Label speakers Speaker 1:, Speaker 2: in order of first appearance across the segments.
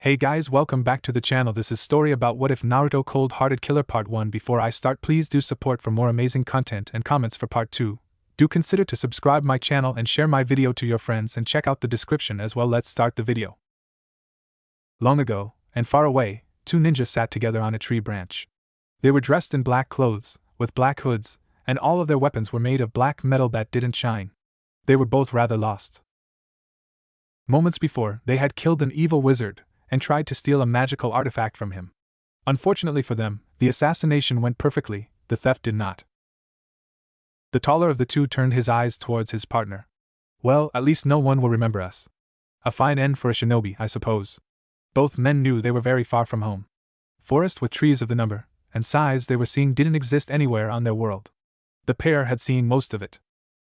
Speaker 1: Hey guys, welcome back to the channel. This is story about what if Naruto Cold-Hearted Killer Part 1. Before I start, please do support for more amazing content and comments for Part 2. Do consider to subscribe my channel and share my video to your friends and check out the description as well. Let's start the video. Long ago, and far away, two ninjas sat together on a tree branch. They were dressed in black clothes, with black hoods, and all of their weapons were made of black metal that didn't shine. They were both rather lost. Moments before, they had killed an evil wizard and tried to steal a magical artifact from him. Unfortunately for them, the assassination went perfectly, the theft did not. The taller of the two turned his eyes towards his partner. Well, at least no one will remember us. A fine end for a shinobi, I suppose. Both men knew they were very far from home. Forest with trees of the number and size they were seeing didn't exist anywhere on their world. The pair had seen most of it.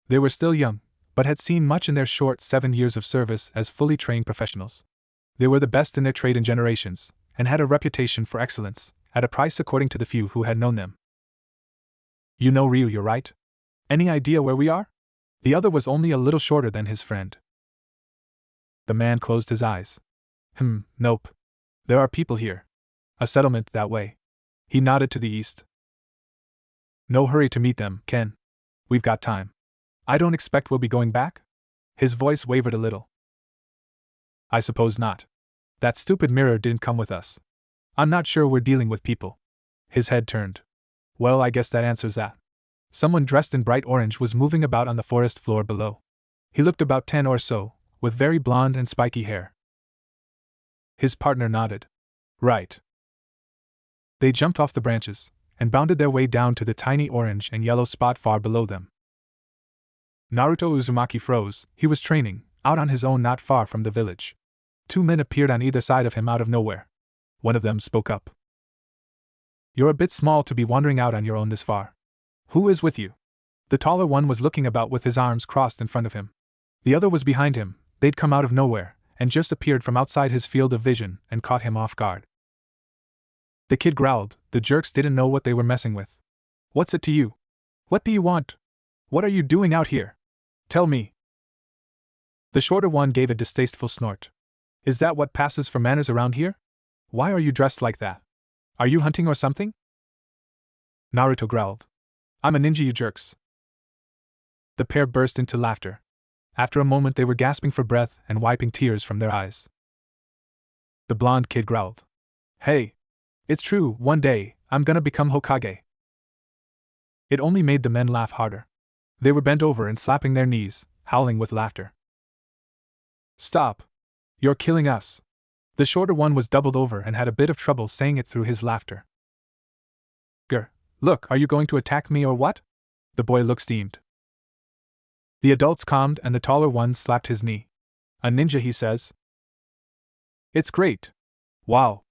Speaker 1: They were still young, but had seen much in their short 7 years of service as fully trained professionals. They were the best in their trade in generations, and had a reputation for excellence, at a price according to the few who had known them. You know Ryu, you're right? Any idea where we are? The other was only a little shorter than his friend. The man closed his eyes. Nope. There are people here. A settlement that way. He nodded to the east. No hurry to meet them, Ken. We've got time. I don't expect we'll be going back? His voice wavered a little. I suppose not. That stupid mirror didn't come with us. I'm not sure we're dealing with people. His head turned. Well, I guess that answers that. Someone dressed in bright orange was moving about on the forest floor below. He looked about 10 or so, with very blonde and spiky hair. His partner nodded. Right. They jumped off the branches, and bounded their way down to the tiny orange and yellow spot far below them. Naruto Uzumaki froze. He was training, out on his own not far from the village. Two men appeared on either side of him out of nowhere. One of them spoke up. You're a bit small to be wandering out on your own this far. Who is with you? The taller one was looking about with his arms crossed in front of him. The other was behind him. They'd come out of nowhere, and just appeared from outside his field of vision, and caught him off guard. The kid growled. The jerks didn't know what they were messing with. What's it to you? What do you want? What are you doing out here? Tell me. The shorter one gave a distasteful snort. Is that what passes for manners around here? Why are you dressed like that? Are you hunting or something? Naruto growled. I'm a ninja, you jerks. The pair burst into laughter. After a moment they were gasping for breath and wiping tears from their eyes. The blonde kid growled. Hey! It's true, one day, I'm gonna become Hokage. It only made the men laugh harder. They were bent over and slapping their knees, howling with laughter. Stop! You're killing us! The shorter one was doubled over and had a bit of trouble saying it through his laughter. Grr! Look, are you going to attack me or what? The boy looked steamed. The adults calmed and the taller one slapped his knee. A ninja, he says. It's great! Wow!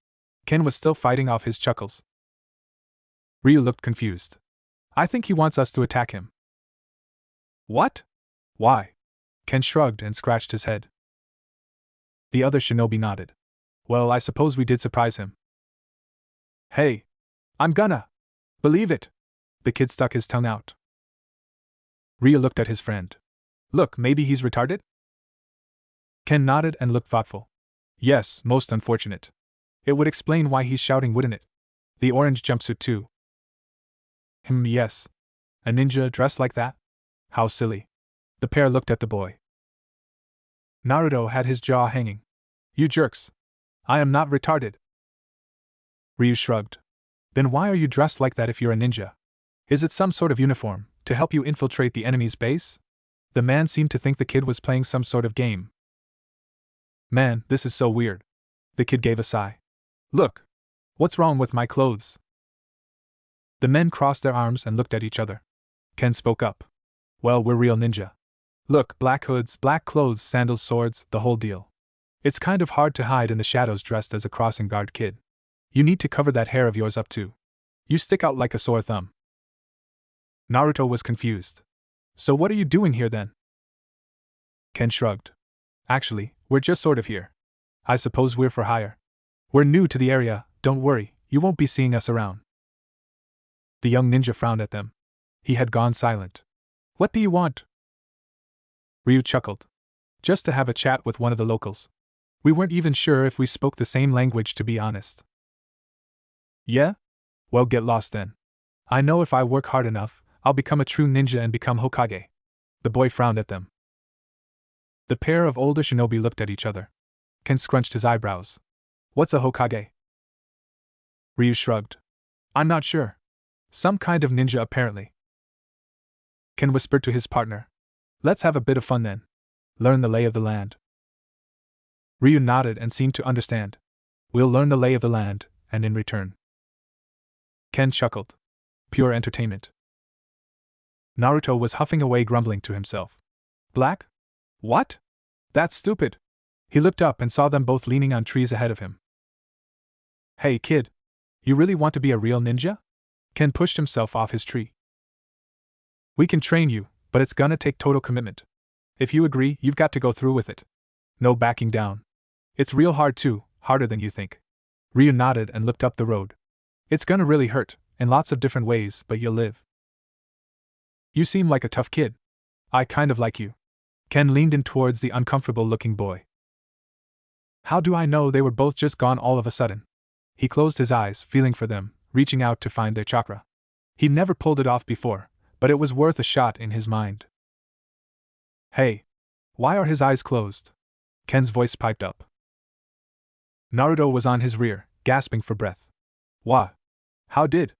Speaker 1: Ken was still fighting off his chuckles. Ryu looked confused. I think he wants us to attack him. What? Why? Ken shrugged and scratched his head. The other shinobi nodded. Well, I suppose we did surprise him. Hey! I'm gonna! Believe it! The kid stuck his tongue out. Ryu looked at his friend. Look, maybe he's retarded? Ken nodded and looked thoughtful. Yes, most unfortunate. It would explain why he's shouting, wouldn't it? The orange jumpsuit too. Yes. A ninja dressed like that? How silly. The pair looked at the boy. Naruto had his jaw hanging. You jerks! I am not retarded. Ryu shrugged. Then why are you dressed like that if you're a ninja? Is it some sort of uniform, to help you infiltrate the enemy's base? The man seemed to think the kid was playing some sort of game. Man, this is so weird. The kid gave a sigh. Look! What's wrong with my clothes? The men crossed their arms and looked at each other. Ken spoke up. Well, we're real ninja. Look, black hoods, black clothes, sandals, swords, the whole deal. It's kind of hard to hide in the shadows dressed as a crossing guard kid. You need to cover that hair of yours up too. You stick out like a sore thumb. Naruto was confused. So what are you doing here then? Ken shrugged. Actually, we're just sort of here. I suppose we're for hire. We're new to the area, don't worry, you won't be seeing us around. The young ninja frowned at them. He had gone silent. What do you want? Ryu chuckled. Just to have a chat with one of the locals. We weren't even sure if we spoke the same language, to be honest. Yeah? Well, get lost then. I know if I work hard enough, I'll become a true ninja and become Hokage. The boy frowned at them. The pair of older shinobi looked at each other. Ken scrunched his eyebrows. What's a Hokage? Ryu shrugged. I'm not sure. Some kind of ninja, apparently. Ken whispered to his partner. Let's have a bit of fun then. Learn the lay of the land. Ryu nodded and seemed to understand. We'll learn the lay of the land, and in return. Ken chuckled. Pure entertainment. Naruto was huffing away, grumbling to himself. Black? What? That's stupid. He looked up and saw them both leaning on trees ahead of him. Hey kid. You really want to be a real ninja? Ken pushed himself off his tree. We can train you, but it's gonna take total commitment. If you agree, you've got to go through with it. No backing down. It's real hard too, harder than you think. Ryu nodded and looked up the road. It's gonna really hurt, in lots of different ways, but you'll live. You seem like a tough kid. I kind of like you. Ken leaned in towards the uncomfortable-looking boy. How do I know they were both just gone all of a sudden? He closed his eyes, feeling for them, reaching out to find their chakra. He'd never pulled it off before, but it was worth a shot in his mind. Hey! Why are his eyes closed? Ken's voice piped up. Naruto was on his rear, gasping for breath. What? How did?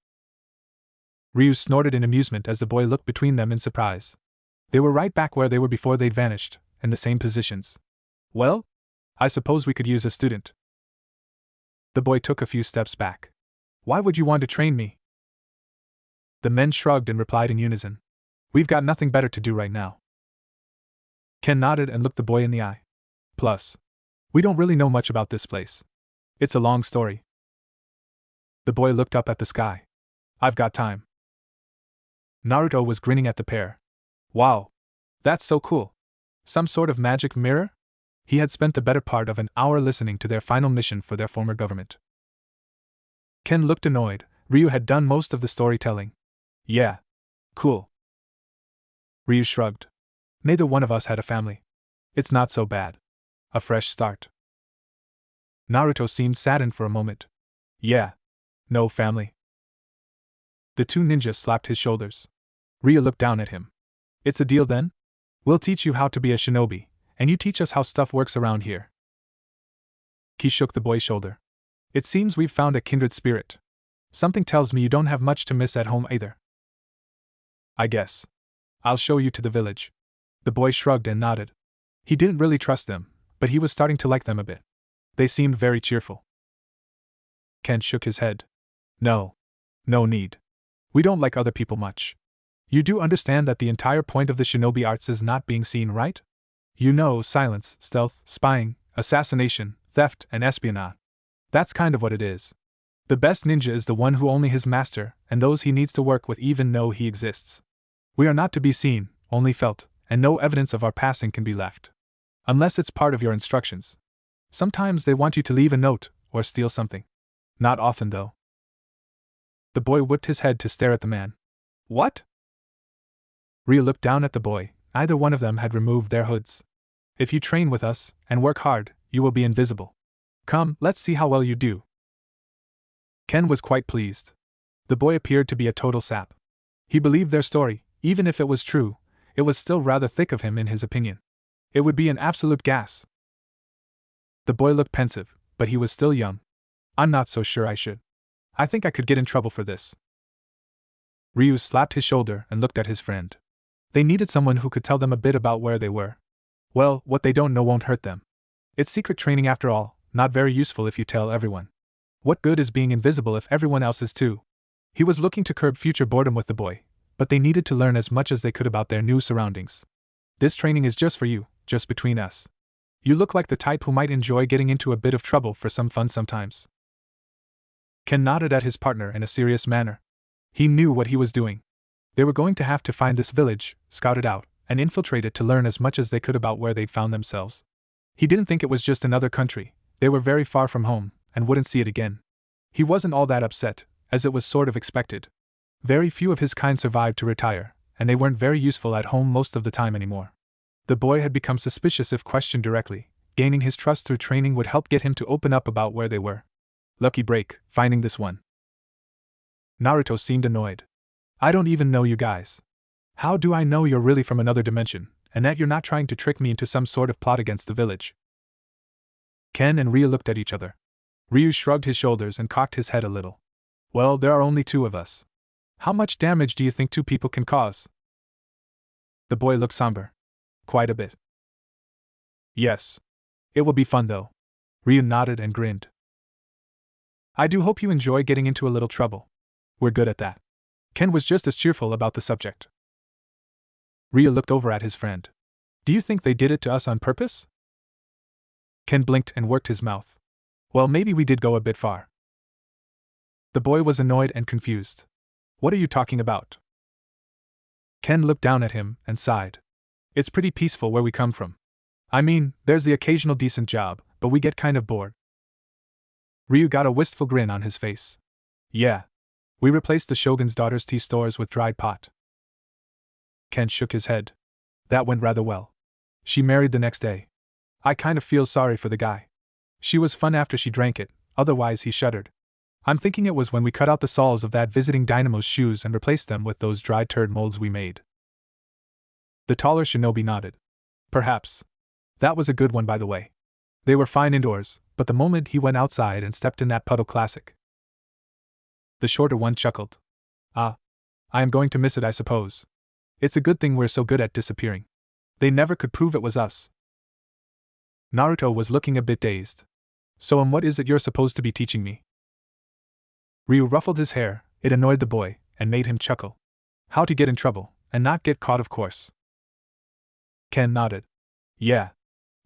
Speaker 1: Ryu snorted in amusement as the boy looked between them in surprise. They were right back where they were before they'd vanished, in the same positions. Well? I suppose we could use a student. The boy took a few steps back. Why would you want to train me? The men shrugged and replied in unison. We've got nothing better to do right now. Ken nodded and looked the boy in the eye. Plus, we don't really know much about this place. It's a long story. The boy looked up at the sky. I've got time. Naruto was grinning at the pair. Wow. That's so cool. Some sort of magic mirror? He had spent the better part of an hour listening to their final mission for their former government. Ken looked annoyed. Ryu had done most of the storytelling. Yeah. Cool. Ryu shrugged. Neither one of us had a family. It's not so bad. A fresh start. Naruto seemed saddened for a moment. Yeah. No family. The two ninjas slapped his shoulders. Ryu looked down at him. It's a deal then? We'll teach you how to be a shinobi, and you teach us how stuff works around here. Ki shook the boy's shoulder. It seems we've found a kindred spirit. Something tells me you don't have much to miss at home either. I guess. I'll show you to the village. The boy shrugged and nodded. He didn't really trust them, but he was starting to like them a bit. They seemed very cheerful. Ken shook his head. No. No need. We don't like other people much. You do understand that the entire point of the shinobi arts is not being seen, right? You know, silence, stealth, spying, assassination, theft, and espionage. That's kind of what it is. The best ninja is the one who only his master and those he needs to work with even know he exists. We are not to be seen, only felt, and no evidence of our passing can be left. Unless it's part of your instructions. Sometimes they want you to leave a note or steal something. Not often, though. The boy whipped his head to stare at the man. What? Ryu looked down at the boy. Neither one of them had removed their hoods. If you train with us and work hard, you will be invisible. Come, let's see how well you do. Ken was quite pleased. The boy appeared to be a total sap. He believed their story. Even if it was true, it was still rather thick of him in his opinion. It would be an absolute gas. The boy looked pensive, but he was still young. I'm not so sure I should. I think I could get in trouble for this. Ryu slapped his shoulder and looked at his friend. They needed someone who could tell them a bit about where they were. Well, what they don't know won't hurt them. It's secret training after all, not very useful if you tell everyone. What good is being invisible if everyone else is too? He was looking to curb future boredom with the boy, but they needed to learn as much as they could about their new surroundings. This training is just for you, just between us. You look like the type who might enjoy getting into a bit of trouble for some fun sometimes. Ken nodded at his partner in a serious manner. He knew what he was doing. They were going to have to find this village, scout it out, and infiltrate it to learn as much as they could about where they'd found themselves. He didn't think it was just another country. They were very far from home, and wouldn't see it again. He wasn't all that upset, as it was sort of expected. Very few of his kind survived to retire, and they weren't very useful at home most of the time anymore. The boy had become suspicious if questioned directly, Gaining his trust through training would help get him to open up about where they were. Lucky break, finding this one. Naruto seemed annoyed. I don't even know you guys. How do I know you're really from another dimension, and that you're not trying to trick me into some sort of plot against the village? Ken and Ryu looked at each other. Ryu shrugged his shoulders and cocked his head a little. Well, there are only two of us. How much damage do you think two people can cause? The boy looked somber. Quite a bit. Yes. It will be fun though. Ryu nodded and grinned. I do hope you enjoy getting into a little trouble. We're good at that. Ken was just as cheerful about the subject. Ryu looked over at his friend. Do you think they did it to us on purpose? Ken blinked and worked his mouth. Well, maybe we did go a bit far. The boy was annoyed and confused. What are you talking about? Ken looked down at him and sighed. It's pretty peaceful where we come from. I mean, there's the occasional decent job, but we get kind of bored. Ryu got a wistful grin on his face. Yeah. We replaced the Shogun's daughter's tea stores with dried pot. Ken shook his head. That went rather well. She married the next day. I kind of feel sorry for the guy. She was fun after she drank it, otherwise he shuddered. I'm thinking it was when we cut out the soles of that visiting dynamo's shoes and replaced them with those dried turd molds we made. The taller shinobi nodded. Perhaps. That was a good one, by the way. They were fine indoors, but the moment he went outside and stepped in that puddle, classic. The shorter one chuckled. Ah. I am going to miss it, I suppose. It's a good thing we're so good at disappearing. They never could prove it was us. Naruto was looking a bit dazed. So what is it you're supposed to be teaching me? Ryu ruffled his hair. It annoyed the boy, and made him chuckle. How to get in trouble, and not get caught, of course. Ken nodded. Yeah.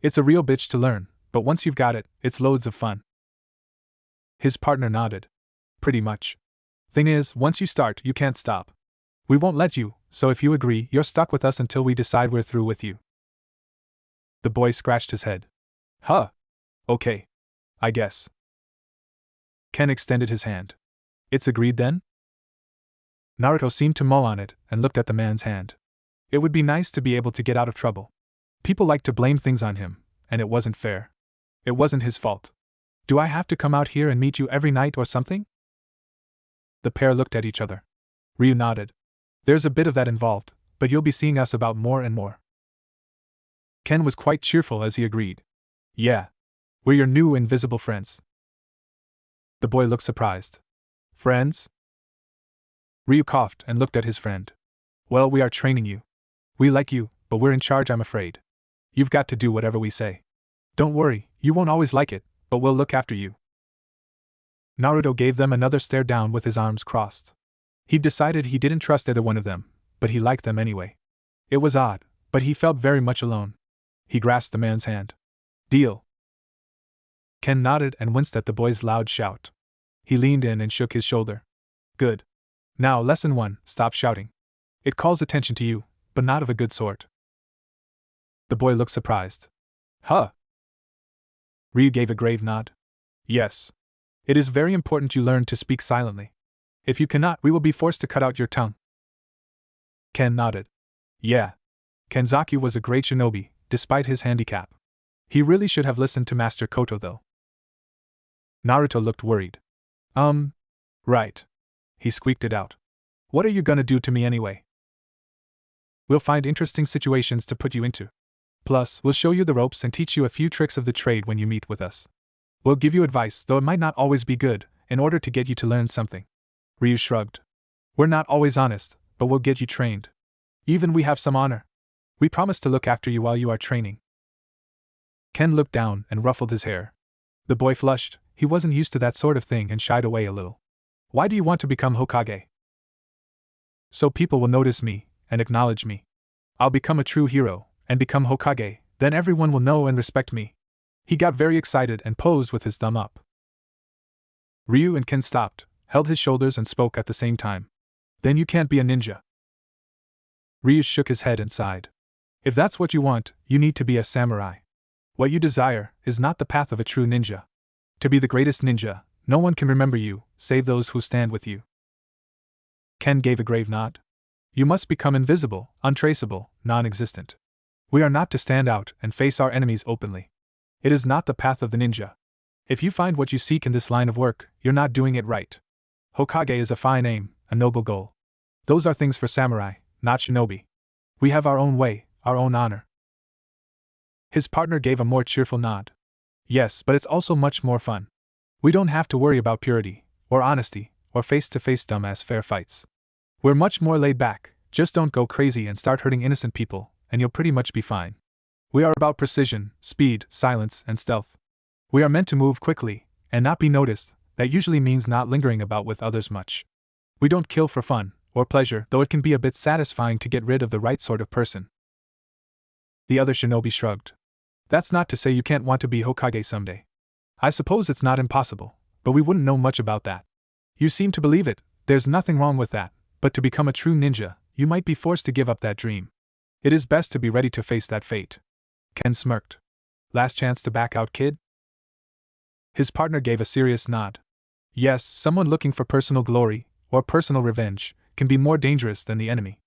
Speaker 1: It's a real bitch to learn, but once you've got it, it's loads of fun. His partner nodded. Pretty much. Thing is, once you start, you can't stop. We won't let you, so if you agree, you're stuck with us until we decide we're through with you. The boy scratched his head. Huh. Okay. I guess. Ken extended his hand. It's agreed then? Naruto seemed to mull on it and looked at the man's hand. It would be nice to be able to get out of trouble. People like to blame things on him, and it wasn't fair. It wasn't his fault. Do I have to come out here and meet you every night or something? The pair looked at each other. Ryu nodded. There's a bit of that involved, but you'll be seeing us about more and more. Ken was quite cheerful as he agreed. Yeah. We're your new invisible friends. The boy looked surprised. Friends? Ryu coughed and looked at his friend. Well, we are training you. We like you, but we're in charge, I'm afraid. You've got to do whatever we say. Don't worry, you won't always like it, but we'll look after you. Naruto gave them another stare down with his arms crossed. He'd decided he didn't trust either one of them, but he liked them anyway. It was odd, but he felt very much alone. He grasped the man's hand. Deal. Ken nodded and winced at the boy's loud shout. He leaned in and shook his shoulder. Good. Now, lesson 1, stop shouting. It calls attention to you, but not of a good sort. The boy looked surprised. Huh? Ryu gave a grave nod. Yes. It is very important you learn to speak silently. If you cannot, we will be forced to cut out your tongue. Ken nodded. Yeah. Kenzaki was a great shinobi, despite his handicap. He really should have listened to Master Koto, though. Naruto looked worried. Right. He squeaked it out. What are you gonna do to me anyway? We'll find interesting situations to put you into. Plus, we'll show you the ropes and teach you a few tricks of the trade when you meet with us. We'll give you advice, though it might not always be good, in order to get you to learn something. Ryu shrugged. We're not always honest, but we'll get you trained. Even we have some honor. We promise to look after you while you are training. Ken looked down and ruffled his hair. The boy flushed. He wasn't used to that sort of thing and shied away a little. Why do you want to become Hokage? So people will notice me and acknowledge me. I'll become a true hero and become Hokage, then everyone will know and respect me. He got very excited and posed with his thumb up. Ryu and Ken stopped, held his shoulders and spoke at the same time. Then you can't be a ninja. Ryu shook his head and sighed. If that's what you want, you need to be a samurai. What you desire is not the path of a true ninja. To be the greatest ninja, no one can remember you, save those who stand with you. Ken gave a grave nod. You must become invisible, untraceable, non-existent. We are not to stand out and face our enemies openly. It is not the path of the ninja. If you find what you seek in this line of work, you're not doing it right. Hokage is a fine aim, a noble goal. Those are things for samurai, not shinobi. We have our own way, our own honor. His partner gave a more cheerful nod. Yes, but it's also much more fun. We don't have to worry about purity, or honesty, or face-to-face dumbass fair fights. We're much more laid back, just don't go crazy and start hurting innocent people, and you'll pretty much be fine. We are about precision, speed, silence, and stealth. We are meant to move quickly, and not be noticed. That usually means not lingering about with others much. We don't kill for fun, or pleasure, though it can be a bit satisfying to get rid of the right sort of person. The other shinobi shrugged. That's not to say you can't want to be Hokage someday. I suppose it's not impossible, but we wouldn't know much about that. You seem to believe it, there's nothing wrong with that, but to become a true ninja, you might be forced to give up that dream. It is best to be ready to face that fate. Ken smirked. Last chance to back out, kid? His partner gave a serious nod. Yes, someone looking for personal glory, or personal revenge, can be more dangerous than the enemy.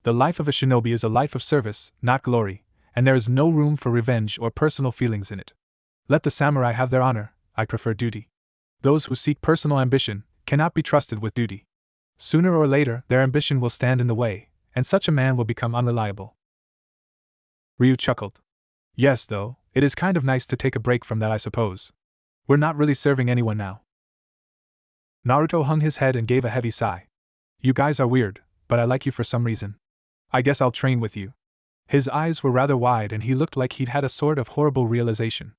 Speaker 1: The life of a shinobi is a life of service, not glory, and there is no room for revenge or personal feelings in it. Let the samurai have their honor, I prefer duty. Those who seek personal ambition cannot be trusted with duty. Sooner or later, their ambition will stand in the way, and such a man will become unreliable. Ryu chuckled. Yes, though, it is kind of nice to take a break from that, I suppose. We're not really serving anyone now. Naruto hung his head and gave a heavy sigh. You guys are weird, but I like you for some reason. I guess I'll train with you. His eyes were rather wide and he looked like he'd had a sort of horrible realization.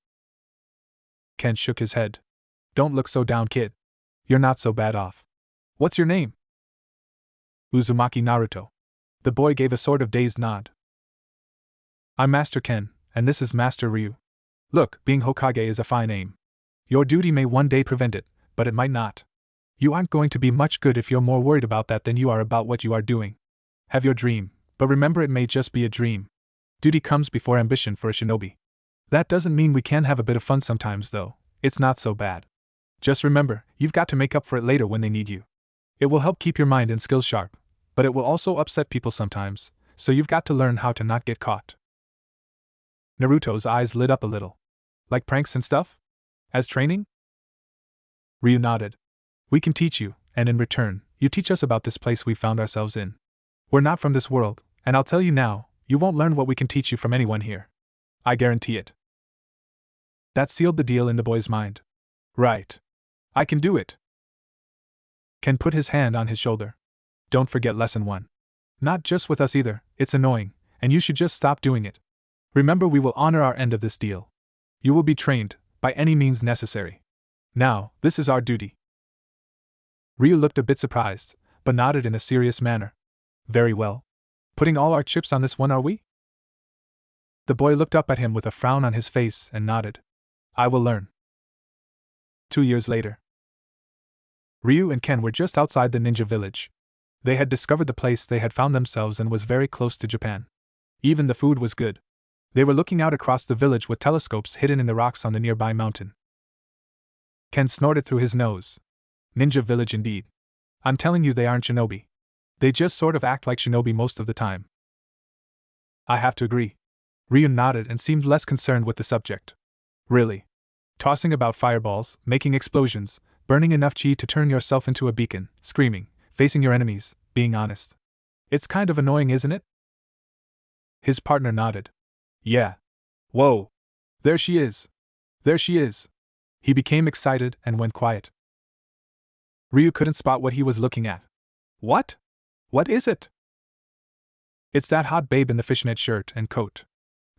Speaker 1: Ken shook his head. Don't look so down, kid. You're not so bad off. What's your name? Uzumaki Naruto. The boy gave a sort of dazed nod. I'm Master Ken, and this is Master Ryu. Look, being Hokage is a fine aim. Your duty may one day prevent it, but it might not. You aren't going to be much good if you're more worried about that than you are about what you are doing. Have your dream, but remember it may just be a dream. Duty comes before ambition for a shinobi. That doesn't mean we can't have a bit of fun sometimes, though. It's not so bad. Just remember, you've got to make up for it later when they need you. It will help keep your mind and skills sharp, but it will also upset people sometimes, so you've got to learn how to not get caught. Naruto's eyes lit up a little. Like pranks and stuff? As training? Ryu nodded. We can teach you, and in return, you teach us about this place we found ourselves in. We're not from this world, and I'll tell you now, you won't learn what we can teach you from anyone here. I guarantee it. That sealed the deal in the boy's mind. Right. I can do it. Ken put his hand on his shoulder. Don't forget lesson 1. Not just with us either, it's annoying, and you should just stop doing it. Remember, we will honor our end of this deal. You will be trained, by any means necessary. Now, this is our duty. Ryu looked a bit surprised, but nodded in a serious manner. Very well. Putting all our chips on this one, are we? The boy looked up at him with a frown on his face and nodded. I will learn. 2 years later. Ryu and Ken were just outside the ninja village. They had discovered the place they had found themselves and was very close to Japan. Even the food was good. They were looking out across the village with telescopes hidden in the rocks on the nearby mountain. Ken snorted through his nose. Ninja village indeed. I'm telling you, they aren't shinobi. They just sort of act like shinobi most of the time. I have to agree. Ryu nodded and seemed less concerned with the subject. Really? Tossing about fireballs, making explosions, burning enough chi to turn yourself into a beacon, screaming, facing your enemies, being honest. It's kind of annoying, isn't it? His partner nodded. Yeah. Whoa. There she is. There she is. He became excited and went quiet. Ryu couldn't spot what he was looking at. What? What is it? It's that hot babe in the fishnet shirt and coat.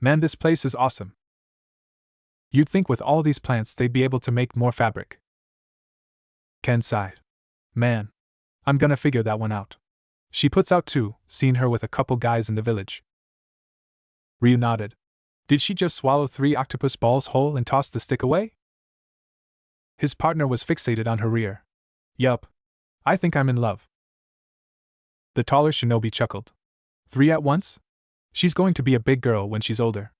Speaker 1: Man, this place is awesome. You'd think with all these plants they'd be able to make more fabric. Ken sighed. Man. I'm gonna figure that one out. She puts out too, seen her with a couple guys in the village. Ryu nodded. Did she just swallow 3 octopus balls whole and toss the stick away? His partner was fixated on her rear. Yup. I think I'm in love. The taller shinobi chuckled. 3 at once? She's going to be a big girl when she's older.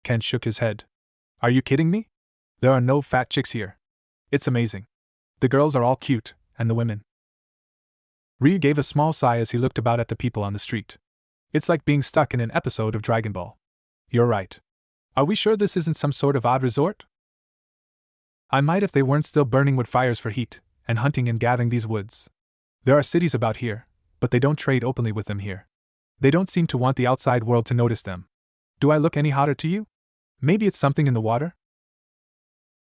Speaker 1: Ken shook his head. Are you kidding me? There are no fat chicks here. It's amazing. The girls are all cute, and the women. Ryu gave a small sigh as he looked about at the people on the street. It's like being stuck in an episode of Dragon Ball. You're right. Are we sure this isn't some sort of odd resort? I might if they weren't still burning wood fires for heat, and hunting and gathering these woods. There are cities about here, but they don't trade openly with them here. They don't seem to want the outside world to notice them. Do I look any hotter to you? Maybe it's something in the water?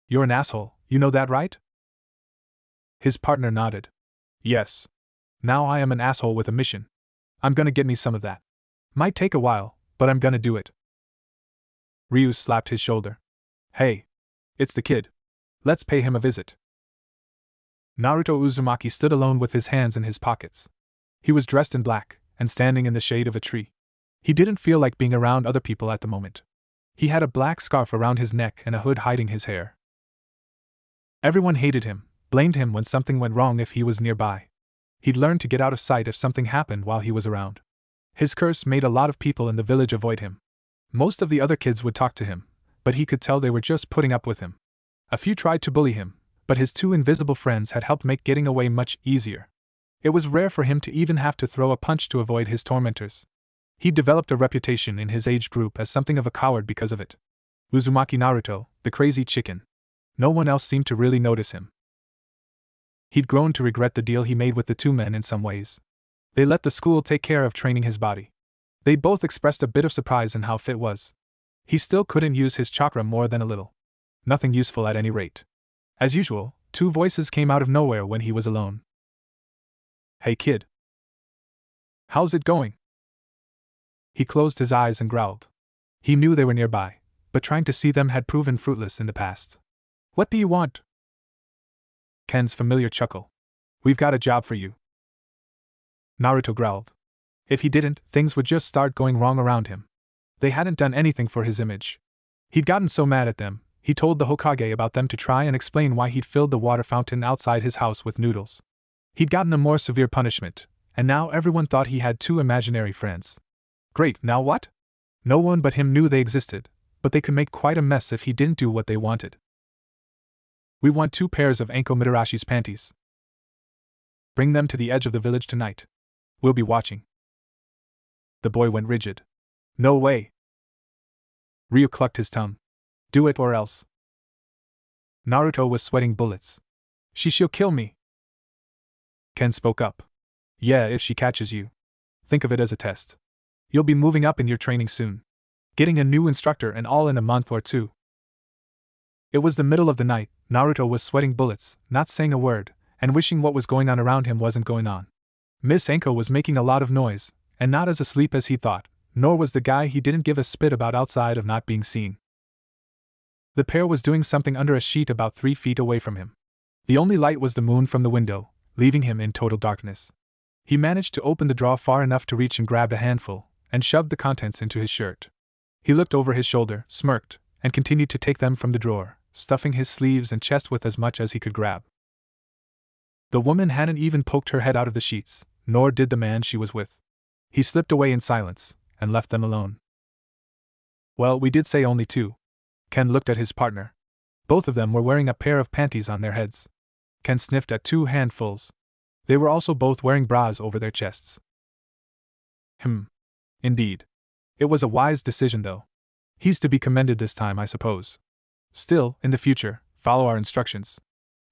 Speaker 1: You're an asshole, you know that, right? His partner nodded. Yes. Now I am an asshole with a mission. I'm gonna get me some of that. Might take a while, but I'm gonna do it. Ryu slapped his shoulder. Hey. It's the kid. Let's pay him a visit. Naruto Uzumaki stood alone with his hands in his pockets. He was dressed in black, and standing in the shade of a tree. He didn't feel like being around other people at the moment. He had a black scarf around his neck and a hood hiding his hair. Everyone hated him, blamed him when something went wrong if he was nearby. He'd learned to get out of sight if something happened while he was around. His curse made a lot of people in the village avoid him. Most of the other kids would talk to him, but he could tell they were just putting up with him. A few tried to bully him, but his two invisible friends had helped make getting away much easier. It was rare for him to even have to throw a punch to avoid his tormentors. He developed a reputation in his age group as something of a coward because of it. Uzumaki Naruto, the crazy chicken. No one else seemed to really notice him. He'd grown to regret the deal he made with the two men in some ways. They let the school take care of training his body. They both expressed a bit of surprise in how fit was. He still couldn't use his chakra more than a little. Nothing useful at any rate. As usual, two voices came out of nowhere when he was alone. Hey kid. How's it going? He closed his eyes and growled. He knew they were nearby, but trying to see them had proven fruitless in the past. What do you want? Ken's familiar chuckle. We've got a job for you. Naruto growled. If he didn't, things would just start going wrong around him. They hadn't done anything for his image. He'd gotten so mad at them, he told the Hokage about them to try and explain why he'd filled the water fountain outside his house with noodles. He'd gotten a more severe punishment, and now everyone thought he had two imaginary friends. Great, now what? No one but him knew they existed, but they could make quite a mess if he didn't do what they wanted. We want 2 pairs of Anko Midarashi's panties. Bring them to the edge of the village tonight. We'll be watching. The boy went rigid. No way. Ryu clucked his tongue. Do it or else. Naruto was sweating bullets. She'll kill me. Ken spoke up. Yeah, if she catches you. Think of it as a test. You'll be moving up in your training soon. Getting a new instructor and all in a month or 2. It was the middle of the night. Naruto was sweating bullets, not saying a word, and wishing what was going on around him wasn't going on. Miss Anko was making a lot of noise, and not as asleep as he thought, nor was the guy he didn't give a spit about outside of not being seen. The pair was doing something under a sheet about 3 feet away from him. The only light was the moon from the window, leaving him in total darkness. He managed to open the drawer far enough to reach and grabbed a handful, and shoved the contents into his shirt. He looked over his shoulder, smirked, and continued to take them from the drawer, stuffing his sleeves and chest with as much as he could grab. The woman hadn't even poked her head out of the sheets, nor did the man she was with. He slipped away in silence, and left them alone. Well, we did say only 2. Ken looked at his partner. Both of them were wearing a pair of panties on their heads. Ken sniffed at 2 handfuls. They were also both wearing bras over their chests. Indeed. It was a wise decision, though. He's to be commended this time, I suppose. Still, in the future, follow our instructions.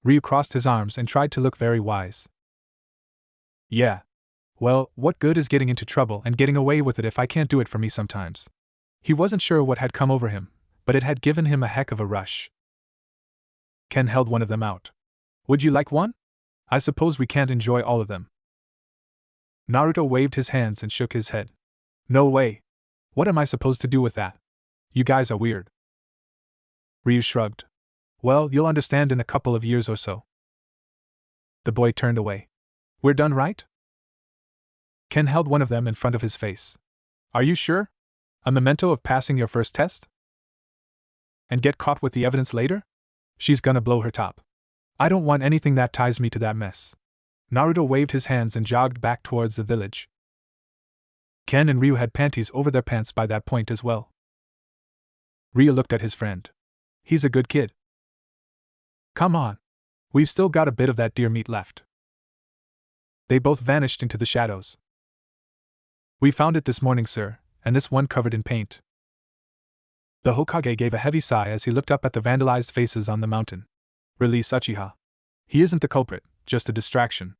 Speaker 1: Ryu crossed his arms and tried to look very wise. Yeah. Well, what good is getting into trouble and getting away with it if I can't do it for me sometimes? He wasn't sure what had come over him, but it had given him a heck of a rush. Ken held one of them out. Would you like one? I suppose we can't enjoy all of them. Naruto waved his hands and shook his head. No way. What am I supposed to do with that? You guys are weird. Ryu shrugged. Well, you'll understand in a couple of years or so. The boy turned away. We're done, right? Ken held one of them in front of his face. Are you sure? A memento of passing your first test? And get caught with the evidence later? She's gonna blow her top. I don't want anything that ties me to that mess. Naruto waved his hands and jogged back towards the village. Ken and Ryu had panties over their pants by that point as well. Ryu looked at his friend. He's a good kid. Come on. We've still got a bit of that deer meat left. They both vanished into the shadows. We found it this morning, sir, and this one covered in paint. The Hokage gave a heavy sigh as he looked up at the vandalized faces on the mountain. Release Uchiha. He isn't the culprit, just a distraction.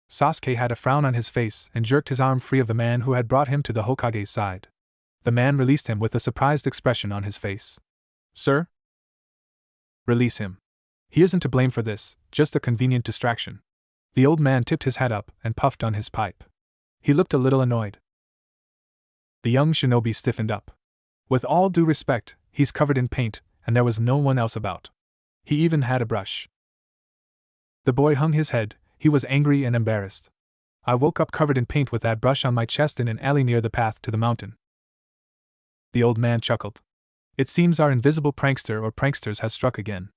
Speaker 1: Sasuke had a frown on his face and jerked his arm free of the man who had brought him to the Hokage's side. The man released him with a surprised expression on his face. Sir? Release him. He isn't to blame for this, just a convenient distraction. The old man tipped his hat up and puffed on his pipe. He looked a little annoyed. The young shinobi stiffened up. With all due respect, he's covered in paint, and there was no one else about. He even had a brush. The boy hung his head. He was angry and embarrassed. I woke up covered in paint with that brush on my chest in an alley near the path to the mountain. The old man chuckled. It seems our invisible prankster or pranksters has struck again.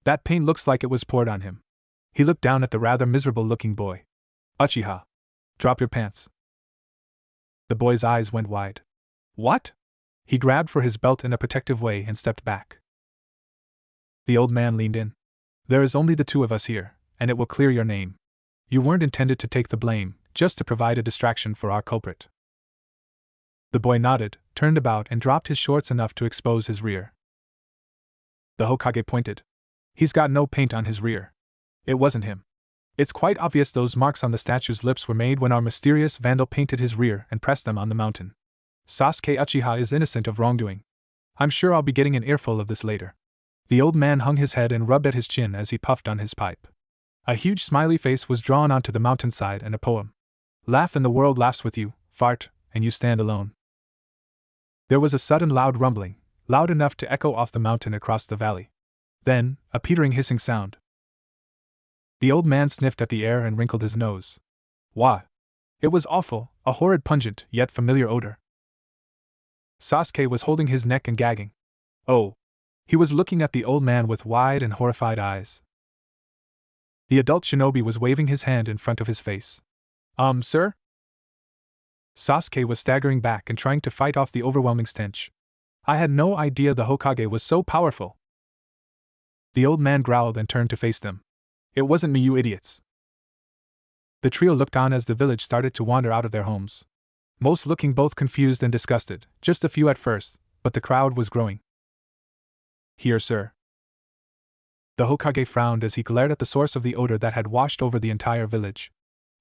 Speaker 1: That paint looks like it was poured on him. He looked down at the rather miserable-looking boy. Uchiha. Drop your pants. The boy's eyes went wide. What? He grabbed for his belt in a protective way and stepped back. The old man leaned in. There is only the two of us here, and it will clear your name. You weren't intended to take the blame, just to provide a distraction for our culprit. The boy nodded, turned about, and dropped his shorts enough to expose his rear. The Hokage pointed. He's got no paint on his rear. It wasn't him. It's quite obvious those marks on the statue's lips were made when our mysterious vandal painted his rear and pressed them on the mountain. Sasuke Uchiha is innocent of wrongdoing. I'm sure I'll be getting an earful of this later. The old man hung his head and rubbed at his chin as he puffed on his pipe. A huge smiley face was drawn onto the mountainside and a poem. Laugh and the world laughs with you, fart, and you stand alone. There was a sudden loud rumbling, loud enough to echo off the mountain across the valley. Then, a peetering hissing sound. The old man sniffed at the air and wrinkled his nose. Wah! It was awful, a horrid pungent, yet familiar odor. Sasuke was holding his neck and gagging. Oh! He was looking at the old man with wide and horrified eyes. The adult shinobi was waving his hand in front of his face. Sir? Sasuke was staggering back and trying to fight off the overwhelming stench. I had no idea the Hokage was so powerful. The old man growled and turned to face them. It wasn't me, you idiots. The trio looked on as the village started to wander out of their homes. Most looking both confused and disgusted, just a few at first, but the crowd was growing. Here, sir. The Hokage frowned as he glared at the source of the odor that had washed over the entire village.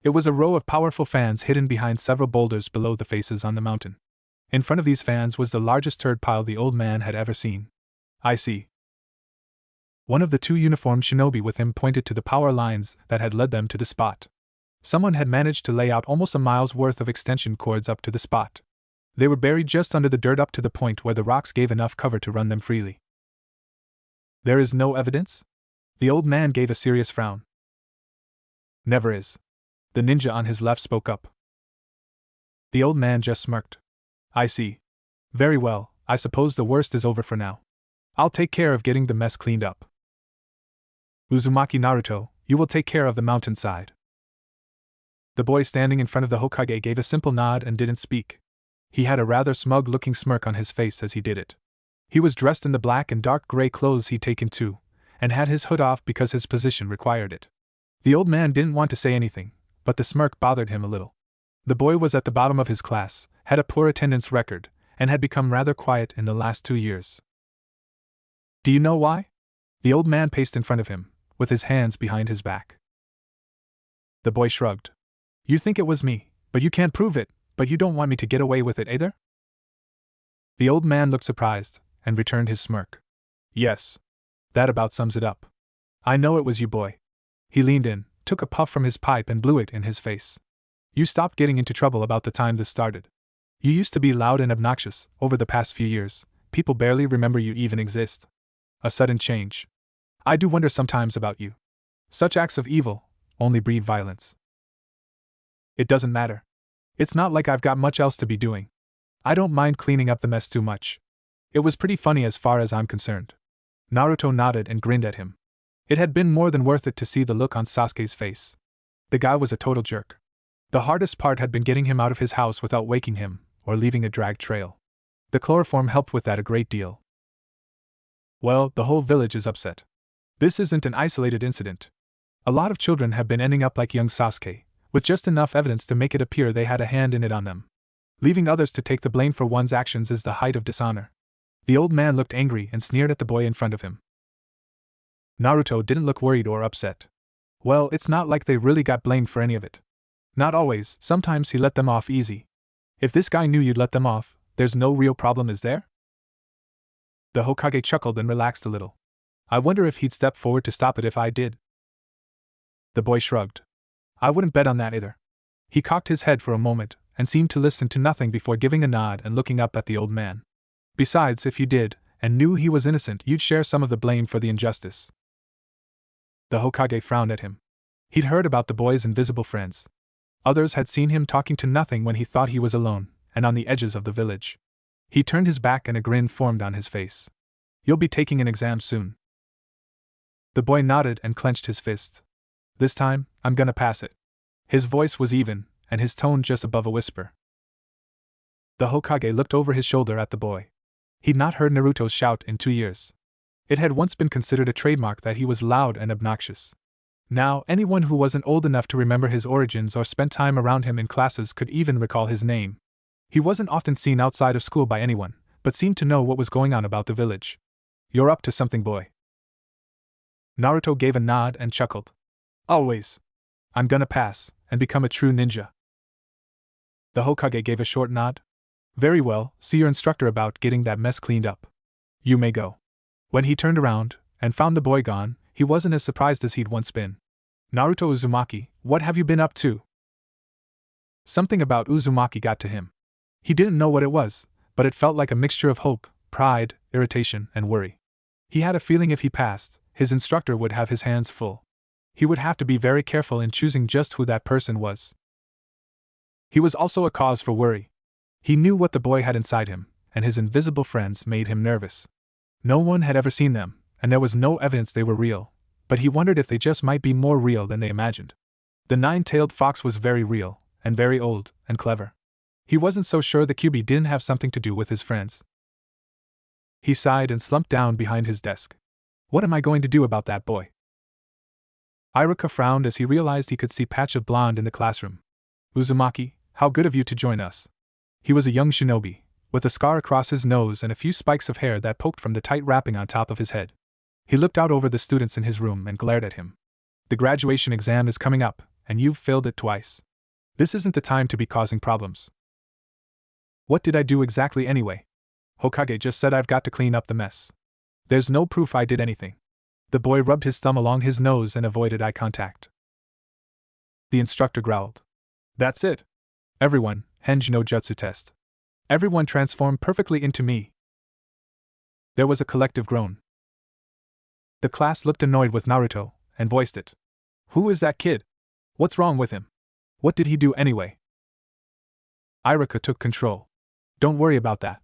Speaker 1: It was a row of powerful fans hidden behind several boulders below the faces on the mountain. In front of these fans was the largest turd pile the old man had ever seen. I see. One of the two uniformed shinobi with him pointed to the power lines that had led them to the spot. Someone had managed to lay out almost a mile's worth of extension cords up to the spot. They were buried just under the dirt up to the point where the rocks gave enough cover to run them freely. There is no evidence? The old man gave a serious frown. Never is. The ninja on his left spoke up. The old man just smirked. I see. Very well, I suppose the worst is over for now. I'll take care of getting the mess cleaned up. Uzumaki Naruto, you will take care of the mountainside. The boy standing in front of the Hokage gave a simple nod and didn't speak. He had a rather smug-looking smirk on his face as he did it. He was dressed in the black and dark gray clothes he'd taken too, and had his hood off because his position required it. The old man didn't want to say anything, but the smirk bothered him a little. The boy was at the bottom of his class, had a poor attendance record, and had become rather quiet in the last 2 years. Do you know why? The old man paced in front of him, with his hands behind his back. The boy shrugged. You think it was me, but you can't prove it, but you don't want me to get away with it either? The old man looked surprised, and returned his smirk. Yes. That about sums it up. I know it was you, boy. He leaned in, took a puff from his pipe and blew it in his face. You stopped getting into trouble about the time this started. You used to be loud and obnoxious. Over the past few years, people barely remember you even exist. A sudden change. I do wonder sometimes about you. Such acts of evil only breed violence. It doesn't matter. It's not like I've got much else to be doing. I don't mind cleaning up the mess too much. It was pretty funny as far as I'm concerned. Naruto nodded and grinned at him. It had been more than worth it to see the look on Sasuke's face. The guy was a total jerk. The hardest part had been getting him out of his house without waking him, or leaving a drag trail. The chloroform helped with that a great deal. Well, the whole village is upset. This isn't an isolated incident. A lot of children have been ending up like young Sasuke, with just enough evidence to make it appear they had a hand in it on them. Leaving others to take the blame for one's actions is the height of dishonor. The old man looked angry and sneered at the boy in front of him. Naruto didn't look worried or upset. Well, it's not like they really got blamed for any of it. Not always, sometimes he let them off easy. If this guy knew you'd let them off, there's no real problem, is there? The Hokage chuckled and relaxed a little. I wonder if he'd step forward to stop it if I did. The boy shrugged. I wouldn't bet on that either. He cocked his head for a moment, and seemed to listen to nothing before giving a nod and looking up at the old man. Besides, if you did, and knew he was innocent, you'd share some of the blame for the injustice. The Hokage frowned at him. He'd heard about the boy's invisible friends. Others had seen him talking to nothing when he thought he was alone, and on the edges of the village. He turned his back and a grin formed on his face. You'll be taking an exam soon. The boy nodded and clenched his fist. This time, I'm gonna pass it. His voice was even, and his tone just above a whisper. The Hokage looked over his shoulder at the boy. He'd not heard Naruto's shout in 2 years. It had once been considered a trademark that he was loud and obnoxious. Now, anyone who wasn't old enough to remember his origins or spent time around him in classes could even recall his name. He wasn't often seen outside of school by anyone, but seemed to know what was going on about the village. You're up to something, boy. Naruto gave a nod and chuckled. Always. I'm gonna pass, and become a true ninja. The Hokage gave a short nod. Very well, see your instructor about getting that mess cleaned up. You may go. When he turned around, and found the boy gone, he wasn't as surprised as he'd once been. Naruto Uzumaki, what have you been up to? Something about Uzumaki got to him. He didn't know what it was, but it felt like a mixture of hope, pride, irritation, and worry. He had a feeling if he passed, his instructor would have his hands full. He would have to be very careful in choosing just who that person was. He was also a cause for worry. He knew what the boy had inside him, and his invisible friends made him nervous. No one had ever seen them, and there was no evidence they were real, but he wondered if they just might be more real than they imagined. The nine-tailed fox was very real, and very old, and clever. He wasn't so sure the Kyuubi didn't have something to do with his friends. He sighed and slumped down behind his desk. What am I going to do about that boy? Iruka frowned as he realized he could see patch of blonde in the classroom. Uzumaki, how good of you to join us. He was a young shinobi, with a scar across his nose and a few spikes of hair that poked from the tight wrapping on top of his head. He looked out over the students in his room and glared at him. The graduation exam is coming up, and you've failed it twice. This isn't the time to be causing problems. What did I do exactly anyway? Hokage just said I've got to clean up the mess. There's no proof I did anything. The boy rubbed his thumb along his nose and avoided eye contact. The instructor growled. That's it. Everyone, Henj no Jutsu test. Everyone transformed perfectly into me. There was a collective groan. The class looked annoyed with Naruto, and voiced it. Who is that kid? What's wrong with him? What did he do anyway? Iruka took control. Don't worry about that.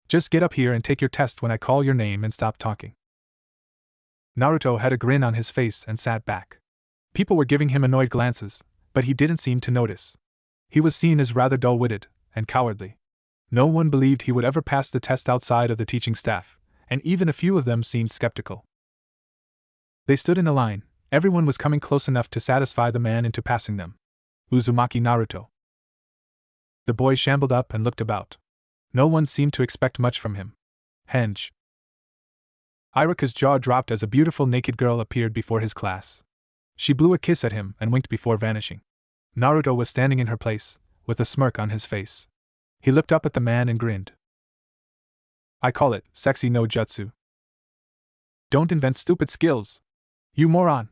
Speaker 1: Just get up here and take your test when I call your name and stop talking. Naruto had a grin on his face and sat back. People were giving him annoyed glances, but he didn't seem to notice. He was seen as rather dull-witted and cowardly. No one believed he would ever pass the test outside of the teaching staff, and even a few of them seemed skeptical. They stood in a line. Everyone was coming close enough to satisfy the man into passing them. Uzumaki Naruto. The boy shambled up and looked about. No one seemed to expect much from him. Henj. Iruka's jaw dropped as a beautiful naked girl appeared before his class. She blew a kiss at him and winked before vanishing. Naruto was standing in her place, with a smirk on his face. He looked up at the man and grinned. I call it sexy no jutsu. Don't invent stupid skills. You moron.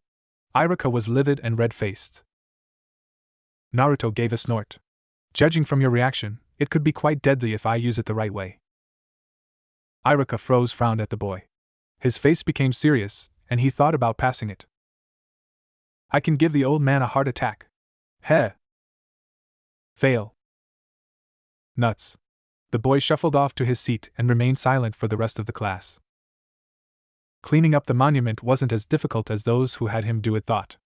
Speaker 1: Iruka was livid and red-faced. Naruto gave a snort. Judging from your reaction, it could be quite deadly if I use it the right way. Iruka frowned at the boy. His face became serious, and he thought about passing it. I can give the old man a heart attack. Heh. Fail. Nuts. The boy shuffled off to his seat and remained silent for the rest of the class. Cleaning up the monument wasn't as difficult as those who had him do it thought.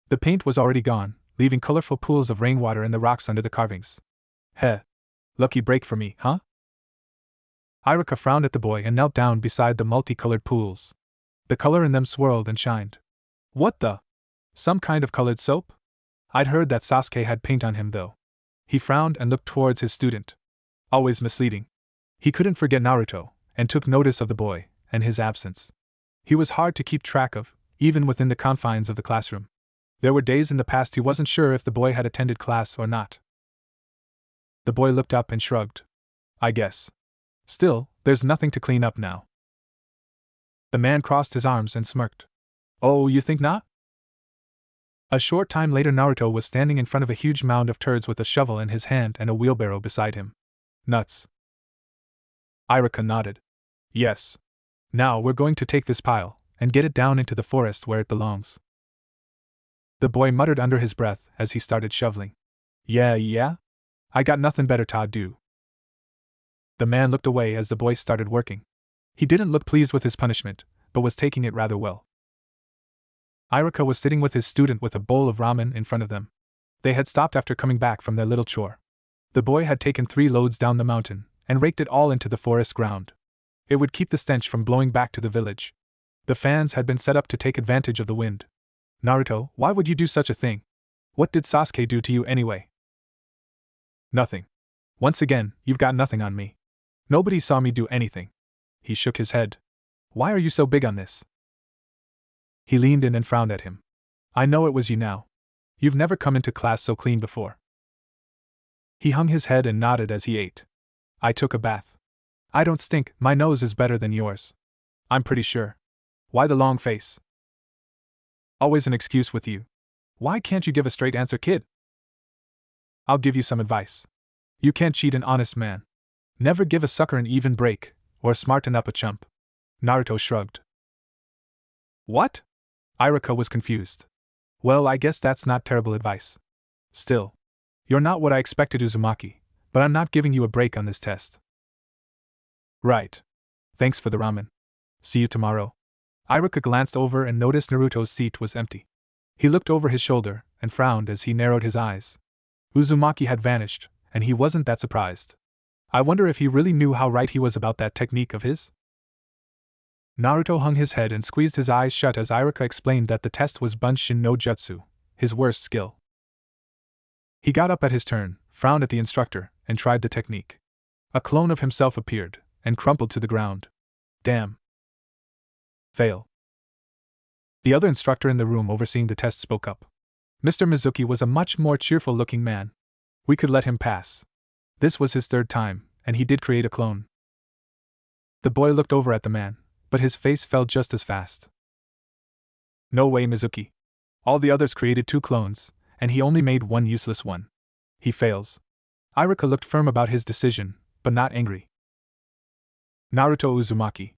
Speaker 1: The paint was already gone, leaving colorful pools of rainwater in the rocks under the carvings. Heh. Lucky break for me, huh? Iruka frowned at the boy and knelt down beside the multicolored pools. The color in them swirled and shined. What the? Some kind of colored soap? I'd heard that Sasuke had paint on him though. He frowned and looked towards his student. Always misleading. He couldn't forget Naruto, and took notice of the boy and his absence. He was hard to keep track of, even within the confines of the classroom. There were days in the past he wasn't sure if the boy had attended class or not. The boy looked up and shrugged. I guess. Still, there's nothing to clean up now. The man crossed his arms and smirked. Oh, you think not? A short time later, Naruto was standing in front of a huge mound of turds with a shovel in his hand and a wheelbarrow beside him. Nuts. Iruka nodded. Yes. Now we're going to take this pile and get it down into the forest where it belongs. The boy muttered under his breath as he started shoveling. Yeah? I got nothing better to do. The man looked away as the boy started working. He didn't look pleased with his punishment, but was taking it rather well. Iruka was sitting with his student with a bowl of ramen in front of them. They had stopped after coming back from their little chore. The boy had taken 3 loads down the mountain and raked it all into the forest ground. It would keep the stench from blowing back to the village. The fans had been set up to take advantage of the wind. Naruto, why would you do such a thing? What did Sasuke do to you anyway? Nothing. Once again, you've got nothing on me. Nobody saw me do anything. He shook his head. Why are you so big on this? He leaned in and frowned at him. I know it was you now. You've never come into class so clean before. He hung his head and nodded as he ate. I took a bath. I don't stink, my nose is better than yours. I'm pretty sure. Why the long face? Always an excuse with you. Why can't you give a straight answer, kid? I'll give you some advice. You can't cheat an honest man. Never give a sucker an even break, or smarten up a chump. Naruto shrugged. What? Iruka was confused. Well, I guess that's not terrible advice. Still, you're not what I expected, Uzumaki, but I'm not giving you a break on this test. Right. Thanks for the ramen. See you tomorrow. Iruka glanced over and noticed Naruto's seat was empty. He looked over his shoulder and frowned as he narrowed his eyes. Uzumaki had vanished, and he wasn't that surprised. I wonder if he really knew how right he was about that technique of his? Naruto hung his head and squeezed his eyes shut as Iruka explained that the test was Bunshin no Jutsu, his worst skill. He got up at his turn, frowned at the instructor, and tried the technique. A clone of himself appeared, and crumpled to the ground. Damn. Fail. The other instructor in the room overseeing the test spoke up. Mr. Mizuki was a much more cheerful-looking man. We could let him pass. This was his 3rd time, and he did create a clone. The boy looked over at the man, but his face fell just as fast. No way, Mizuki. All the others created 2 clones, and he only made 1 useless one. He fails. Iruka looked firm about his decision, but not angry. Naruto Uzumaki.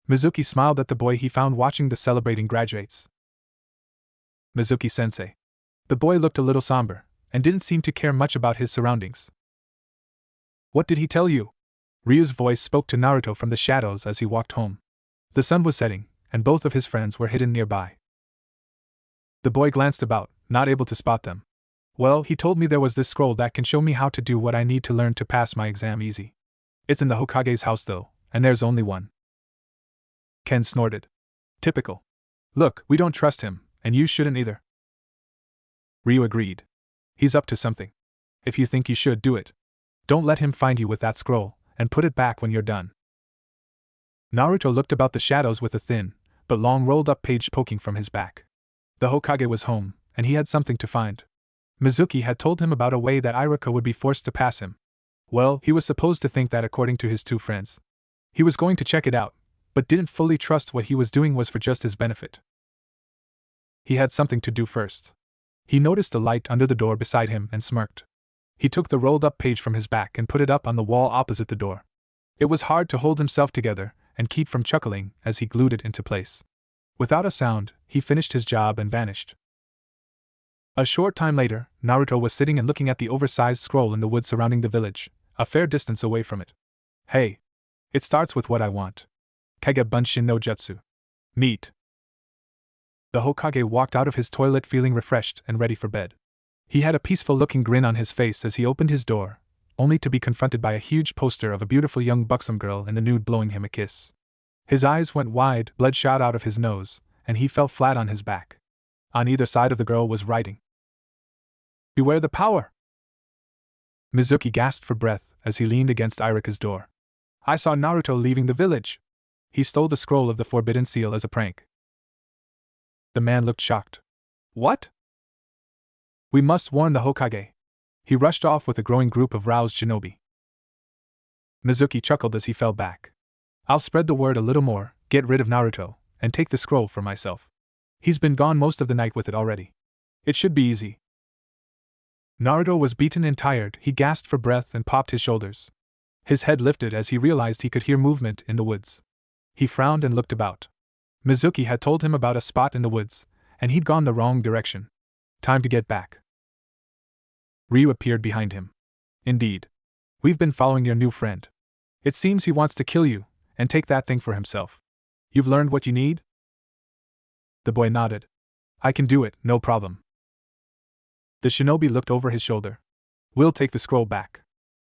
Speaker 1: Mizuki smiled at the boy he found watching the celebrating graduates. Mizuki-sensei. The boy looked a little somber, and didn't seem to care much about his surroundings. What did he tell you? Ryu's voice spoke to Naruto from the shadows as he walked home. The sun was setting, and both of his friends were hidden nearby. The boy glanced about, not able to spot them. Well, he told me there was this scroll that can show me how to do what I need to learn to pass my exam easy. It's in the Hokage's house though, and there's only one. Ken snorted. Typical. Look, we don't trust him, and you shouldn't either. Ryu agreed. He's up to something. If you think you should, do it. Don't let him find you with that scroll, and put it back when you're done. Naruto looked about the shadows with a thin, but long rolled-up page poking from his back. The Hokage was home, and he had something to find. Mizuki had told him about a way that Iruka would be forced to pass him. Well, he was supposed to think that according to his 2 friends. He was going to check it out, but didn't fully trust what he was doing was for just his benefit. He had something to do first. He noticed the light under the door beside him and smirked. He took the rolled-up page from his back and put it up on the wall opposite the door. It was hard to hold himself together and keep from chuckling as he glued it into place. Without a sound, he finished his job and vanished. A short time later, Naruto was sitting and looking at the oversized scroll in the woods surrounding the village, a fair distance away from it. Hey! It starts with what I want. Kage Bunshin no Jutsu. Neat. The Hokage walked out of his toilet feeling refreshed and ready for bed. He had a peaceful-looking grin on his face as he opened his door, only to be confronted by a huge poster of a beautiful young buxom girl in the nude blowing him a kiss. His eyes went wide, blood shot out of his nose, and he fell flat on his back. On either side of the girl was writing. Beware the power! Mizuki gasped for breath as he leaned against Iruka's door. I saw Naruto leaving the village. He stole the scroll of the forbidden seal as a prank. The man looked shocked. What? We must warn the Hokage. He rushed off with a growing group of roused shinobi. Mizuki chuckled as he fell back. I'll spread the word a little more, get rid of Naruto, and take the scroll for myself. He's been gone most of the night with it already. It should be easy. Naruto was beaten and tired. He gasped for breath and popped his shoulders. His head lifted as he realized he could hear movement in the woods. He frowned and looked about. Mizuki had told him about a spot in the woods, and he'd gone the wrong direction. Time to get back. Ryu appeared behind him. Indeed. We've been following your new friend. It seems he wants to kill you, and take that thing for himself. You've learned what you need? The boy nodded. I can do it, no problem. The shinobi looked over his shoulder. We'll take the scroll back.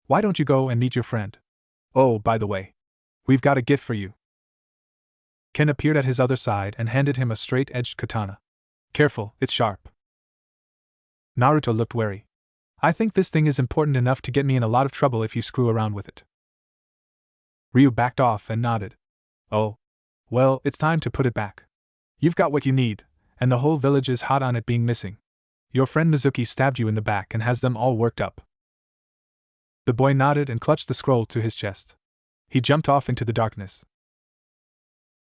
Speaker 1: Why don't you go and meet your friend? Oh, by the way, we've got a gift for you. Ken appeared at his other side and handed him a straight-edged katana. Careful, it's sharp. Naruto looked wary. I think this thing is important enough to get me in a lot of trouble if you screw around with it. Ryu backed off and nodded. Oh. Well, it's time to put it back. You've got what you need, and the whole village is hot on it being missing. Your friend Mizuki stabbed you in the back and has them all worked up. The boy nodded and clutched the scroll to his chest. He jumped off into the darkness.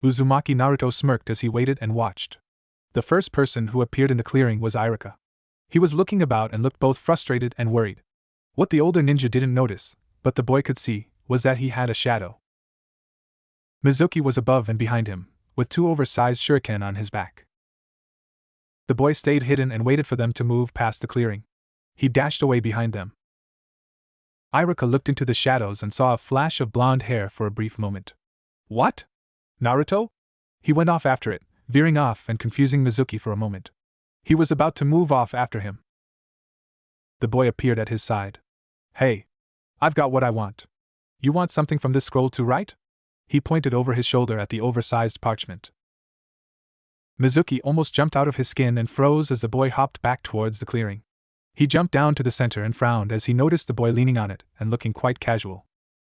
Speaker 1: Uzumaki Naruto smirked as he waited and watched. The first person who appeared in the clearing was Irika. He was looking about and looked both frustrated and worried. What the older ninja didn't notice, but the boy could see, was that he had a shadow. Mizuki was above and behind him, with two oversized shuriken on his back. The boy stayed hidden and waited for them to move past the clearing. He dashed away behind them. Irika looked into the shadows and saw a flash of blonde hair for a brief moment. What? Naruto? He went off after it, veering off and confusing Mizuki for a moment. He was about to move off after him. The boy appeared at his side. Hey. I've got what I want. You want something from this scroll too, right? He pointed over his shoulder at the oversized parchment. Mizuki almost jumped out of his skin and froze as the boy hopped back towards the clearing. He jumped down to the center and frowned as he noticed the boy leaning on it and looking quite casual.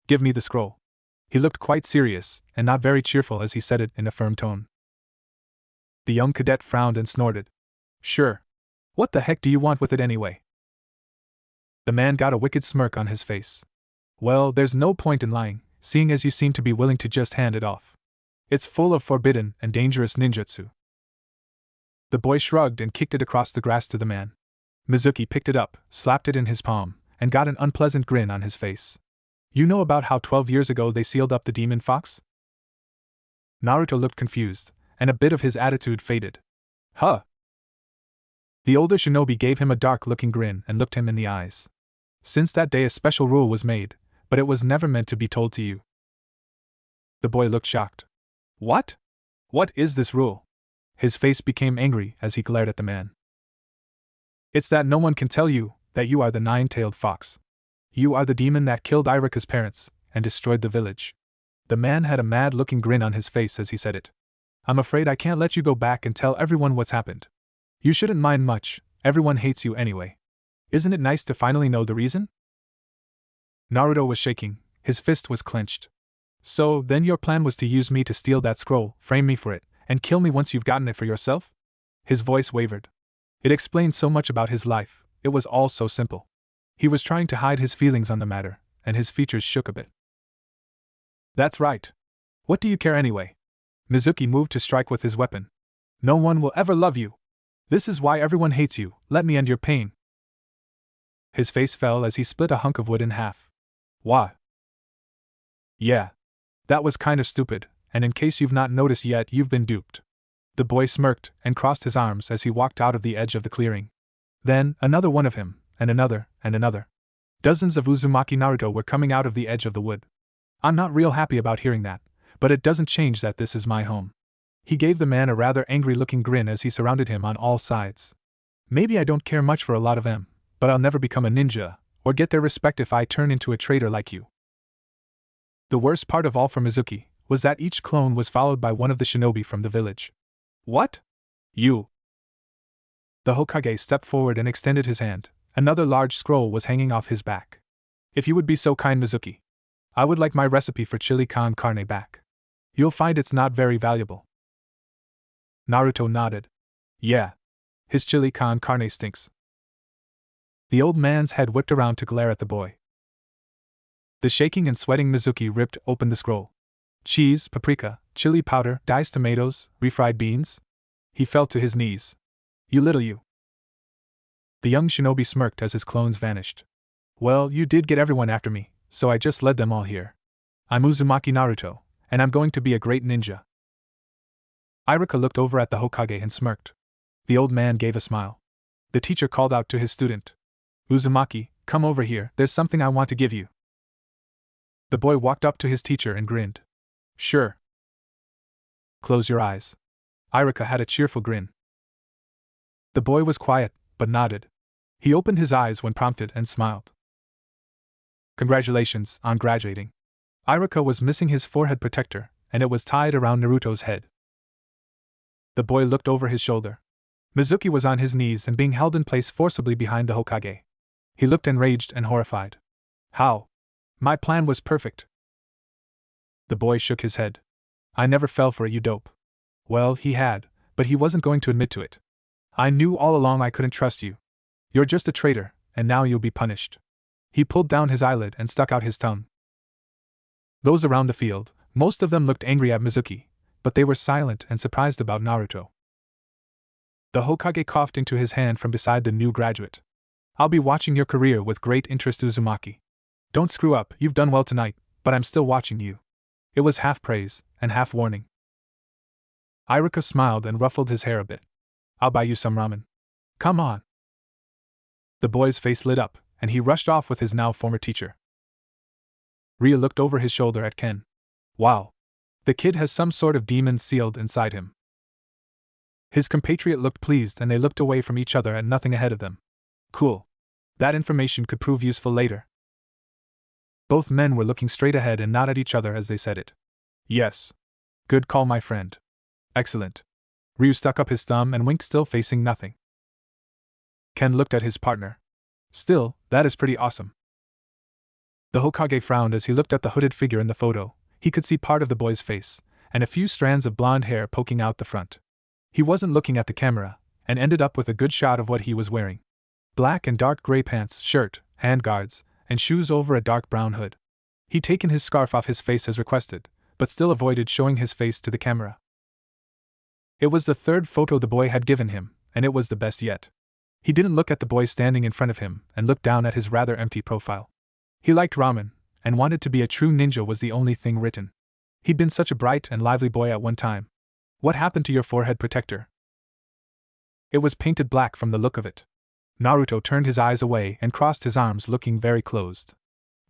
Speaker 1: Give me the scroll. He looked quite serious, and not very cheerful as he said it in a firm tone. The young cadet frowned and snorted. Sure. What the heck do you want with it anyway? The man got a wicked smirk on his face. Well, there's no point in lying, seeing as you seem to be willing to just hand it off. It's full of forbidden and dangerous ninjutsu. The boy shrugged and kicked it across the grass to the man. Mizuki picked it up, slapped it in his palm, and got an unpleasant grin on his face. You know about how 12 years ago they sealed up the demon fox? Naruto looked confused, and a bit of his attitude faded. Huh? The older shinobi gave him a dark-looking grin and looked him in the eyes. Since that day a special rule was made, but it was never meant to be told to you. The boy looked shocked. What? What is this rule? His face became angry as he glared at the man. It's that no one can tell you that you are the nine-tailed fox. You are the demon that killed Irika's parents and destroyed the village. The man had a mad-looking grin on his face as he said it. I'm afraid I can't let you go back and tell everyone what's happened. You shouldn't mind much, everyone hates you anyway. Isn't it nice to finally know the reason? Naruto was shaking, his fist was clenched. So, then your plan was to use me to steal that scroll, frame me for it, and kill me once you've gotten it for yourself? His voice wavered. It explained so much about his life, it was all so simple. He was trying to hide his feelings on the matter, and his features shook a bit. That's right. What do you care anyway? Mizuki moved to strike with his weapon. No one will ever love you. This is why everyone hates you, let me end your pain. His face fell as he split a hunk of wood in half. Why? Yeah. That was kind of stupid, and in case you've not noticed yet, you've been duped. The boy smirked and crossed his arms as he walked out of the edge of the clearing. Then, another one of him, and another, and another. Dozens of Uzumaki Naruto were coming out of the edge of the wood. I'm not real happy about hearing that, but it doesn't change that this is my home. He gave the man a rather angry-looking grin as he surrounded him on all sides. Maybe I don't care much for a lot of them, but I'll never become a ninja, or get their respect if I turn into a traitor like you. The worst part of all for Mizuki was that each clone was followed by one of the shinobi from the village. What? You? The Hokage stepped forward and extended his hand. Another large scroll was hanging off his back. If you would be so kind, Mizuki. I would like my recipe for chili con carne back. You'll find it's not very valuable. Naruto nodded. Yeah. His chili con carne stinks. The old man's head whipped around to glare at the boy. The shaking and sweating Mizuki ripped open the scroll. Cheese, paprika, chili powder, diced tomatoes, refried beans? He fell to his knees. You little you. The young shinobi smirked as his clones vanished. Well, you did get everyone after me, so I just led them all here. I'm Uzumaki Naruto, and I'm going to be a great ninja. Iruka looked over at the Hokage and smirked. The old man gave a smile. The teacher called out to his student. Uzumaki, come over here, there's something I want to give you. The boy walked up to his teacher and grinned. Sure. Close your eyes. Iruka had a cheerful grin. The boy was quiet, but nodded. He opened his eyes when prompted and smiled. Congratulations on graduating. Iruka was missing his forehead protector, and it was tied around Naruto's head. The boy looked over his shoulder. Mizuki was on his knees and being held in place forcibly behind the Hokage. He looked enraged and horrified. How? My plan was perfect. The boy shook his head. I never fell for it, you dope. Well, he had, but he wasn't going to admit to it. I knew all along I couldn't trust you. You're just a traitor, and now you'll be punished. He pulled down his eyelid and stuck out his tongue. Those around the field, most of them looked angry at Mizuki, but they were silent and surprised about Naruto. The Hokage coughed into his hand from beside the new graduate. I'll be watching your career with great interest, Uzumaki. Don't screw up, you've done well tonight, but I'm still watching you. It was half praise and half warning. Iruka smiled and ruffled his hair a bit. I'll buy you some ramen. Come on. The boy's face lit up, and he rushed off with his now former teacher. Ryu looked over his shoulder at Ken. Wow. The kid has some sort of demon sealed inside him. His compatriot looked pleased and they looked away from each other at nothing ahead of them. Cool. That information could prove useful later. Both men were looking straight ahead and not at each other as they said it. Yes. Good call, my friend. Excellent. Ryu stuck up his thumb and winked, still facing nothing. Ken looked at his partner. Still, that is pretty awesome. The Hokage frowned as he looked at the hooded figure in the photo. He could see part of the boy's face, and a few strands of blonde hair poking out the front. He wasn't looking at the camera, and ended up with a good shot of what he was wearing. Black and dark gray pants, shirt, handguards, and shoes over a dark brown hood. He'd taken his scarf off his face as requested, but still avoided showing his face to the camera. It was the third photo the boy had given him, and it was the best yet. He didn't look at the boy standing in front of him and looked down at his rather empty profile. He liked ramen, and wanted to be a true ninja was the only thing written. He'd been such a bright and lively boy at one time. What happened to your forehead protector? It was painted black from the look of it. Naruto turned his eyes away and crossed his arms, looking very closed.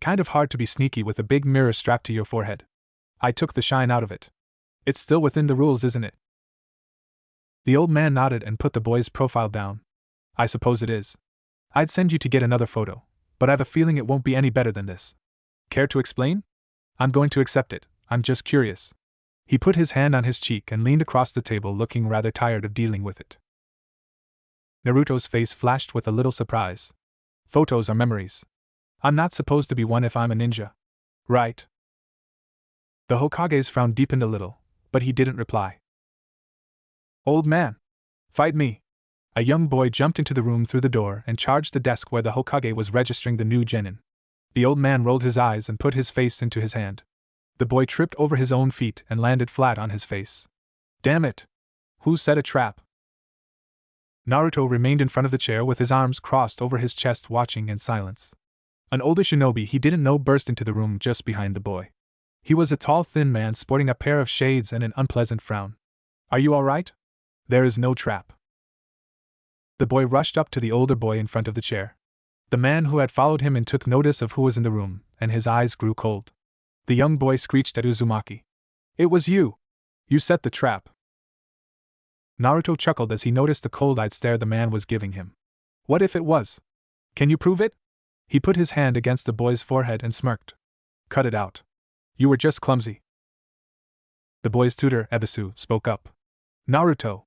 Speaker 1: Kind of hard to be sneaky with a big mirror strapped to your forehead. I took the shine out of it. It's still within the rules, isn't it? The old man nodded and put the boy's profile down. I suppose it is. I'd send you to get another photo, but I've a feeling it won't be any better than this. Care to explain? I'm going to accept it, I'm just curious. He put his hand on his cheek and leaned across the table, looking rather tired of dealing with it. Naruto's face flashed with a little surprise. Photos are memories. I'm not supposed to be one if I'm a ninja. Right. The Hokage's frown deepened a little, but he didn't reply. Old man! Fight me! A young boy jumped into the room through the door and charged the desk where the Hokage was registering the new genin. The old man rolled his eyes and put his face into his hand. The boy tripped over his own feet and landed flat on his face. Damn it! Who set a trap? Naruto remained in front of the chair with his arms crossed over his chest, watching in silence. An older shinobi he didn't know burst into the room just behind the boy. He was a tall, thin man sporting a pair of shades and an unpleasant frown. Are you all right? There is no trap. The boy rushed up to the older boy in front of the chair. The man who had followed him in took notice of who was in the room, and his eyes grew cold. The young boy screeched at Uzumaki. It was you! You set the trap! Naruto chuckled as he noticed the cold-eyed stare the man was giving him. What if it was? Can you prove it? He put his hand against the boy's forehead and smirked. Cut it out. You were just clumsy. The boy's tutor, Ebisu, spoke up. Naruto!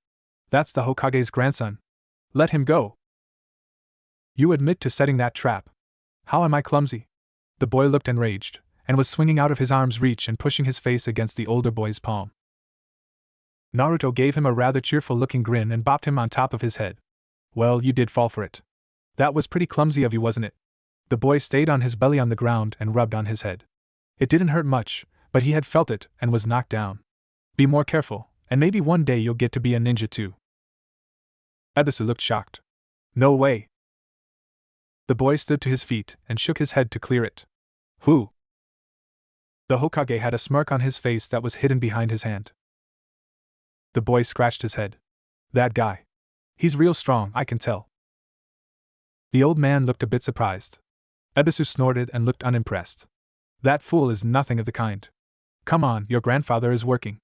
Speaker 1: That's the Hokage's grandson. Let him go. You admit to setting that trap. How am I clumsy? The boy looked enraged, and was swinging out of his arm's reach and pushing his face against the older boy's palm. Naruto gave him a rather cheerful-looking grin and bopped him on top of his head. Well, you did fall for it. That was pretty clumsy of you, wasn't it? The boy stayed on his belly on the ground and rubbed on his head. It didn't hurt much, but he had felt it and was knocked down. Be more careful, and maybe one day you'll get to be a ninja too. Ebisu looked shocked. No way. The boy stood to his feet and shook his head to clear it. Who? The Hokage had a smirk on his face that was hidden behind his hand. The boy scratched his head. That guy. He's real strong, I can tell. The old man looked a bit surprised. Ebisu snorted and looked unimpressed. That fool is nothing of the kind. Come on, your grandfather is working.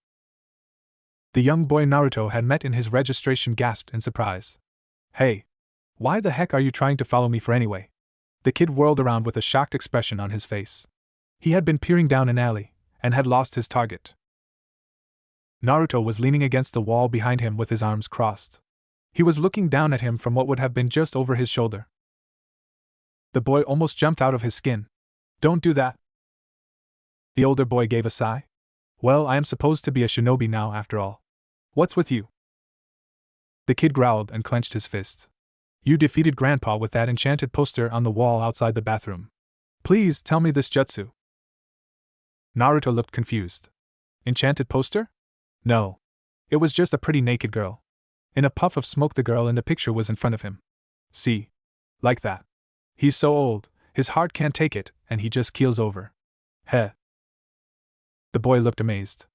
Speaker 1: The young boy Naruto had met in his registration gasped in surprise. Hey! Why the heck are you trying to follow me for anyway? The kid whirled around with a shocked expression on his face. He had been peering down an alley, and had lost his target. Naruto was leaning against the wall behind him with his arms crossed. He was looking down at him from what would have been just over his shoulder. The boy almost jumped out of his skin. Don't do that. The older boy gave a sigh. Well, I am supposed to be a shinobi now, after all. What's with you? The kid growled and clenched his fist. You defeated Grandpa with that enchanted poster on the wall outside the bathroom. Please tell me this jutsu. Naruto looked confused. Enchanted poster? No. It was just a pretty naked girl. In a puff of smoke, the girl in the picture was in front of him. See? Like that. He's so old, his heart can't take it, and he just keels over. Heh. The boy looked amazed.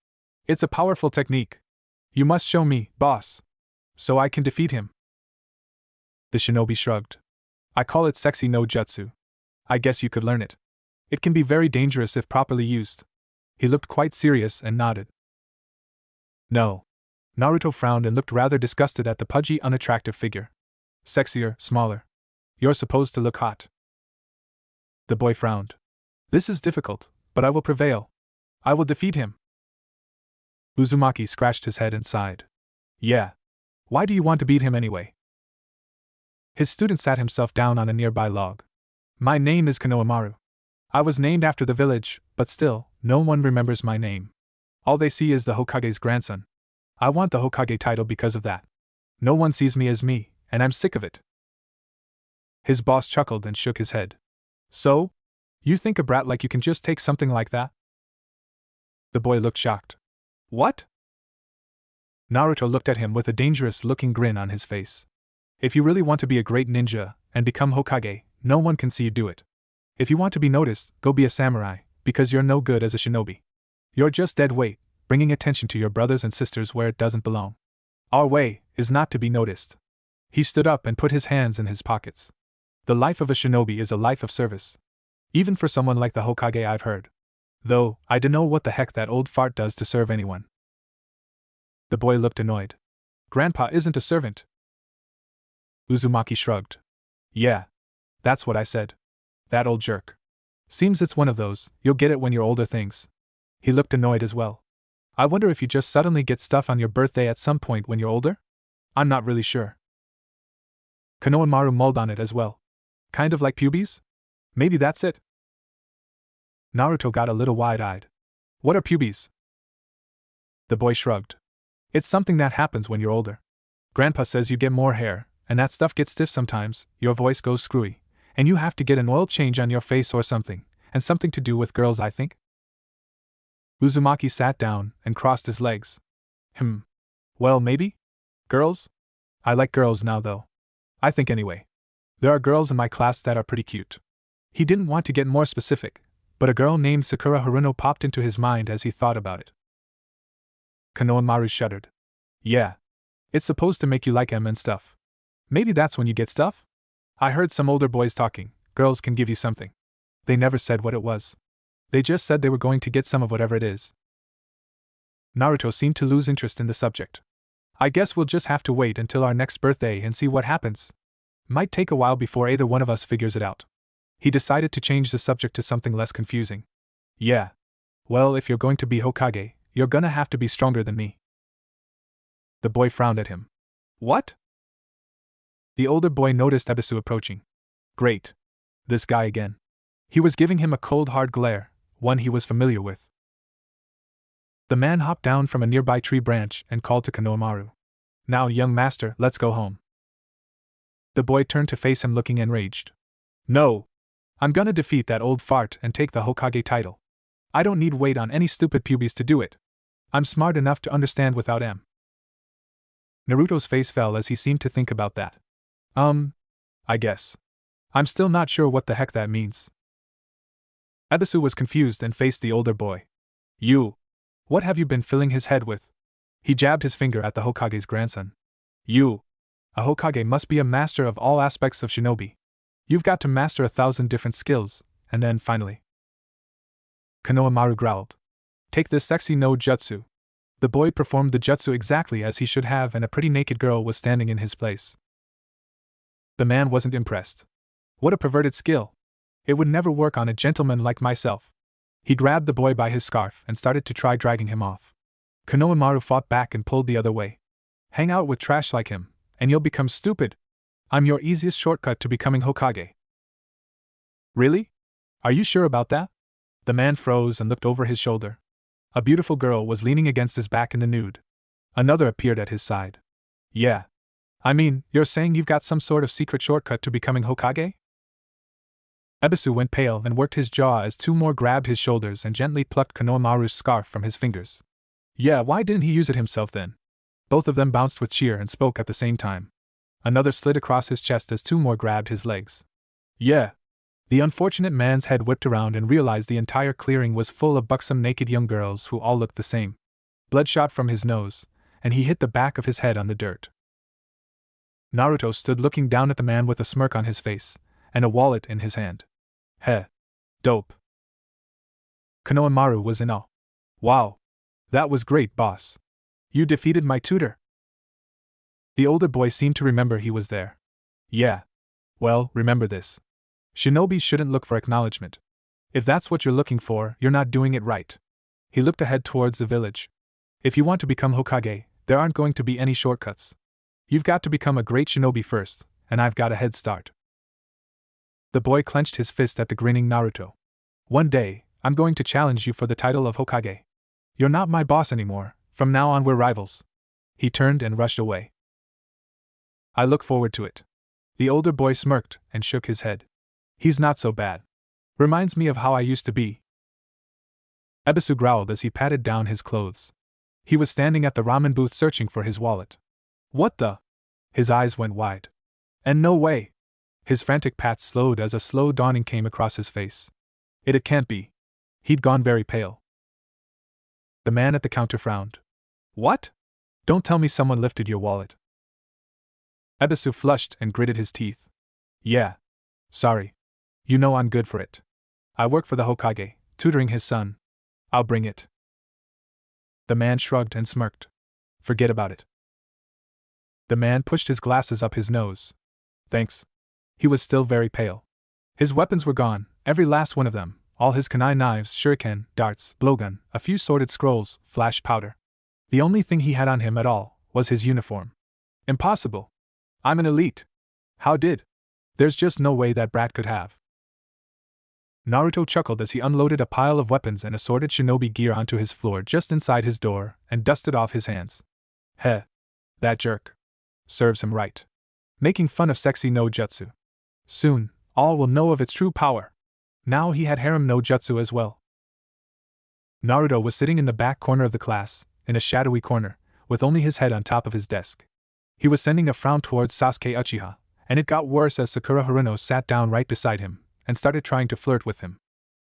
Speaker 1: It's a powerful technique. You must show me, boss. So I can defeat him. The shinobi shrugged. I call it sexy no jutsu. I guess you could learn it. It can be very dangerous if properly used. He looked quite serious and nodded. No. Naruto frowned and looked rather disgusted at the pudgy, unattractive figure. Sexier, smaller. You're supposed to look hot. The boy frowned. This is difficult, but I will prevail. I will defeat him. Uzumaki scratched his head and sighed. Yeah. Why do you want to beat him anyway? His student sat himself down on a nearby log. My name is Konohamaru. I was named after the village, but still, no one remembers my name. All they see is the Hokage's grandson. I want the Hokage title because of that. No one sees me as me, and I'm sick of it. His boss chuckled and shook his head. So? You think a brat like you can just take something like that? The boy looked shocked. What? Naruto looked at him with a dangerous-looking grin on his face. If you really want to be a great ninja, and become Hokage, no one can see you do it. If you want to be noticed, go be a samurai, because you're no good as a shinobi. You're just dead weight, bringing attention to your brothers and sisters where it doesn't belong. Our way is not to be noticed. He stood up and put his hands in his pockets. The life of a shinobi is a life of service. Even for someone like the Hokage, I've heard. Though, I dunno what the heck that old fart does to serve anyone. The boy looked annoyed. Grandpa isn't a servant. Uzumaki shrugged. Yeah. That's what I said. That old jerk. Seems it's one of those, you'll get it when you're older things. He looked annoyed as well. I wonder if you just suddenly get stuff on your birthday at some point when you're older? I'm not really sure. Konohamaru mulled on it as well. Kind of like pubes? Maybe that's it. Naruto got a little wide-eyed. What are pubes? The boy shrugged. It's something that happens when you're older. Grandpa says you get more hair, and that stuff gets stiff sometimes, your voice goes screwy, and you have to get an oil change on your face or something, and something to do with girls, I think? Uzumaki sat down and crossed his legs. Well, maybe? Girls? I like girls now, though. I think anyway. There are girls in my class that are pretty cute. He didn't want to get more specific, but a girl named Sakura Haruno popped into his mind as he thought about it. Konohamaru shuddered. Yeah. It's supposed to make you like em and stuff. Maybe that's when you get stuff? I heard some older boys talking, girls can give you something. They never said what it was. They just said they were going to get some of whatever it is. Naruto seemed to lose interest in the subject. I guess we'll just have to wait until our next birthday and see what happens. Might take a while before either one of us figures it out. He decided to change the subject to something less confusing. Yeah. Well, if you're going to be Hokage, you're gonna have to be stronger than me. The boy frowned at him. What? The older boy noticed Ebisu approaching. Great. This guy again. He was giving him a cold, hard glare, one he was familiar with. The man hopped down from a nearby tree branch and called to Konohamaru. Now, young master, let's go home. The boy turned to face him looking enraged. No! I'm gonna defeat that old fart and take the Hokage title. I don't need weight on any stupid pubes to do it. I'm smart enough to understand without him. Naruto's face fell as he seemed to think about that. I guess. I'm still not sure what the heck that means. Ebisu was confused and faced the older boy. You! What have you been filling his head with? He jabbed his finger at the Hokage's grandson. You! A Hokage must be a master of all aspects of shinobi. You've got to master 1,000 different skills, and then, finally. Konohamaru growled. Take this sexy no jutsu. The boy performed the jutsu exactly as he should have, and a pretty naked girl was standing in his place. The man wasn't impressed. What a perverted skill! It would never work on a gentleman like myself. He grabbed the boy by his scarf and started to try dragging him off. Konohamaru fought back and pulled the other way. Hang out with trash like him, and you'll become stupid. I'm your easiest shortcut to becoming Hokage. Really? Are you sure about that? The man froze and looked over his shoulder. A beautiful girl was leaning against his back in the nude. Another appeared at his side. Yeah. I mean, you're saying you've got some sort of secret shortcut to becoming Hokage? Ebisu went pale and worked his jaw as two more grabbed his shoulders and gently plucked Konohamaru's scarf from his fingers. Yeah, why didn't he use it himself then? Both of them bounced with cheer and spoke at the same time. Another slid across his chest as two more grabbed his legs. Yeah. The unfortunate man's head whipped around and realized the entire clearing was full of buxom naked young girls who all looked the same. Blood shot from his nose, and he hit the back of his head on the dirt. Naruto stood looking down at the man with a smirk on his face, and a wallet in his hand. Heh. Dope. Konohamaru was in awe. Wow. That was great, boss. You defeated my tutor. The older boy seemed to remember he was there. Yeah. Well, remember this. Shinobi shouldn't look for acknowledgement. If that's what you're looking for, you're not doing it right. He looked ahead towards the village. If you want to become Hokage, there aren't going to be any shortcuts. You've got to become a great shinobi first, and I've got a head start. The boy clenched his fist at the grinning Naruto. One day, I'm going to challenge you for the title of Hokage. You're not my boss anymore, from now on we're rivals. He turned and rushed away. I look forward to it. The older boy smirked and shook his head. He's not so bad. Reminds me of how I used to be. Ebisu growled as he patted down his clothes. He was standing at the ramen booth searching for his wallet. What the? His eyes went wide. And no way! His frantic pats slowed as a slow dawning came across his face. It can't be. He'd gone very pale. The man at the counter frowned. What? Don't tell me someone lifted your wallet. Ebisu flushed and gritted his teeth. Yeah. Sorry. You know I'm good for it. I work for the Hokage, tutoring his son. I'll bring it. The man shrugged and smirked. Forget about it. The man pushed his glasses up his nose. Thanks. He was still very pale. His weapons were gone, every last one of them, all his kunai knives, shuriken, darts, blowgun, a few sorted scrolls, flash powder. The only thing he had on him at all was his uniform. Impossible. I'm an elite. How did? There's just no way that brat could have. Naruto chuckled as he unloaded a pile of weapons and assorted shinobi gear onto his floor just inside his door and dusted off his hands. Heh. That jerk. Serves him right. Making fun of sexy no jutsu. Soon, all will know of its true power. Now he had harem no jutsu as well. Naruto was sitting in the back corner of the class, in a shadowy corner, with only his head on top of his desk. He was sending a frown towards Sasuke Uchiha, and it got worse as Sakura Haruno sat down right beside him and started trying to flirt with him.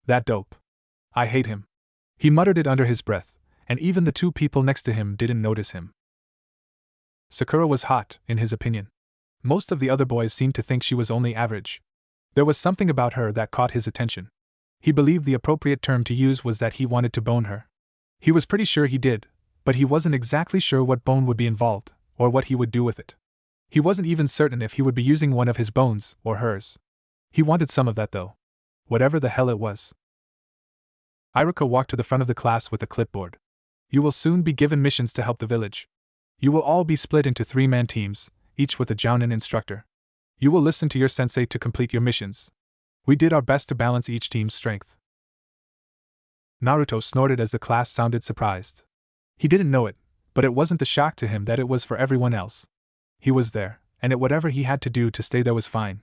Speaker 1: That dope. I hate him. He muttered it under his breath, and even the two people next to him didn't notice him. Sakura was hot, in his opinion. Most of the other boys seemed to think she was only average. There was something about her that caught his attention. He believed the appropriate term to use was that he wanted to bone her. He was pretty sure he did, but he wasn't exactly sure what bone would be involved, or what he would do with it. He wasn't even certain if he would be using one of his bones, or hers. He wanted some of that though. Whatever the hell it was. Iruka walked to the front of the class with a clipboard. You will soon be given missions to help the village. You will all be split into 3-man teams, each with a jounin instructor. You will listen to your sensei to complete your missions. We did our best to balance each team's strength. Naruto snorted as the class sounded surprised. He didn't know it, but it wasn't the shock to him that it was for everyone else. He was there, and whatever he had to do to stay there was fine.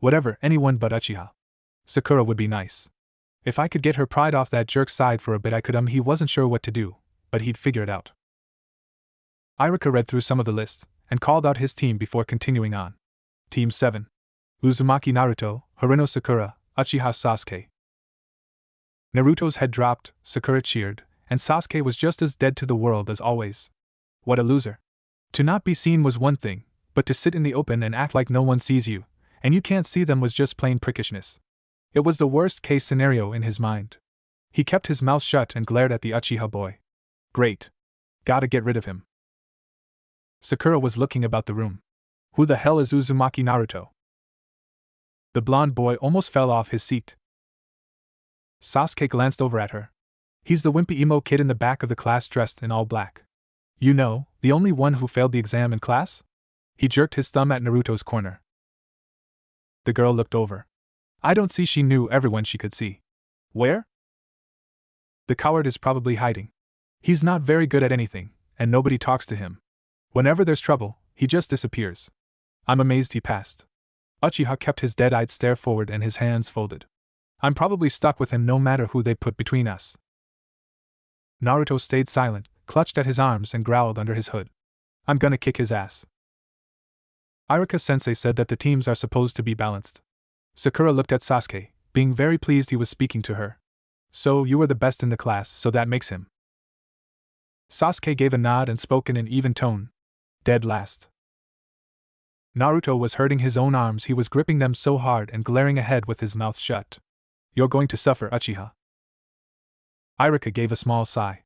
Speaker 1: Whatever, anyone but Uchiha Sakura would be nice. If I could get her pride off that jerk's side for a bit I could. He wasn't sure what to do, but he'd figure it out. Iruka read through some of the list, and called out his team before continuing on. Team 7. Uzumaki Naruto, Haruno Sakura, Uchiha Sasuke. Naruto's head dropped, Sakura cheered, and Sasuke was just as dead to the world as always. What a loser. To not be seen was one thing, but to sit in the open and act like no one sees you, and you can't see them was just plain prickishness. It was the worst-case scenario in his mind. He kept his mouth shut and glared at the Uchiha boy. Great. Gotta get rid of him. Sakura was looking about the room. Who the hell is Uzumaki Naruto? The blonde boy almost fell off his seat. Sasuke glanced over at her. He's the wimpy emo kid in the back of the class dressed in all black. You know, the only one who failed the exam in class? He jerked his thumb at Naruto's corner. The girl looked over. I don't see. She knew everyone she could see. Where? The coward is probably hiding. He's not very good at anything, and nobody talks to him. Whenever there's trouble, he just disappears. I'm amazed he passed. Uchiha kept his dead-eyed stare forward and his hands folded. I'm probably stuck with him no matter who they put between us. Naruto stayed silent, clutched at his arms and growled under his hood. I'm gonna kick his ass. Iruka-sensei said that the teams are supposed to be balanced. Sakura looked at Sasuke, being very pleased he was speaking to her. So, you were the best in the class, so that makes him. Sasuke gave a nod and spoke in an even tone. Dead last. Naruto was hurting his own arms. He was gripping them so hard and glaring ahead with his mouth shut. You're going to suffer, Uchiha. Iruka gave a small sigh.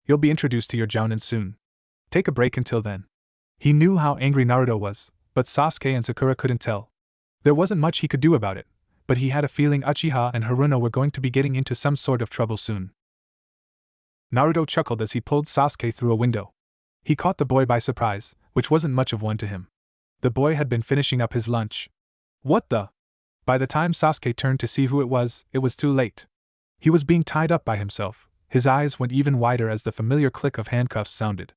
Speaker 1: You'll be introduced to your jounin soon. Take a break until then. He knew how angry Naruto was, but Sasuke and Sakura couldn't tell. There wasn't much he could do about it, but he had a feeling Uchiha and Haruno were going to be getting into some sort of trouble soon. Naruto chuckled as he pulled Sasuke through a window. He caught the boy by surprise, which wasn't much of one to him. The boy had been finishing up his lunch. What the? By the time Sasuke turned to see who it was too late. He was being tied up by himself. His eyes went even wider as the familiar click of handcuffs sounded.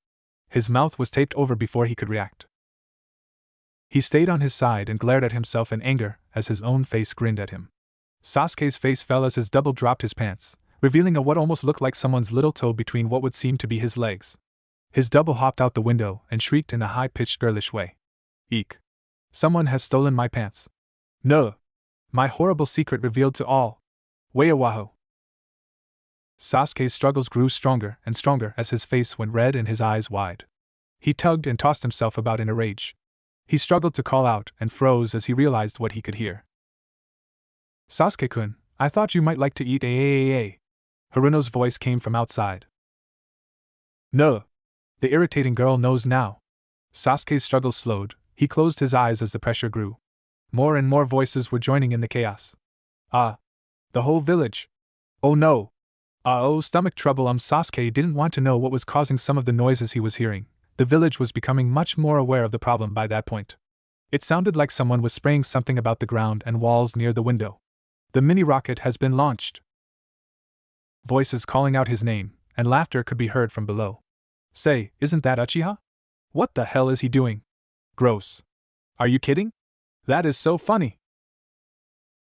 Speaker 1: His mouth was taped over before he could react. He stayed on his side and glared at himself in anger as his own face grinned at him. Sasuke's face fell as his double dropped his pants, revealing what almost looked like someone's little toe between what would seem to be his legs. His double hopped out the window and shrieked in a high-pitched girlish way. Eek. Someone has stolen my pants. No. My horrible secret revealed to all. Wayo. Sasuke's struggles grew stronger and stronger as his face went red and his eyes wide. He tugged and tossed himself about in a rage. He struggled to call out and froze as he realized what he could hear. Sasuke-kun, I thought you might like to eat a. Haruno's voice came from outside. No. The irritating girl knows now. Sasuke's struggle slowed. He closed his eyes as the pressure grew. More and more voices were joining in the chaos. The whole village. Oh no. Stomach trouble. Sasuke didn't want to know what was causing some of the noises he was hearing. The village was becoming much more aware of the problem by that point. It sounded like someone was spraying something about the ground and walls near the window. The mini-rocket has been launched. Voices calling out his name, and laughter could be heard from below. Say, isn't that Uchiha? What the hell is he doing? Gross. Are you kidding? That is so funny.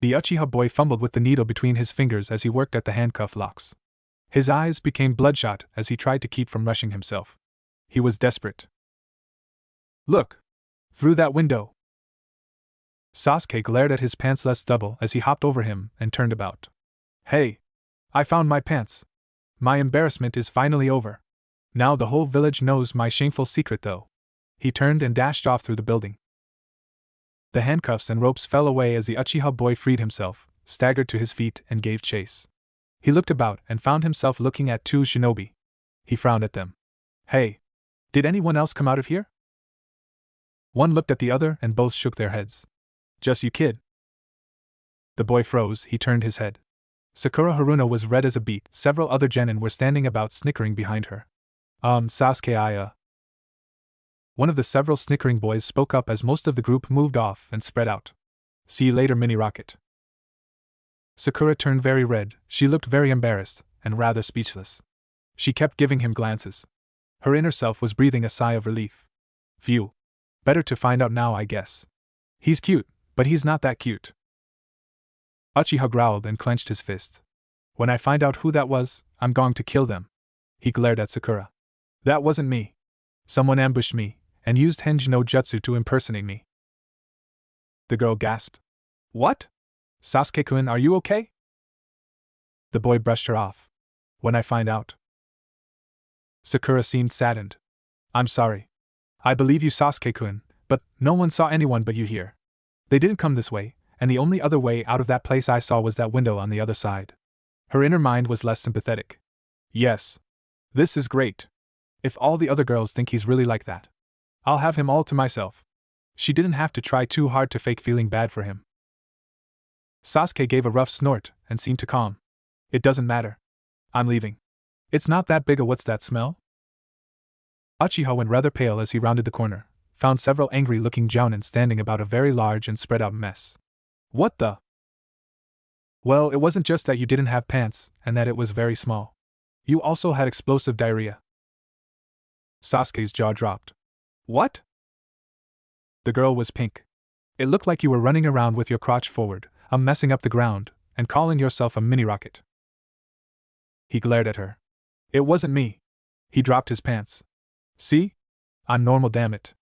Speaker 1: The Uchiha boy fumbled with the needle between his fingers as he worked at the handcuff locks. His eyes became bloodshot as he tried to keep from rushing himself. He was desperate. Look! Through that window! Sasuke glared at his pantsless double as he hopped over him and turned about. Hey! I found my pants! My embarrassment is finally over. Now the whole village knows my shameful secret though. He turned and dashed off through the building. The handcuffs and ropes fell away as the Uchiha boy freed himself, staggered to his feet and gave chase. He looked about and found himself looking at two shinobi. He frowned at them. Hey! Did anyone else come out of here? One looked at the other and both shook their heads. Just you, kid. The boy froze. He turned his head. Sakura Haruno was red as a beet. Several other genin were standing about snickering behind her. Sasuke, One of the several snickering boys spoke up as most of the group moved off and spread out. See you later, mini-rocket. Sakura turned very red. She looked very embarrassed, and rather speechless. She kept giving him glances. Her inner self was breathing a sigh of relief. Phew. Better to find out now, I guess. He's cute, but he's not that cute. Uchiha growled and clenched his fist. When I find out who that was, I'm going to kill them. He glared at Sakura. That wasn't me. Someone ambushed me, and used Henji no Jutsu to impersonate me. The girl gasped. What? Sasuke-kun, are you okay? The boy brushed her off. When I find out. Sakura seemed saddened. I'm sorry. I believe you, Sasuke-kun, but no one saw anyone but you here. They didn't come this way, and the only other way out of that place I saw was that window on the other side. Her inner mind was less sympathetic. Yes. This is great. If all the other girls think he's really like that, I'll have him all to myself. She didn't have to try too hard to fake feeling bad for him. Sasuke gave a rough snort and seemed to calm. It doesn't matter. I'm leaving. It's not that big a what's that smell? Uchiha went rather pale as he rounded the corner, found several angry-looking jounin standing about a very large and spread-out mess. What the? Well, it wasn't just that you didn't have pants, and that it was very small. You also had explosive diarrhea. Sasuke's jaw dropped. What? The girl was pink. It looked like you were running around with your crotch forward, messing up the ground, and calling yourself a mini-rocket. He glared at her. It wasn't me. He dropped his pants. See? I'm normal, damn it.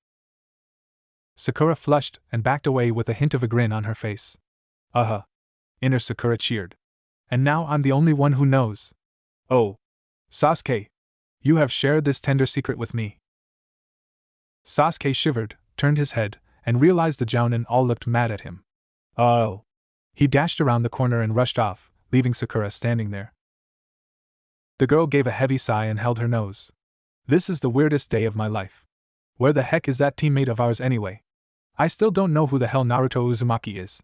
Speaker 1: Sakura flushed and backed away with a hint of a grin on her face. Inner Sakura cheered. And now I'm the only one who knows. Oh. Sasuke. You have shared this tender secret with me. Sasuke shivered, turned his head, and realized the jounin all looked mad at him. Oh. He dashed around the corner and rushed off, leaving Sakura standing there. The girl gave a heavy sigh and held her nose. This is the weirdest day of my life. Where the heck is that teammate of ours anyway? I still don't know who the hell Naruto Uzumaki is.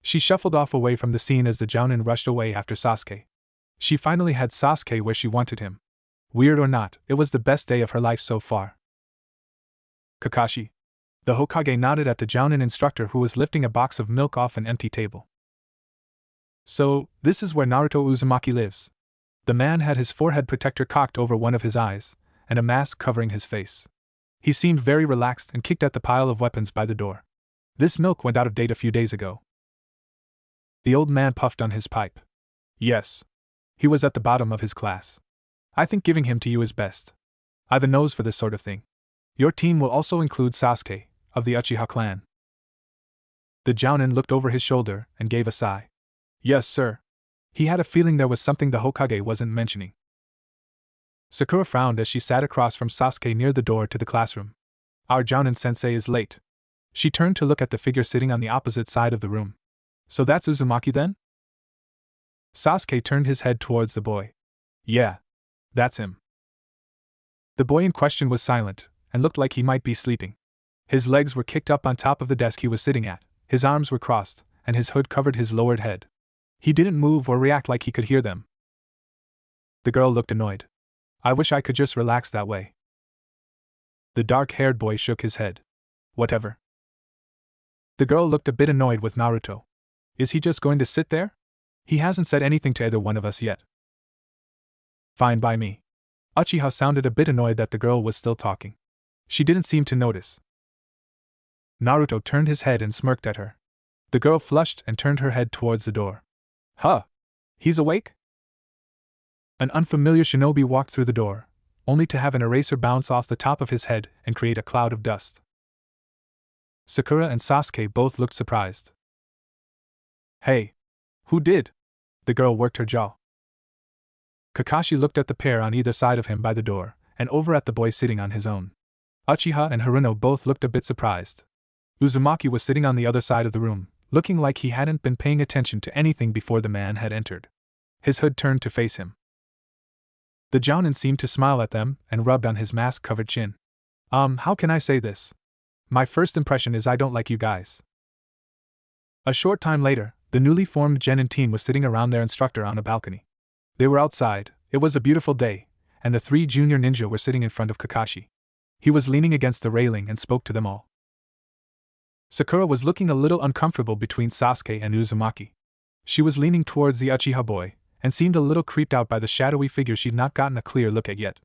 Speaker 1: She shuffled off away from the scene as the jounin rushed away after Sasuke. She finally had Sasuke where she wanted him. Weird or not, it was the best day of her life so far. Kakashi. The Hokage nodded at the jounin instructor who was lifting a box of milk off an empty table. So, this is where Naruto Uzumaki lives. The man had his forehead protector cocked over one of his eyes, and a mask covering his face. He seemed very relaxed and kicked at the pile of weapons by the door. This milk went out of date a few days ago. The old man puffed on his pipe. Yes. He was at the bottom of his class. I think giving him to you is best. I've a nose for this sort of thing. Your team will also include Sasuke, of the Uchiha clan. The jounin looked over his shoulder and gave a sigh. Yes, sir. He had a feeling there was something the Hokage wasn't mentioning. Sakura frowned as she sat across from Sasuke near the door to the classroom. Our jounin-sensei is late. She turned to look at the figure sitting on the opposite side of the room. So that's Uzumaki then? Sasuke turned his head towards the boy. Yeah. That's him. The boy in question was silent, and looked like he might be sleeping. His legs were kicked up on top of the desk he was sitting at, his arms were crossed, and his hood covered his lowered head. He didn't move or react like he could hear them. The girl looked annoyed. I wish I could just relax that way. The dark-haired boy shook his head. Whatever. The girl looked a bit annoyed with Naruto. Is he just going to sit there? He hasn't said anything to either one of us yet. Fine by me. Uchiha sounded a bit annoyed that the girl was still talking. She didn't seem to notice. Naruto turned his head and smirked at her. The girl flushed and turned her head towards the door. Huh? He's awake? An unfamiliar shinobi walked through the door, only to have an eraser bounce off the top of his head and create a cloud of dust. Sakura and Sasuke both looked surprised. Hey. Who did? The girl worked her jaw. Kakashi looked at the pair on either side of him by the door, and over at the boy sitting on his own. Uchiha and Haruno both looked a bit surprised. Uzumaki was sitting on the other side of the room, looking like he hadn't been paying attention to anything before the man had entered. His hood turned to face him. The jounin seemed to smile at them and rubbed on his mask-covered chin. How can I say this? My first impression is I don't like you guys. A short time later, the newly formed genin team was sitting around their instructor on a balcony. They were outside, it was a beautiful day, and the 3 junior ninja were sitting in front of Kakashi. He was leaning against the railing and spoke to them all. Sakura was looking a little uncomfortable between Sasuke and Uzumaki. She was leaning towards the Uchiha boy, and seemed a little creeped out by the shadowy figure she'd not gotten a clear look at yet.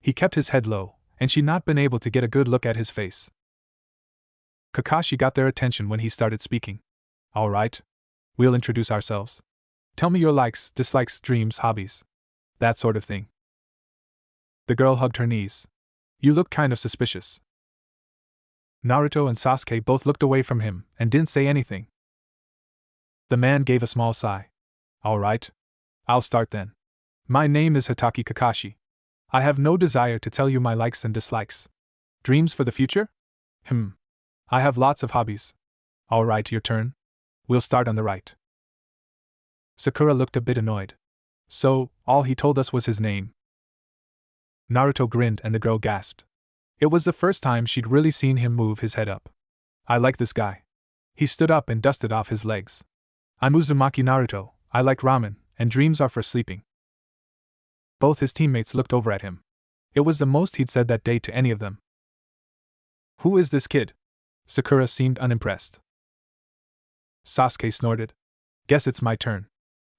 Speaker 1: He kept his head low, and she'd not been able to get a good look at his face. Kakashi got their attention when he started speaking. All right. We'll introduce ourselves. Tell me your likes, dislikes, dreams, hobbies. That sort of thing. The girl hugged her knees. You look kind of suspicious. Naruto and Sasuke both looked away from him and didn't say anything. The man gave a small sigh. All right. I'll start then. My name is Hitaki Kakashi. I have no desire to tell you my likes and dislikes. Dreams for the future? I have lots of hobbies. All right, your turn. We'll start on the right. Sakura looked a bit annoyed. So, all he told us was his name. Naruto grinned and the girl gasped. It was the first time she'd really seen him move his head up. I like this guy. He stood up and dusted off his legs. I'm Uzumaki Naruto, I like ramen, and dreams are for sleeping. Both his teammates looked over at him. It was the most he'd said that day to any of them. Who is this kid? Sakura seemed unimpressed. Sasuke snorted. Guess it's my turn.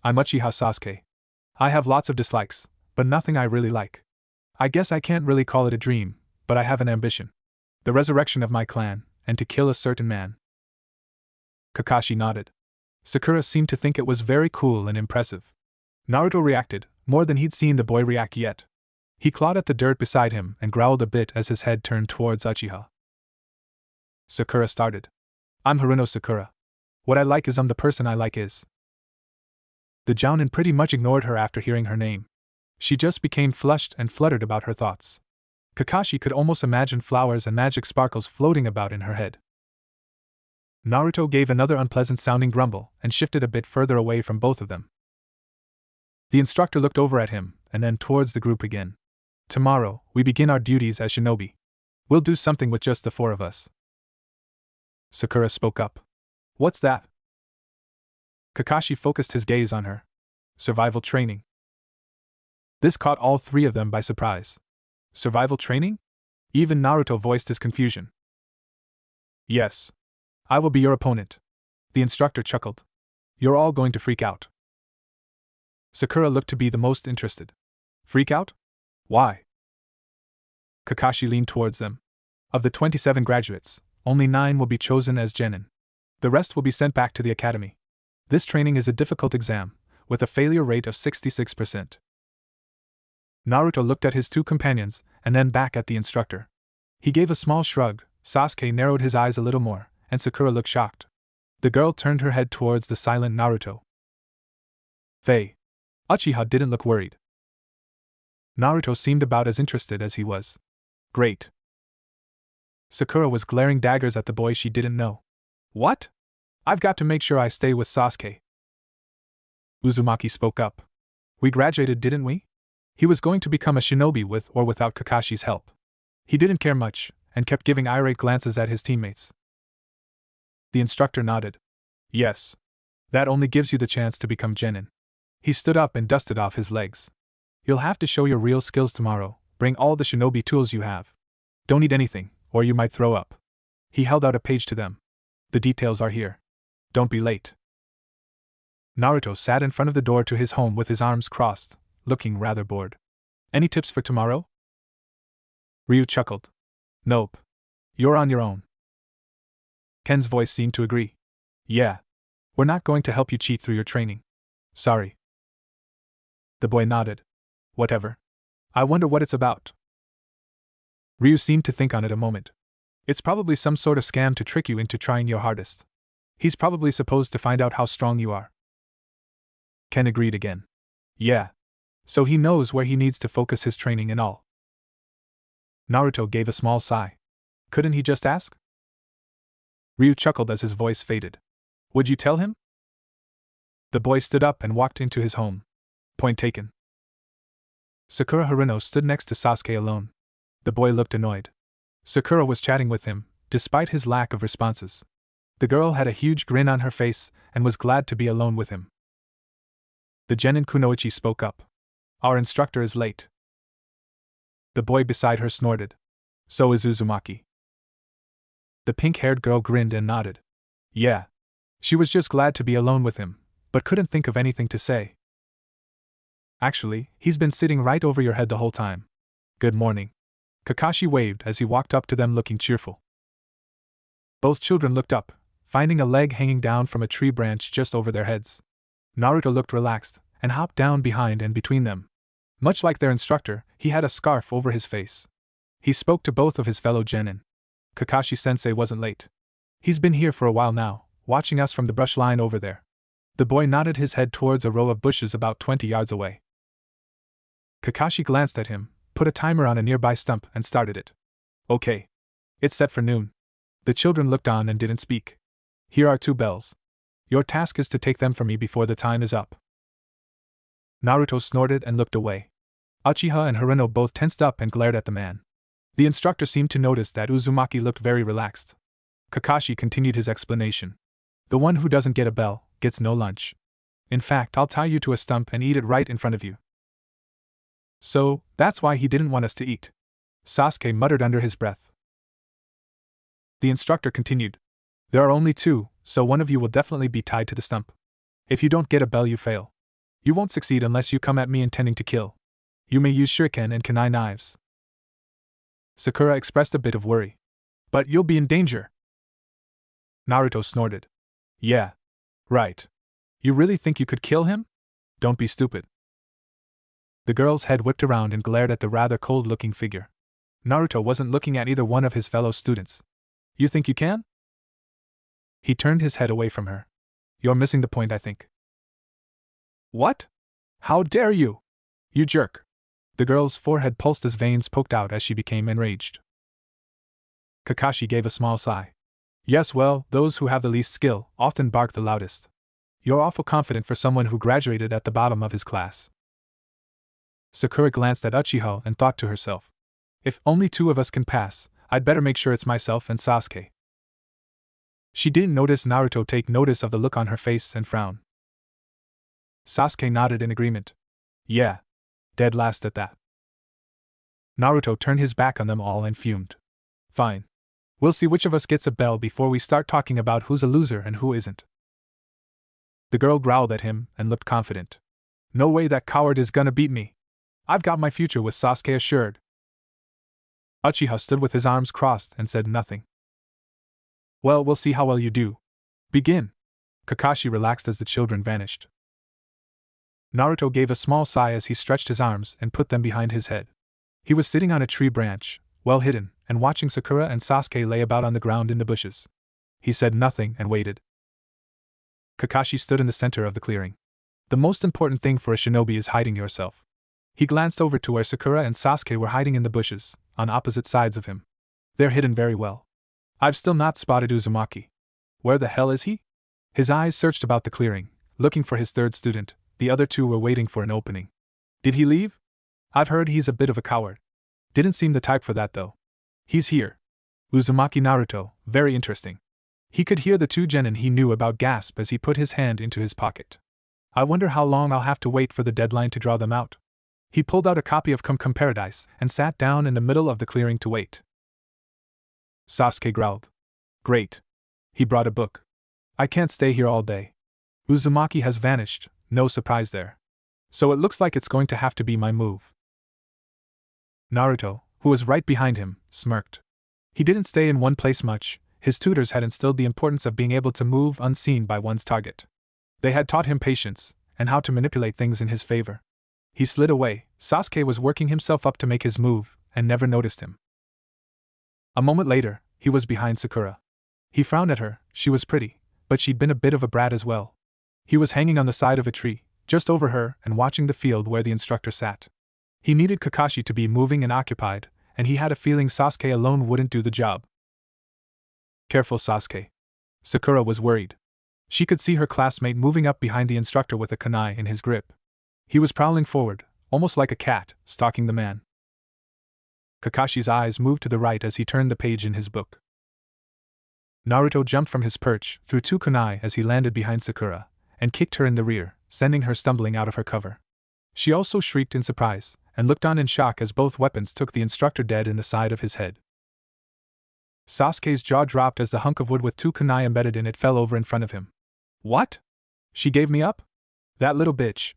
Speaker 1: I'm Uchiha Sasuke. I have lots of dislikes, but nothing I really like. I guess I can't really call it a dream, but I have an ambition. The resurrection of my clan, and to kill a certain man. Kakashi nodded. Sakura seemed to think it was very cool and impressive. Naruto reacted, more than he'd seen the boy react yet. He clawed at the dirt beside him and growled a bit as his head turned towards Uchiha. Sakura started. I'm Haruno Sakura. What I like is the person I like is. The Jounin pretty much ignored her after hearing her name. She just became flushed and fluttered about her thoughts. Kakashi could almost imagine flowers and magic sparkles floating about in her head. Naruto gave another unpleasant-sounding grumble and shifted a bit further away from both of them. The instructor looked over at him, and then towards the group again. Tomorrow, we begin our duties as shinobi. We'll do something with just the four of us. Sakura spoke up. What's that? Kakashi focused his gaze on her. Survival training. This caught all three of them by surprise. Survival training? Even Naruto voiced his confusion. Yes. I will be your opponent. The instructor chuckled. You're all going to freak out. Sakura looked to be the most interested. Freak out? Why? Kakashi leaned towards them. Of the 27 graduates, only 9 will be chosen as genin. The rest will be sent back to the academy. This training is a difficult exam, with a failure rate of 66%. Naruto looked at his two companions, and then back at the instructor. He gave a small shrug, Sasuke narrowed his eyes a little more, and Sakura looked shocked. The girl turned her head towards the silent Naruto. Faye. Uchiha didn't look worried. Naruto seemed about as interested as he was. Great. Sakura was glaring daggers at the boy she didn't know. What? I've got to make sure I stay with Sasuke. Uzumaki spoke up. We graduated, didn't we? He was going to become a shinobi with or without Kakashi's help. He didn't care much, and kept giving irate glances at his teammates. The instructor nodded. Yes. That only gives you the chance to become genin. He stood up and dusted off his legs. You'll have to show your real skills tomorrow. Bring all the shinobi tools you have. Don't eat anything, or you might throw up. He held out a page to them. The details are here. Don't be late. Naruto sat in front of the door to his home with his arms crossed, looking rather bored. Any tips for tomorrow? Ryu chuckled. Nope. You're on your own. Ken's voice seemed to agree. Yeah. We're not going to help you cheat through your training. Sorry. The boy nodded. Whatever. I wonder what it's about. Ryu seemed to think on it a moment. It's probably some sort of scam to trick you into trying your hardest. He's probably supposed to find out how strong you are. Ken agreed again. Yeah. So he knows where he needs to focus his training and all. Naruto gave a small sigh. Couldn't he just ask? Ryu chuckled as his voice faded. Would you tell him? The boy stood up and walked into his home. Point taken. Sakura Haruno stood next to Sasuke alone. The boy looked annoyed. Sakura was chatting with him, despite his lack of responses. The girl had a huge grin on her face and was glad to be alone with him. The genin Kunoichi spoke up. Our instructor is late. The boy beside her snorted. So is Uzumaki. The pink-haired girl grinned and nodded. Yeah. She was just glad to be alone with him, but couldn't think of anything to say. Actually, he's been sitting right over your head the whole time. Good morning. Kakashi waved as he walked up to them looking cheerful. Both children looked up, finding a leg hanging down from a tree branch just over their heads. Naruto looked relaxed, and hopped down behind and between them. Much like their instructor, he had a scarf over his face. He spoke to both of his fellow genin. Kakashi-sensei wasn't late. He's been here for a while now, watching us from the brush line over there. The boy nodded his head towards a row of bushes about 20 yards away. Kakashi glanced at him, put a timer on a nearby stump and started it. Okay. It's set for noon. The children looked on and didn't speak. Here are 2 bells. Your task is to take them for me before the time is up. Naruto snorted and looked away. Uchiha and Hiruzen both tensed up and glared at the man. The instructor seemed to notice that Uzumaki looked very relaxed. Kakashi continued his explanation. The one who doesn't get a bell gets no lunch. In fact, I'll tie you to a stump and eat it right in front of you. So, that's why he didn't want us to eat. Sasuke muttered under his breath. The instructor continued. There are only 2, so one of you will definitely be tied to the stump. If you don't get a bell, you fail. You won't succeed unless you come at me intending to kill. You may use shuriken and kunai knives. Sakura expressed a bit of worry. But you'll be in danger. Naruto snorted. Yeah. Right. You really think you could kill him? Don't be stupid. The girl's head whipped around and glared at the rather cold-looking figure. Naruto wasn't looking at either one of his fellow students. You think you can? He turned his head away from her. You're missing the point, I think. What? How dare you? You jerk. The girl's forehead pulsed as veins poked out as she became enraged. Kakashi gave a small sigh. Yes, well, those who have the least skill often bark the loudest. You're awful confident for someone who graduated at the bottom of his class. Sakura glanced at Uchiha and thought to herself. If only 2 of us can pass, I'd better make sure it's myself and Sasuke. She didn't notice Naruto take notice of the look on her face and frown. Sasuke nodded in agreement. Yeah. Dead last at that. Naruto turned his back on them all and fumed. Fine. We'll see which of us gets a bell before we start talking about who's a loser and who isn't. The girl growled at him and looked confident. No way that coward is gonna beat me. I've got my future with Sasuke assured. Uchiha stood with his arms crossed and said nothing. Well, we'll see how well you do. Begin. Kakashi relaxed as the children vanished. Naruto gave a small sigh as he stretched his arms and put them behind his head. He was sitting on a tree branch, well hidden, and watching Sakura and Sasuke lay about on the ground in the bushes. He said nothing and waited. Kakashi stood in the center of the clearing. The most important thing for a shinobi is hiding yourself. He glanced over to where Sakura and Sasuke were hiding in the bushes, on opposite sides of him. They're hidden very well. I've still not spotted Uzumaki. Where the hell is he? His eyes searched about the clearing, looking for his 3rd student. The other 2 were waiting for an opening. Did he leave? I've heard he's a bit of a coward. Didn't seem the type for that though. He's here. Uzumaki Naruto, very interesting. He could hear the 2 genin he knew about gasp as he put his hand into his pocket. I wonder how long I'll have to wait for the deadline to draw them out. He pulled out a copy of Come Paradise and sat down in the middle of the clearing to wait. Sasuke growled. Great. He brought a book. I can't stay here all day. Uzumaki has vanished, no surprise there. So it looks like it's going to have to be my move. Naruto, who was right behind him, smirked. He didn't stay in one place much. His tutors had instilled the importance of being able to move unseen by one's target. They had taught him patience, and how to manipulate things in his favor. He slid away. Sasuke was working himself up to make his move, and never noticed him. A moment later, he was behind Sakura. He frowned at her. She was pretty, but she'd been a bit of a brat as well. He was hanging on the side of a tree, just over her, and watching the field where the instructor sat. He needed Kakashi to be moving and occupied, and he had a feeling Sasuke alone wouldn't do the job. Careful, Sasuke. Sakura was worried. She could see her classmate moving up behind the instructor with a kunai in his grip. He was prowling forward, almost like a cat, stalking the man. Kakashi's eyes moved to the right as he turned the page in his book. Naruto jumped from his perch, threw 2 kunai as he landed behind Sakura, and kicked her in the rear, sending her stumbling out of her cover. She also shrieked in surprise, and looked on in shock as both weapons took the instructor dead in the side of his head. Sasuke's jaw dropped as the hunk of wood with 2 kunai embedded in it fell over in front of him. What? She gave me up? That little bitch.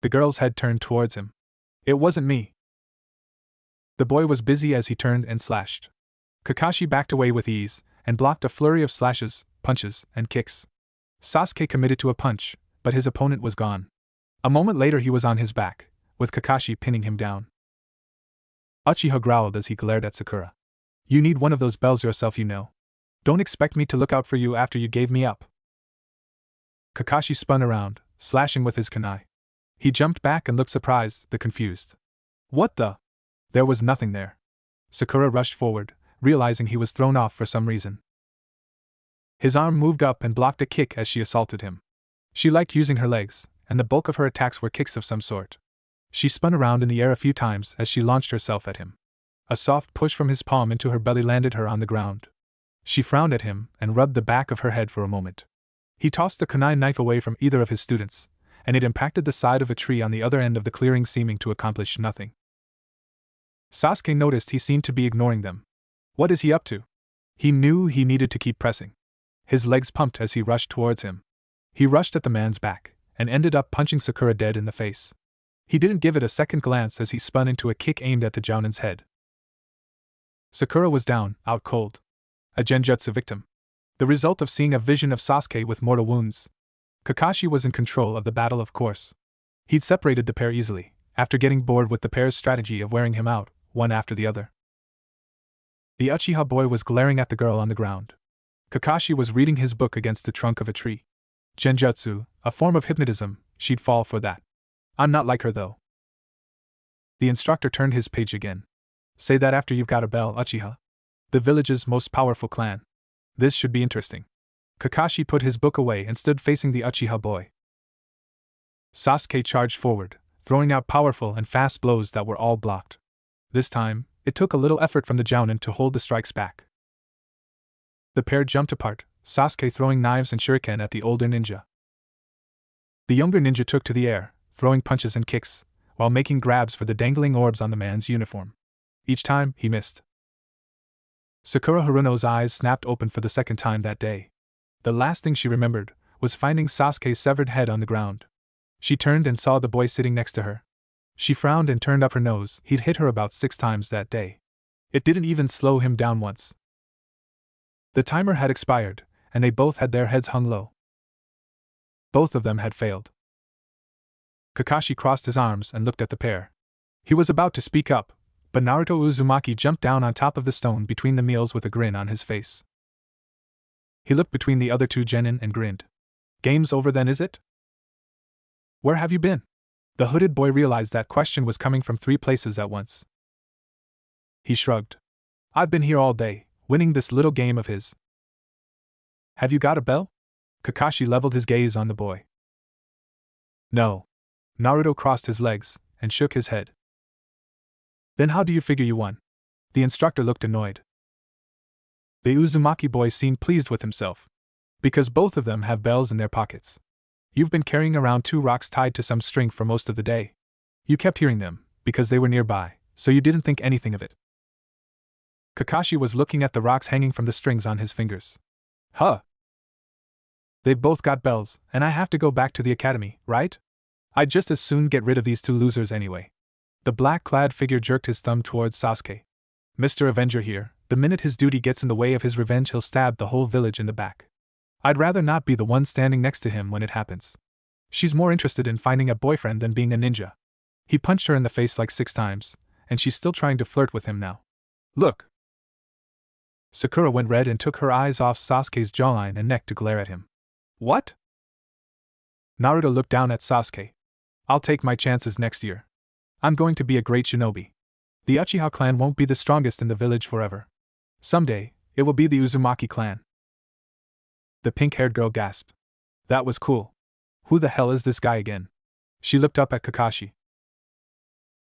Speaker 1: The girl's head turned towards him. It wasn't me. The boy was busy as he turned and slashed. Kakashi backed away with ease, and blocked a flurry of slashes, punches, and kicks. Sasuke committed to a punch, but his opponent was gone. A moment later he was on his back, with Kakashi pinning him down. Uchiha growled as he glared at Sakura. You need one of those bells yourself, you know. Don't expect me to look out for you after you gave me up. Kakashi spun around, slashing with his kunai. He jumped back and looked surprised, then confused. What the? There was nothing there. Sakura rushed forward, realizing he was thrown off for some reason. His arm moved up and blocked a kick as she assaulted him. She liked using her legs, and the bulk of her attacks were kicks of some sort. She spun around in the air a few times as she launched herself at him. A soft push from his palm into her belly landed her on the ground. She frowned at him and rubbed the back of her head for a moment. He tossed the kunai knife away from either of his students, and it impacted the side of a tree on the other end of the clearing, seeming to accomplish nothing. Sasuke noticed he seemed to be ignoring them. What is he up to? He knew he needed to keep pressing. His legs pumped as he rushed towards him. He rushed at the man's back, and ended up punching Sakura dead in the face. He didn't give it a second glance as he spun into a kick aimed at the Jounin's head. Sakura was down, out cold. A genjutsu victim. The result of seeing a vision of Sasuke with mortal wounds. Kakashi was in control of the battle, of course. He'd separated the pair easily, after getting bored with the pair's strategy of wearing him out, one after the other. The Uchiha boy was glaring at the girl on the ground. Kakashi was reading his book against the trunk of a tree. Genjutsu, a form of hypnotism, she'd fall for that. I'm not like her though. The instructor turned his page again. Say that after you've got a bell, Uchiha. The village's most powerful clan. This should be interesting. Kakashi put his book away and stood facing the Uchiha boy. Sasuke charged forward, throwing out powerful and fast blows that were all blocked. This time, it took a little effort from the Jounin to hold the strikes back. The pair jumped apart, Sasuke throwing knives and shuriken at the older ninja. The younger ninja took to the air, throwing punches and kicks, while making grabs for the dangling orbs on the man's uniform. Each time, he missed. Sakura Haruno's eyes snapped open for the second time that day. The last thing she remembered was finding Sasuke's severed head on the ground. She turned and saw the boy sitting next to her. She frowned and turned up her nose. He'd hit her about 6 times that day. It didn't even slow him down once. The timer had expired, and they both had their heads hung low. Both of them had failed. Kakashi crossed his arms and looked at the pair. He was about to speak up, but Naruto Uzumaki jumped down on top of the stone between the meals with a grin on his face. He looked between the other two genin and grinned. Game's over then, is it? Where have you been? The hooded boy realized that question was coming from 3 places at once. He shrugged. I've been here all day, winning this little game of his. Have you got a bell? Kakashi leveled his gaze on the boy. No. Naruto crossed his legs and shook his head. Then how do you figure you won? The instructor looked annoyed. The Uzumaki boy seemed pleased with himself. Because both of them have bells in their pockets. You've been carrying around 2 rocks tied to some string for most of the day. You kept hearing them, because they were nearby, so you didn't think anything of it. Kakashi was looking at the rocks hanging from the strings on his fingers. Huh. They've both got bells, and I have to go back to the academy, right? I'd just as soon get rid of these 2 losers anyway. The black-clad figure jerked his thumb towards Sasuke. Mr. Avenger here, the minute his duty gets in the way of his revenge he'll stab the whole village in the back. I'd rather not be the one standing next to him when it happens. She's more interested in finding a boyfriend than being a ninja. He punched her in the face like 6 times, and she's still trying to flirt with him now. Look! Sakura went red and took her eyes off Sasuke's jawline and neck to glare at him. What? Naruto looked down at Sasuke. I'll take my chances next year. I'm going to be a great shinobi. The Uchiha clan won't be the strongest in the village forever. Someday, it will be the Uzumaki clan. The pink-haired girl gasped. That was cool. Who the hell is this guy again? She looked up at Kakashi.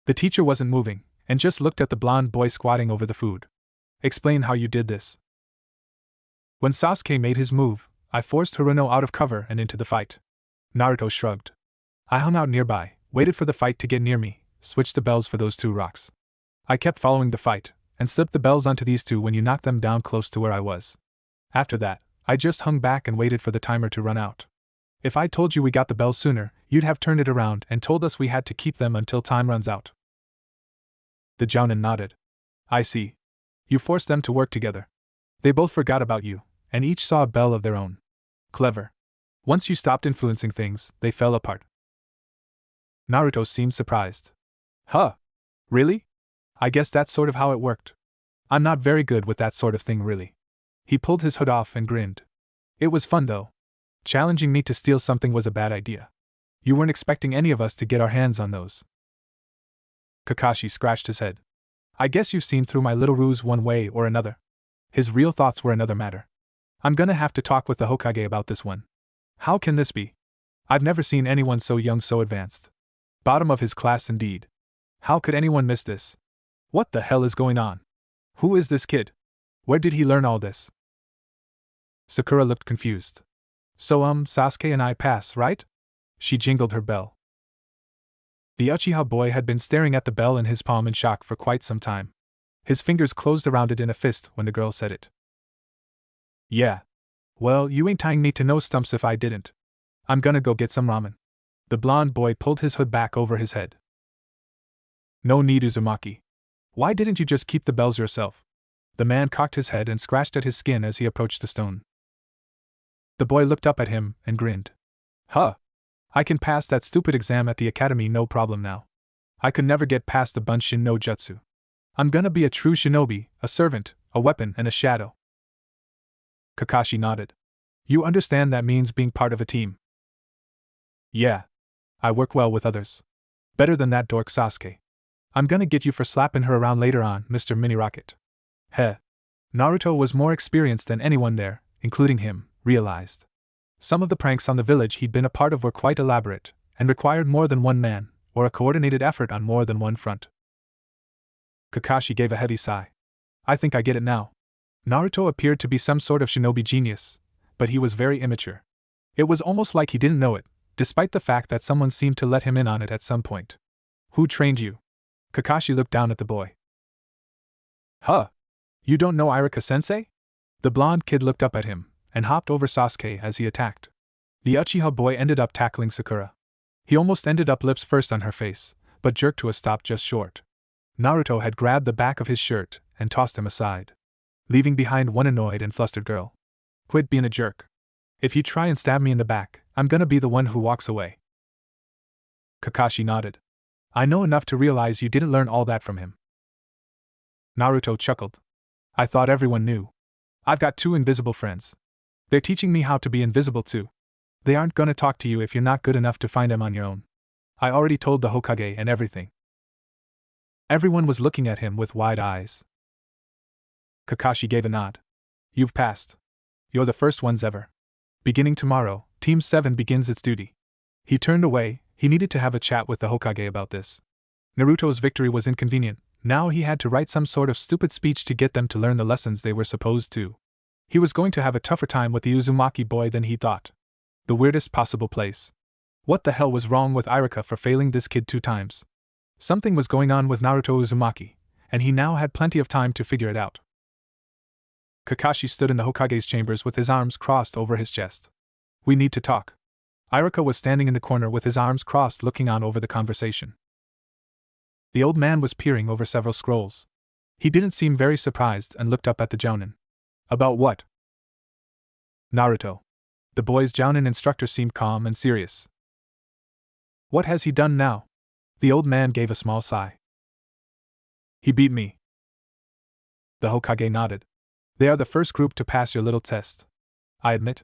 Speaker 1: The teacher wasn't moving, and just looked at the blonde boy squatting over the food. Explain how you did this. When Sasuke made his move, I forced Haruno out of cover and into the fight. Naruto shrugged. I hung out nearby, waited for the fight to get near me, switched the bells for those 2 rocks. I kept following the fight, and slipped the bells onto these 2 when you knocked them down close to where I was. After that, I just hung back and waited for the timer to run out. If I told you we got the bells sooner, you'd have turned it around and told us we had to keep them until time runs out. The Jounin nodded. I see. You forced them to work together. They both forgot about you, and each saw a bell of their own. Clever. Once you stopped influencing things, they fell apart. Naruto seemed surprised. Huh? Really? I guess that's sort of how it worked. I'm not very good with that sort of thing, really. He pulled his hood off and grinned. It was fun, though. Challenging me to steal something was a bad idea. You weren't expecting any of us to get our hands on those. Kakashi scratched his head. I guess you've seen through my little ruse one way or another. His real thoughts were another matter. I'm gonna have to talk with the Hokage about this one. How can this be? I've never seen anyone so young, so advanced. Bottom of his class indeed. How could anyone miss this? What the hell is going on? Who is this kid? Where did he learn all this? Sakura looked confused. So Sasuke and I pass, right? She jingled her bell. The Uchiha boy had been staring at the bell in his palm in shock for quite some time. His fingers closed around it in a fist when the girl said it. Yeah. Well, you ain't tying me to no stumps if I didn't. I'm gonna go get some ramen. The blonde boy pulled his hood back over his head. No need, Uzumaki. Why didn't you just keep the bells yourself? The man cocked his head and scratched at his skin as he approached the stone. The boy looked up at him and grinned. Huh. I can pass that stupid exam at the academy no problem now. I could never get past the Bunshin no Jutsu. I'm gonna be a true shinobi, a servant, a weapon, and a shadow. Kakashi nodded. You understand that means being part of a team. Yeah. I work well with others. Better than that dork Sasuke. I'm gonna get you for slapping her around later on, Mr. Mini Rocket. Heh. Naruto was more experienced than anyone there, including him, realized. Some of the pranks on the village he'd been a part of were quite elaborate, and required more than one man, or a coordinated effort on more than one front. Kakashi gave a heavy sigh. I think I get it now. Naruto appeared to be some sort of shinobi genius, but he was very immature. It was almost like he didn't know it, despite the fact that someone seemed to let him in on it at some point. Who trained you? Kakashi looked down at the boy. Huh? You don't know Iruka-sensei? The blonde kid looked up at him, and hopped over Sasuke as he attacked. The Uchiha boy ended up tackling Sakura. He almost ended up lips first on her face, but jerked to a stop just short. Naruto had grabbed the back of his shirt and tossed him aside, leaving behind one annoyed and flustered girl. Quit being a jerk. If you try and stab me in the back, I'm gonna be the one who walks away. Kakashi nodded. I know enough to realize you didn't learn all that from him. Naruto chuckled. I thought everyone knew. I've got 2 invisible friends. They're teaching me how to be invisible too. They aren't gonna talk to you if you're not good enough to find them on your own. I already told the Hokage and everything. Everyone was looking at him with wide eyes. Kakashi gave a nod. You've passed. You're the first ones ever. Beginning tomorrow, Team 7 begins its duty. He turned away. He needed to have a chat with the Hokage about this. Naruto's victory was inconvenient. Now he had to write some sort of stupid speech to get them to learn the lessons they were supposed to. He was going to have a tougher time with the Uzumaki boy than he thought. The weirdest possible place. What the hell was wrong with Iruka for failing this kid 2 times? Something was going on with Naruto Uzumaki, and he now had plenty of time to figure it out. Kakashi stood in the Hokage's chambers with his arms crossed over his chest. We need to talk. Iruka was standing in the corner with his arms crossed looking on over the conversation. The old man was peering over several scrolls. He didn't seem very surprised and looked up at the Jounin. About what? Naruto. The boy's Jounin instructor seemed calm and serious. What has he done now? The old man gave a small sigh. He beat me. The Hokage nodded. They are the first group to pass your little test. I admit.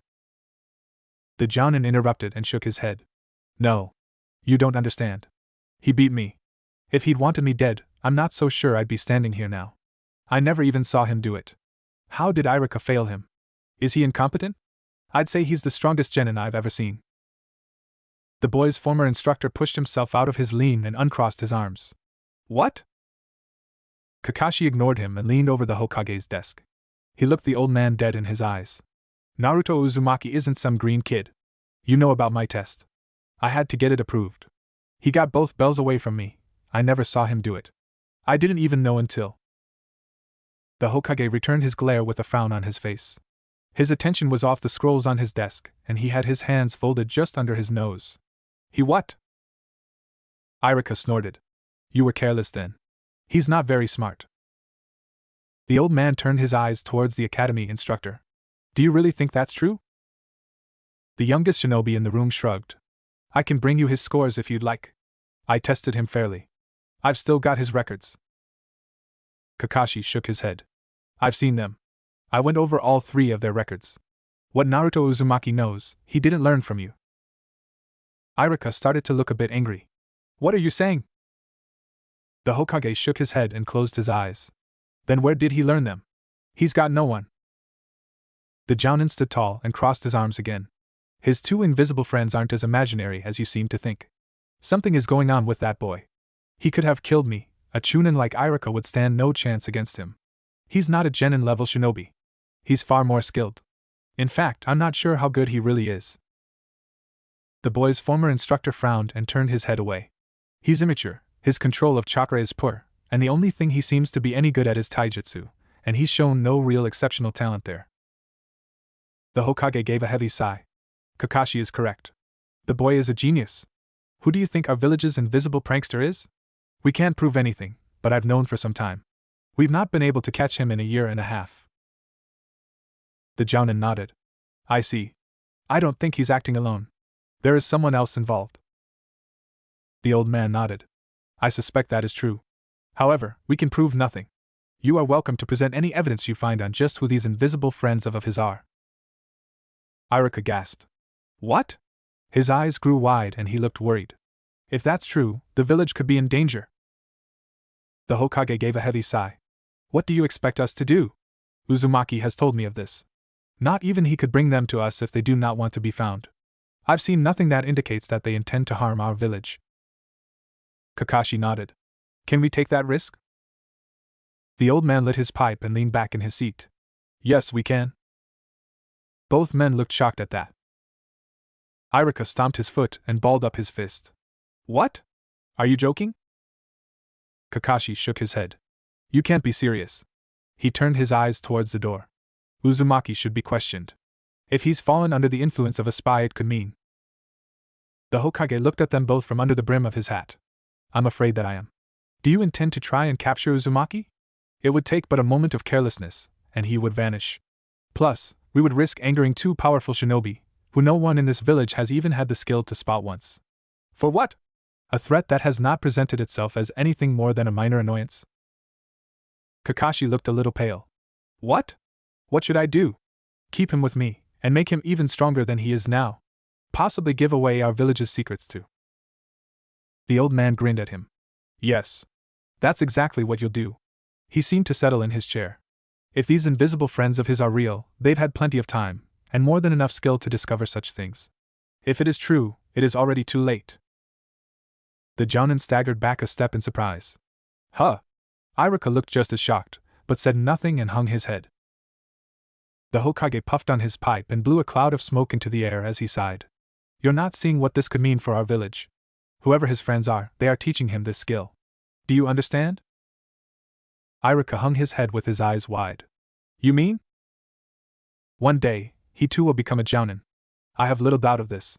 Speaker 1: The Jounin interrupted and shook his head. No. You don't understand. He beat me. If he'd wanted me dead, I'm not so sure I'd be standing here now. I never even saw him do it. How did Iruka fail him? Is he incompetent? I'd say he's the strongest genin I've ever seen. The boy's former instructor pushed himself out of his lean and uncrossed his arms. What? Kakashi ignored him and leaned over the Hokage's desk. He looked the old man dead in his eyes. Naruto Uzumaki isn't some green kid. You know about my test. I had to get it approved. He got both bells away from me. I never saw him do it. I didn't even know until. The Hokage returned his glare with a frown on his face. His attention was off the scrolls on his desk, and he had his hands folded just under his nose. He what? Irika snorted. You were careless then. He's not very smart. The old man turned his eyes towards the academy instructor. Do you really think that's true? The youngest shinobi in the room shrugged. I can bring you his scores if you'd like. I tested him fairly. I've still got his records. Kakashi shook his head. I've seen them. I went over all 3 of their records. What Naruto Uzumaki knows, he didn't learn from you. Irika started to look a bit angry. What are you saying? The Hokage shook his head and closed his eyes. Then where did he learn them? He's got no one. The Jounin stood tall and crossed his arms again. His 2 invisible friends aren't as imaginary as you seem to think. Something is going on with that boy. He could have killed me. A Chunin like Irika would stand no chance against him. He's not a Genin-level shinobi. He's far more skilled. In fact, I'm not sure how good he really is. The boy's former instructor frowned and turned his head away. He's immature, his control of chakra is poor, and the only thing he seems to be any good at is taijutsu, and he's shown no real exceptional talent there. The Hokage gave a heavy sigh. Kakashi is correct. The boy is a genius. Who do you think our village's invisible prankster is? We can't prove anything, but I've known for some time. We've not been able to catch him in a year and a half. The Jounin nodded. I see. I don't think he's acting alone. There is someone else involved. The old man nodded. I suspect that is true. However, we can prove nothing. You are welcome to present any evidence you find on just who these invisible friends of his are. Irika gasped. What? His eyes grew wide and he looked worried. If that's true, the village could be in danger. The Hokage gave a heavy sigh. What do you expect us to do? Uzumaki has told me of this. Not even he could bring them to us if they do not want to be found. I've seen nothing that indicates that they intend to harm our village. Kakashi nodded. Can we take that risk? The old man lit his pipe and leaned back in his seat. Yes, we can. Both men looked shocked at that. Irika stomped his foot and balled up his fist. What? Are you joking? Kakashi shook his head. You can't be serious. He turned his eyes towards the door. Uzumaki should be questioned. If he's fallen under the influence of a spy, it could mean. The Hokage looked at them both from under the brim of his hat. I'm afraid that I am. Do you intend to try and capture Uzumaki? It would take but a moment of carelessness, and he would vanish. Plus, we would risk angering 2 powerful shinobi, who no one in this village has even had the skill to spot once. For what? A threat that has not presented itself as anything more than a minor annoyance. Kakashi looked a little pale. What? What should I do? Keep him with me, and make him even stronger than he is now. Possibly give away our village's secrets too. The old man grinned at him. Yes. That's exactly what you'll do. He seemed to settle in his chair. If these invisible friends of his are real, they've had plenty of time, and more than enough skill to discover such things. If it is true, it is already too late. The Jounin staggered back a step in surprise. Huh! Irika looked just as shocked, but said nothing and hung his head. The Hokage puffed on his pipe and blew a cloud of smoke into the air as he sighed. You're not seeing what this could mean for our village. Whoever his friends are, they are teaching him this skill. Do you understand? Irika hung his head with his eyes wide. You mean? One day, he too will become a Jounin. I have little doubt of this.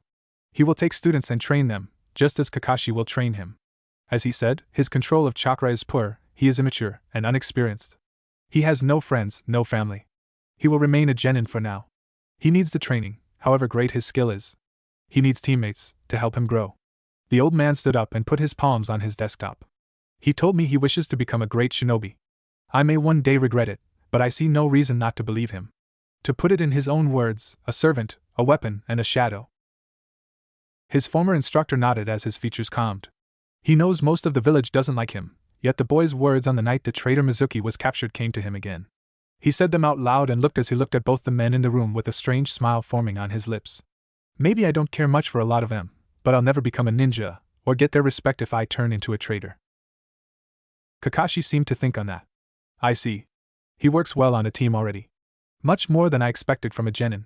Speaker 1: He will take students and train them, just as Kakashi will train him. As he said, his control of chakra is poor, he is immature and unexperienced. He has no friends, no family. He will remain a genin for now. He needs the training, however great his skill is. He needs teammates to help him grow. The old man stood up and put his palms on his desktop. He told me he wishes to become a great shinobi. I may one day regret it, but I see no reason not to believe him. To put it in his own words, a servant, a weapon, and a shadow. His former instructor nodded as his features calmed. He knows most of the village doesn't like him, yet the boy's words on the night that traitor Mizuki was captured came to him again. He said them out loud and looked as he looked at both the men in the room with a strange smile forming on his lips. Maybe I don't care much for a lot of them, but I'll never become a ninja, or get their respect if I turn into a traitor. Kakashi seemed to think on that. I see. He works well on a team already. Much more than I expected from a genin.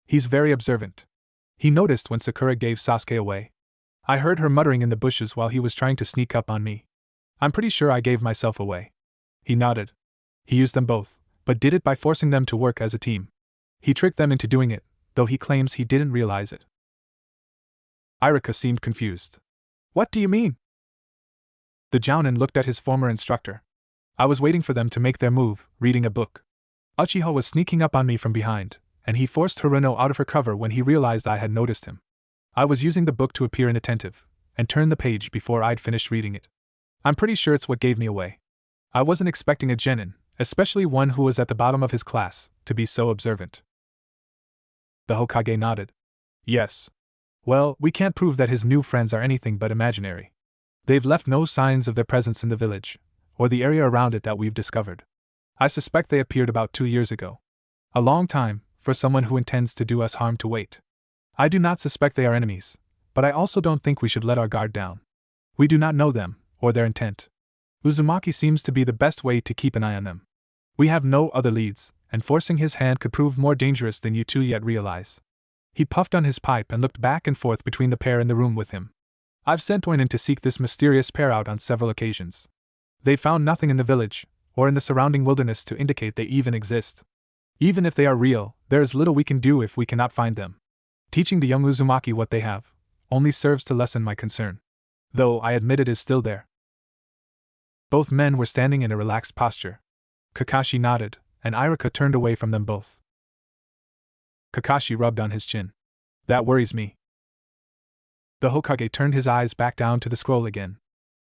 Speaker 1: He's very observant. He noticed when Sakura gave Sasuke away. I heard her muttering in the bushes while he was trying to sneak up on me. I'm pretty sure I gave myself away. He nodded. He used them both, but did it by forcing them to work as a team. He tricked them into doing it, though he claims he didn't realize it. Irika seemed confused. What do you mean? The Jounin looked at his former instructor. I was waiting for them to make their move, reading a book. Uchiha was sneaking up on me from behind, and he forced Hiruzen out of her cover when he realized I had noticed him. I was using the book to appear inattentive, and turned the page before I'd finished reading it. I'm pretty sure it's what gave me away. I wasn't expecting a genin, especially one who was at the bottom of his class, to be so observant. The Hokage nodded. Yes. Well, we can't prove that his new friends are anything but imaginary. They've left no signs of their presence in the village, or the area around it that we've discovered. I suspect they appeared about 2 years ago. A long time, for someone who intends to do us harm to wait. I do not suspect they are enemies, but I also don't think we should let our guard down. We do not know them, or their intent. Uzumaki seems to be the best way to keep an eye on them. We have no other leads, and forcing his hand could prove more dangerous than you two yet realize. He puffed on his pipe and looked back and forth between the pair in the room with him. I've sent one in to seek this mysterious pair out on several occasions. They found nothing in the village, or in the surrounding wilderness to indicate they even exist. Even if they are real, there is little we can do if we cannot find them. Teaching the young Uzumaki what they have only serves to lessen my concern. Though I admit it is still there. Both men were standing in a relaxed posture. Kakashi nodded, and Irika turned away from them both. Kakashi rubbed on his chin. That worries me. The Hokage turned his eyes back down to the scroll again.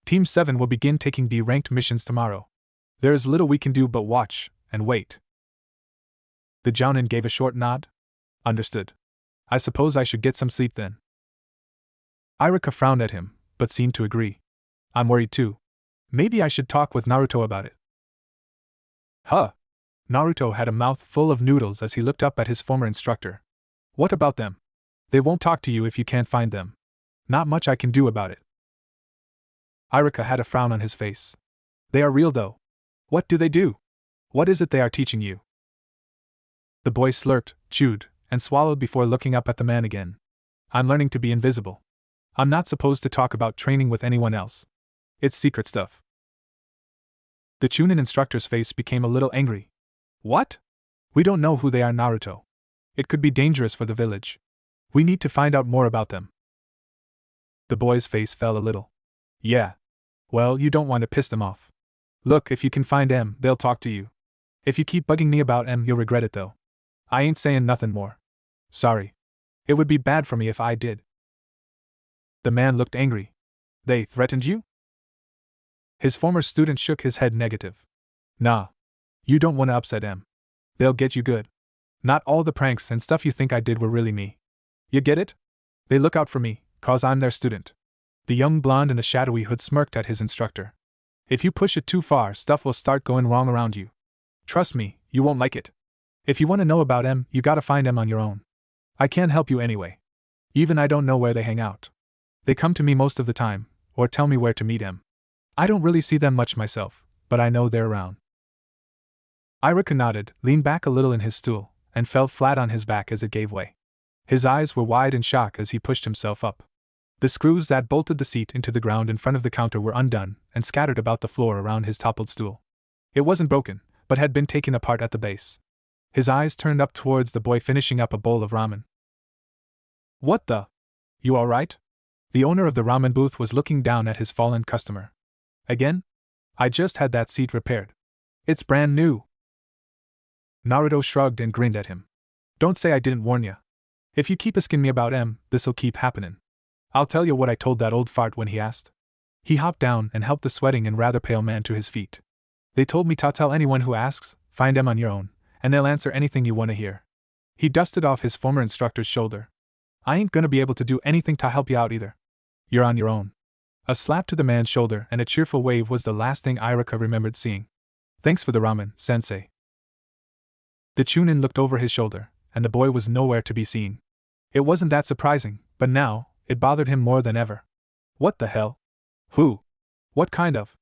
Speaker 1: Team 7 will begin taking D-ranked missions tomorrow. There is little we can do but watch and wait. The Jounin gave a short nod. Understood. I suppose I should get some sleep then. Irika frowned at him, but seemed to agree. I'm worried too. Maybe I should talk with Naruto about it. Huh. Naruto had a mouth full of noodles as he looked up at his former instructor. What about them? They won't talk to you if you can't find them. Not much I can do about it. Irika had a frown on his face. They are real though. What do they do? What is it they are teaching you? The boy slurped, chewed, and swallowed before looking up at the man again. I'm learning to be invisible. I'm not supposed to talk about training with anyone else. It's secret stuff. The Chunin instructor's face became a little angry. What? We don't know who they are, Naruto. It could be dangerous for the village. We need to find out more about them. The boy's face fell a little. Yeah. Well, you don't want to piss them off. Look, if you can find M, they'll talk to you. If you keep bugging me about M, you'll regret it though. I ain't saying nothing more. Sorry. It would be bad for me if I did. The man looked angry. They threatened you? His former student shook his head negative. Nah. You don't want to upset M. They'll get you good. Not all the pranks and stuff you think I did were really me. You get it? They look out for me, 'cause I'm their student. The young blonde in the shadowy hood smirked at his instructor. If you push it too far, stuff will start going wrong around you. Trust me, you won't like it. If you want to know about M, you gotta find M on your own. I can't help you anyway. Even I don't know where they hang out. They come to me most of the time, or tell me where to meet M. I don't really see them much myself, but I know they're around. Irika nodded, leaned back a little in his stool, and fell flat on his back as it gave way. His eyes were wide in shock as he pushed himself up. The screws that bolted the seat into the ground in front of the counter were undone and scattered about the floor around his toppled stool. It wasn't broken, but had been taken apart at the base. His eyes turned up towards the boy finishing up a bowl of ramen. What the? You alright? The owner of the ramen booth was looking down at his fallen customer. Again? I just had that seat repaired. It's brand new. Naruto shrugged and grinned at him. Don't say I didn't warn ya. If you keep asking me about M, this'll keep happening. I'll tell you what I told that old fart when he asked. He hopped down and helped the sweating and rather pale man to his feet. They told me to tell anyone who asks, find M on your own, and they'll answer anything you want to hear. He dusted off his former instructor's shoulder. I ain't gonna be able to do anything to help you out either. You're on your own. A slap to the man's shoulder and a cheerful wave was the last thing Irika remembered seeing. Thanks for the ramen, sensei. The Chunin looked over his shoulder, and the boy was nowhere to be seen. It wasn't that surprising, but now, it bothered him more than ever. What the hell? Who? What kind of?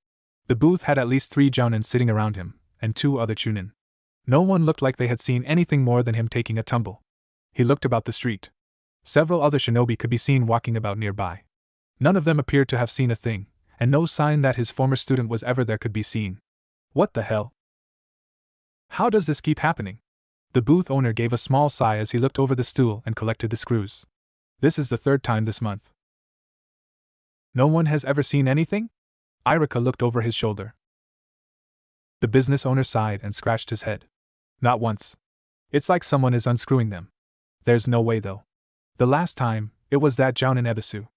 Speaker 1: The booth had at least 3 jounin sitting around him, and 2 other Chunin. No one looked like they had seen anything more than him taking a tumble. He looked about the street. Several other shinobi could be seen walking about nearby. None of them appeared to have seen a thing, and no sign that his former student was ever there could be seen. What the hell? How does this keep happening? The booth owner gave a small sigh as he looked over the stool and collected the screws. This is the third time this month. No one has ever seen anything? Irika looked over his shoulder. The business owner sighed and scratched his head. Not once. It's like someone is unscrewing them. There's no way though. The last time, it was that Jounin Ebisu.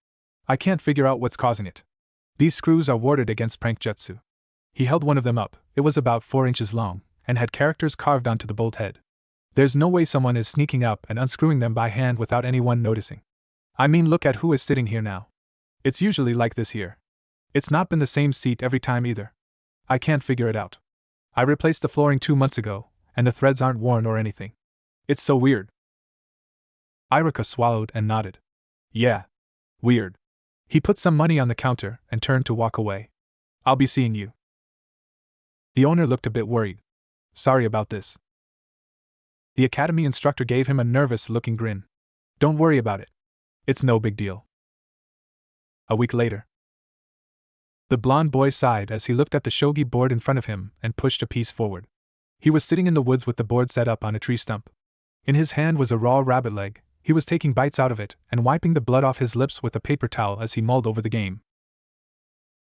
Speaker 1: I can't figure out what's causing it. These screws are warded against prank jutsu. He held one of them up, it was about 4 inches long, and had characters carved onto the bolt head. There's no way someone is sneaking up and unscrewing them by hand without anyone noticing. I mean, look at who is sitting here now. It's usually like this here. It's not been the same seat every time either. I can't figure it out. I replaced the flooring 2 months ago, and the threads aren't worn or anything. It's so weird. Irika swallowed and nodded. Yeah. Weird. He put some money on the counter and turned to walk away. I'll be seeing you. The owner looked a bit worried. Sorry about this. The academy instructor gave him a nervous-looking grin. Don't worry about it. It's no big deal. A week later. The blond boy sighed as he looked at the shogi board in front of him and pushed a piece forward. He was sitting in the woods with the board set up on a tree stump. In his hand was a raw rabbit leg. He was taking bites out of it and wiping the blood off his lips with a paper towel as he mulled over the game.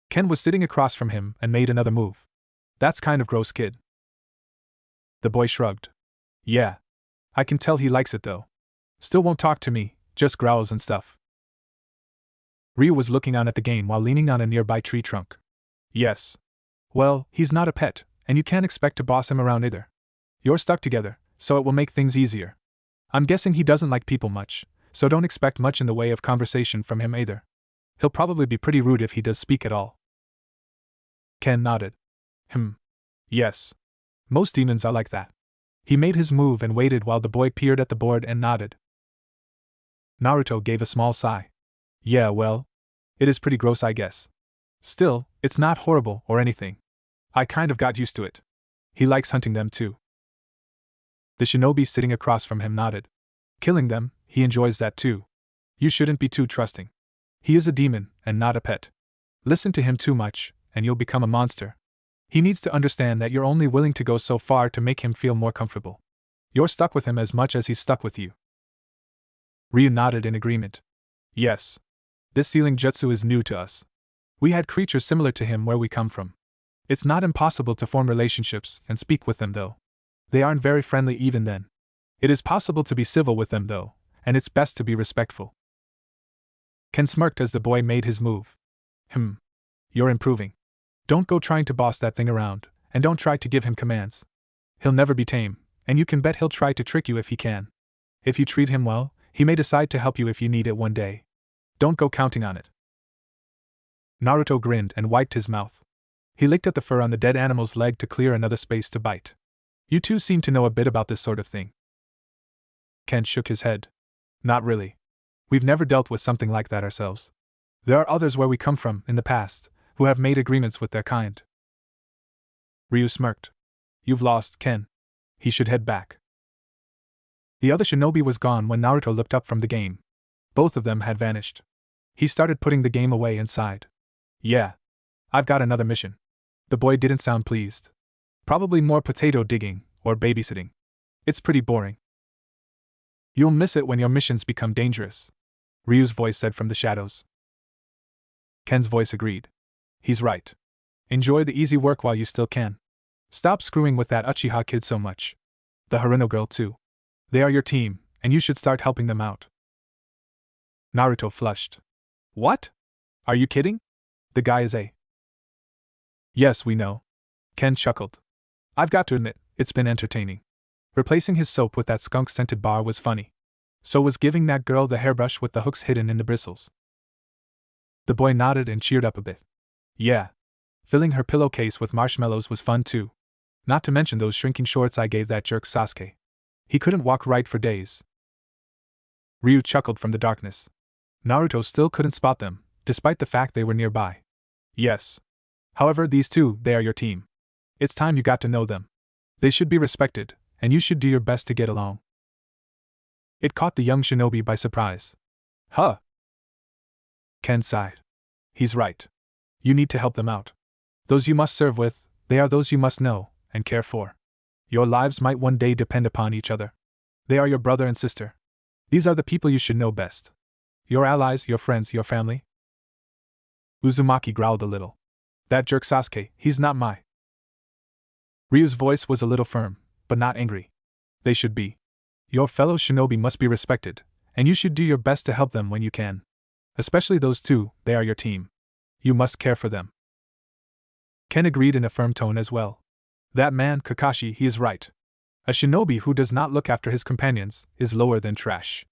Speaker 1: Ken was sitting across from him and made another move. That's kind of gross, kid. The boy shrugged. Yeah. I can tell he likes it though. Still won't talk to me, just growls and stuff. Ryu was looking on at the game while leaning on a nearby tree trunk. Yes. Well, he's not a pet, and you can't expect to boss him around either. You're stuck together, so it will make things easier. I'm guessing he doesn't like people much, so don't expect much in the way of conversation from him either. He'll probably be pretty rude if he does speak at all. Ken nodded. Yes. Most demons are like that. He made his move and waited while the boy peered at the board and nodded. Naruto gave a small sigh. Yeah, well, it is pretty gross, I guess. Still, it's not horrible or anything. I kind of got used to it. He likes hunting them too. The shinobi sitting across from him nodded. Killing them, he enjoys that too. You shouldn't be too trusting. He is a demon, and not a pet. Listen to him too much, and you'll become a monster. He needs to understand that you're only willing to go so far to make him feel more comfortable. You're stuck with him as much as he's stuck with you. Ryu nodded in agreement. Yes. This sealing jutsu is new to us. We had creatures similar to him where we come from. It's not impossible to form relationships and speak with them though. They aren't very friendly even then. It is possible to be civil with them though, and it's best to be respectful. Ken smirked as the boy made his move. You're improving. Don't go trying to boss that thing around, and don't try to give him commands. He'll never be tame, and you can bet he'll try to trick you if he can. If you treat him well, he may decide to help you if you need it one day. Don't go counting on it. Naruto grinned and wiped his mouth. He licked at the fur on the dead animal's leg to clear another space to bite. You two seem to know a bit about this sort of thing. Ken shook his head. Not really. We've never dealt with something like that ourselves. There are others where we come from, in the past, who have made agreements with their kind. Ryu smirked. You've lost, Ken. He should head back. The other shinobi was gone when Naruto looked up from the game. Both of them had vanished. He started putting the game away and sighed. Yeah. I've got another mission. The boy didn't sound pleased. Probably more potato digging, or babysitting. It's pretty boring. You'll miss it when your missions become dangerous, Ryu's voice said from the shadows. Ken's voice agreed. He's right. Enjoy the easy work while you still can. Stop screwing with that Uchiha kid so much. The Haruno girl too. They are your team, and you should start helping them out. Naruto flushed. What? Are you kidding? The guy is a... Yes, we know. Ken chuckled. I've got to admit, it's been entertaining. Replacing his soap with that skunk-scented bar was funny. So was giving that girl the hairbrush with the hooks hidden in the bristles. The boy nodded and cheered up a bit. Yeah. Filling her pillowcase with marshmallows was fun too. Not to mention those shrinking shorts I gave that jerk Sasuke. He couldn't walk right for days. Ryu chuckled from the darkness. Naruto still couldn't spot them, despite the fact they were nearby. Yes. However, these two, they are your team. It's time you got to know them. They should be respected, and you should do your best to get along. It caught the young shinobi by surprise. Huh? Ken sighed. He's right. You need to help them out. Those you must serve with, they are those you must know and care for. Your lives might one day depend upon each other. They are your brother and sister. These are the people you should know best. Your allies, your friends, your family. Uzumaki growled a little. That jerk Sasuke, he's not my. Ryu's voice was a little firm, but not angry. They should be. Your fellow shinobi must be respected, and you should do your best to help them when you can. Especially those two, they are your team. You must care for them. Ken agreed in a firm tone as well. That man, Kakashi, he is right. A shinobi who does not look after his companions is lower than trash.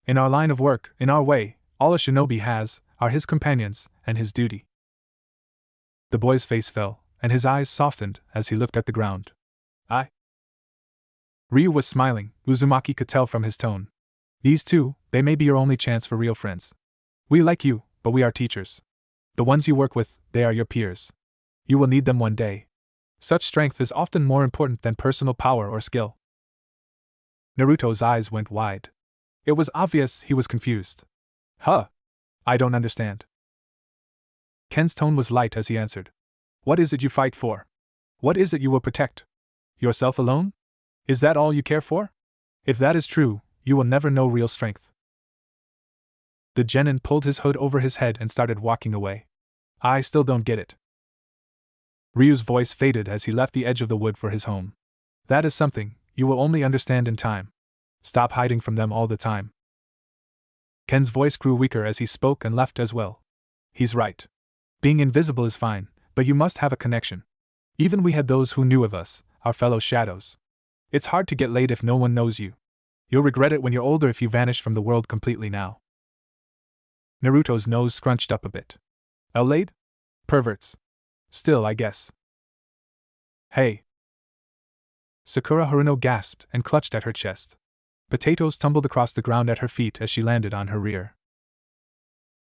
Speaker 1: In our line of work, in our way, all a shinobi has are his companions and his duty. The boy's face fell, and his eyes softened as he looked at the ground. Ryu was smiling, Uzumaki could tell from his tone. These two, they may be your only chance for real friends. We like you, but we are teachers. The ones you work with, they are your peers. You will need them one day. Such strength is often more important than personal power or skill. Naruto's eyes went wide. It was obvious he was confused. Huh? I don't understand. Ken's tone was light as he answered. What is it you fight for? What is it you will protect? Yourself alone? Is that all you care for? If that is true, you will never know real strength. The genin pulled his hood over his head and started walking away. I still don't get it. Ryu's voice faded as he left the edge of the wood for his home. That is something you will only understand in time. Stop hiding from them all the time. Ken's voice grew weaker as he spoke and left as well. He's right. Being invisible is fine, but you must have a connection. Even we had those who knew of us, our fellow shadows. It's hard to get laid if no one knows you. You'll regret it when you're older if you vanish from the world completely now. Naruto's nose scrunched up a bit. Laid? Perverts. Still, I guess. Hey. Sakura Haruno gasped and clutched at her chest. Potatoes tumbled across the ground at her feet as she landed on her rear.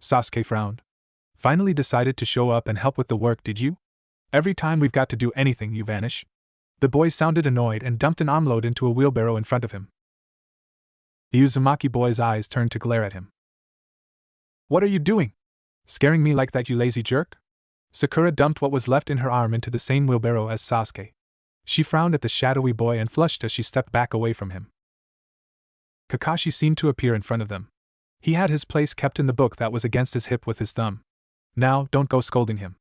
Speaker 1: Sasuke frowned. Finally decided to show up and help with the work, did you? Every time we've got to do anything, you vanish. The boy sounded annoyed and dumped an omelette into a wheelbarrow in front of him. The Uzumaki boy's eyes turned to glare at him. What are you doing? Scaring me like that, you lazy jerk? Sakura dumped what was left in her arm into the same wheelbarrow as Sasuke. She frowned at the shadowy boy and flushed as she stepped back away from him. Kakashi seemed to appear in front of them. He had his place kept in the book that was against his hip with his thumb. Now, don't go scolding him.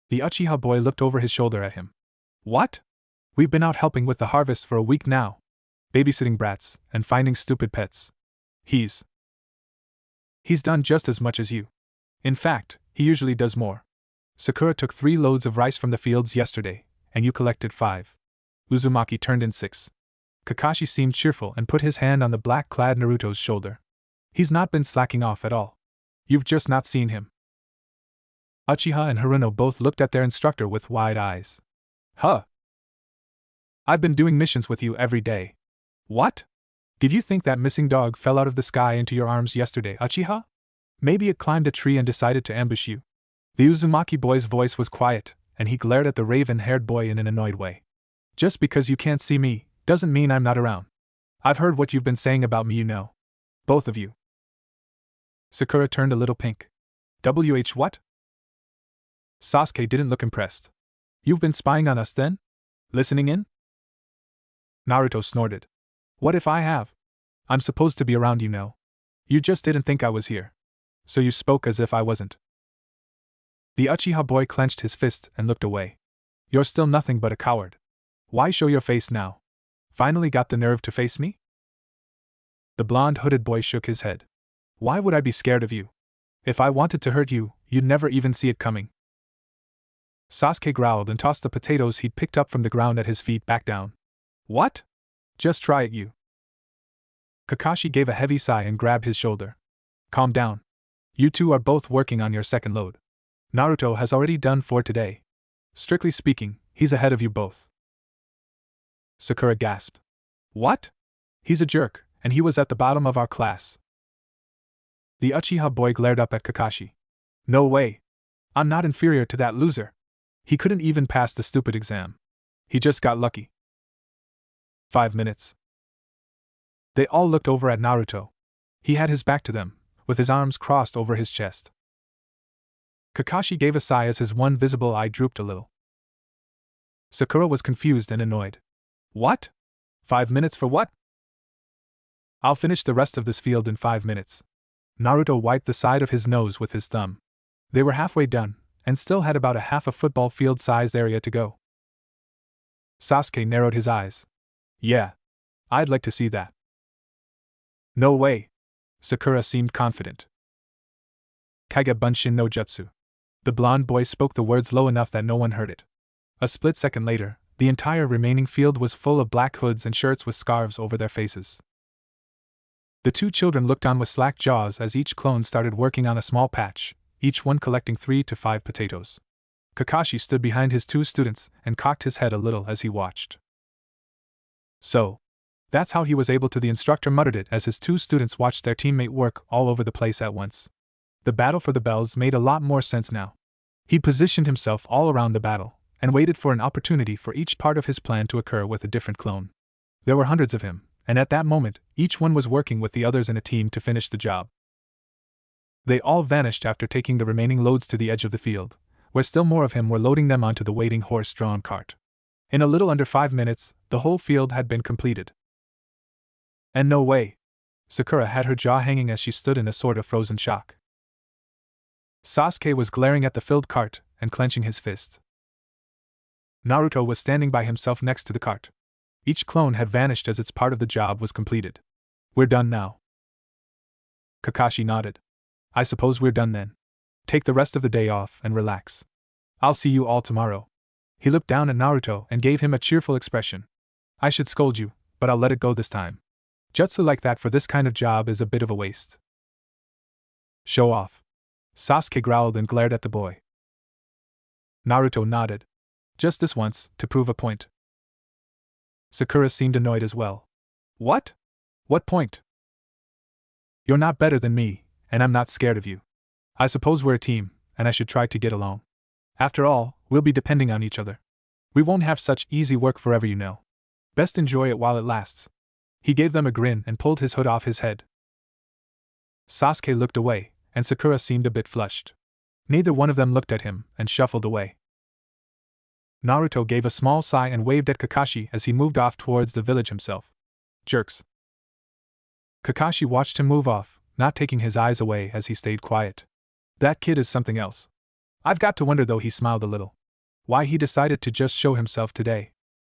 Speaker 1: The Uchiha boy looked over his shoulder at him. What? We've been out helping with the harvest for a week now. Babysitting brats, and finding stupid pets. He's done just as much as you. In fact, he usually does more. Sakura took 3 loads of rice from the fields yesterday, and you collected 5. Uzumaki turned in 6. Kakashi seemed cheerful and put his hand on the black-clad Naruto's shoulder. He's not been slacking off at all. You've just not seen him. Uchiha and Haruno both looked at their instructor with wide eyes. Huh? I've been doing missions with you every day. What? Did you think that missing dog fell out of the sky into your arms yesterday, Uchiha? Maybe it climbed a tree and decided to ambush you. The Uzumaki boy's voice was quiet, and he glared at the raven-haired boy in an annoyed way. Just because you can't see me, doesn't mean I'm not around. I've heard what you've been saying about me, you know. Both of you. Sakura turned a little pink. What? Sasuke didn't look impressed. You've been spying on us then? Listening in? Naruto snorted. What if I have? I'm supposed to be around, you know. You just didn't think I was here. So you spoke as if I wasn't. The Uchiha boy clenched his fist and looked away. You're still nothing but a coward. Why show your face now? Finally got the nerve to face me? The blonde hooded boy shook his head. Why would I be scared of you? If I wanted to hurt you, you'd never even see it coming. Sasuke growled and tossed the potatoes he'd picked up from the ground at his feet back down. What? Just try it, you. Kakashi gave a heavy sigh and grabbed his shoulder. Calm down. You two are both working on your second load. Naruto has already done 4 today. Strictly speaking, he's ahead of you both. Sakura gasped. What? He's a jerk, and he was at the bottom of our class. The Uchiha boy glared up at Kakashi. No way. I'm not inferior to that loser. He couldn't even pass the stupid exam. He just got lucky. 5 minutes. They all looked over at Naruto. He had his back to them, with his arms crossed over his chest. Kakashi gave a sigh as his one visible eye drooped a little. Sakura was confused and annoyed. What? 5 minutes for what? I'll finish the rest of this field in 5 minutes. Naruto wiped the side of his nose with his thumb. They were halfway done, and still had about a half a football field-sized area to go. Sasuke narrowed his eyes. Yeah. I'd like to see that. No way. Sakura seemed confident. Kage Bunshin no Jutsu. The blonde boy spoke the words low enough that no one heard it. A split second later, the entire remaining field was full of black hoods and shirts with scarves over their faces. The two children looked on with slack jaws as each clone started working on a small patch, each one collecting 3 to 5 potatoes. Kakashi stood behind his two students and cocked his head a little as he watched. So, that's how he was able to, the instructor muttered it as his two students watched their teammate work all over the place at once. The battle for the bells made a lot more sense now. He positioned himself all around the battle, and waited for an opportunity for each part of his plan to occur with a different clone. There were hundreds of him, and at that moment, each one was working with the others in a team to finish the job. They all vanished after taking the remaining loads to the edge of the field, where still more of him were loading them onto the waiting horse-drawn cart. In a little under 5 minutes, the whole field had been completed. And no way! Sakura had her jaw hanging as she stood in a sort of frozen shock. Sasuke was glaring at the filled cart and clenching his fist. Naruto was standing by himself next to the cart. Each clone had vanished as its part of the job was completed. We're done now. Kakashi nodded. I suppose we're done then. Take the rest of the day off and relax. I'll see you all tomorrow. He looked down at Naruto and gave him a cheerful expression. I should scold you, but I'll let it go this time. Jutsu like that for this kind of job is a bit of a waste. Show off. Sasuke growled and glared at the boy. Naruto nodded. Just this once, to prove a point. Sakura seemed annoyed as well. What? What point? You're not better than me, and I'm not scared of you. I suppose we're a team, and I should try to get along. After all, we'll be depending on each other. We won't have such easy work forever, you know. Best enjoy it while it lasts. He gave them a grin and pulled his hood off his head. Sasuke looked away, and Sakura seemed a bit flushed. Neither one of them looked at him and shuffled away. Naruto gave a small sigh and waved at Kakashi as he moved off towards the village himself. Jerks. Kakashi watched him move off, not taking his eyes away as he stayed quiet. That kid is something else. I've got to wonder, though, he smiled a little, why he decided to just show himself today.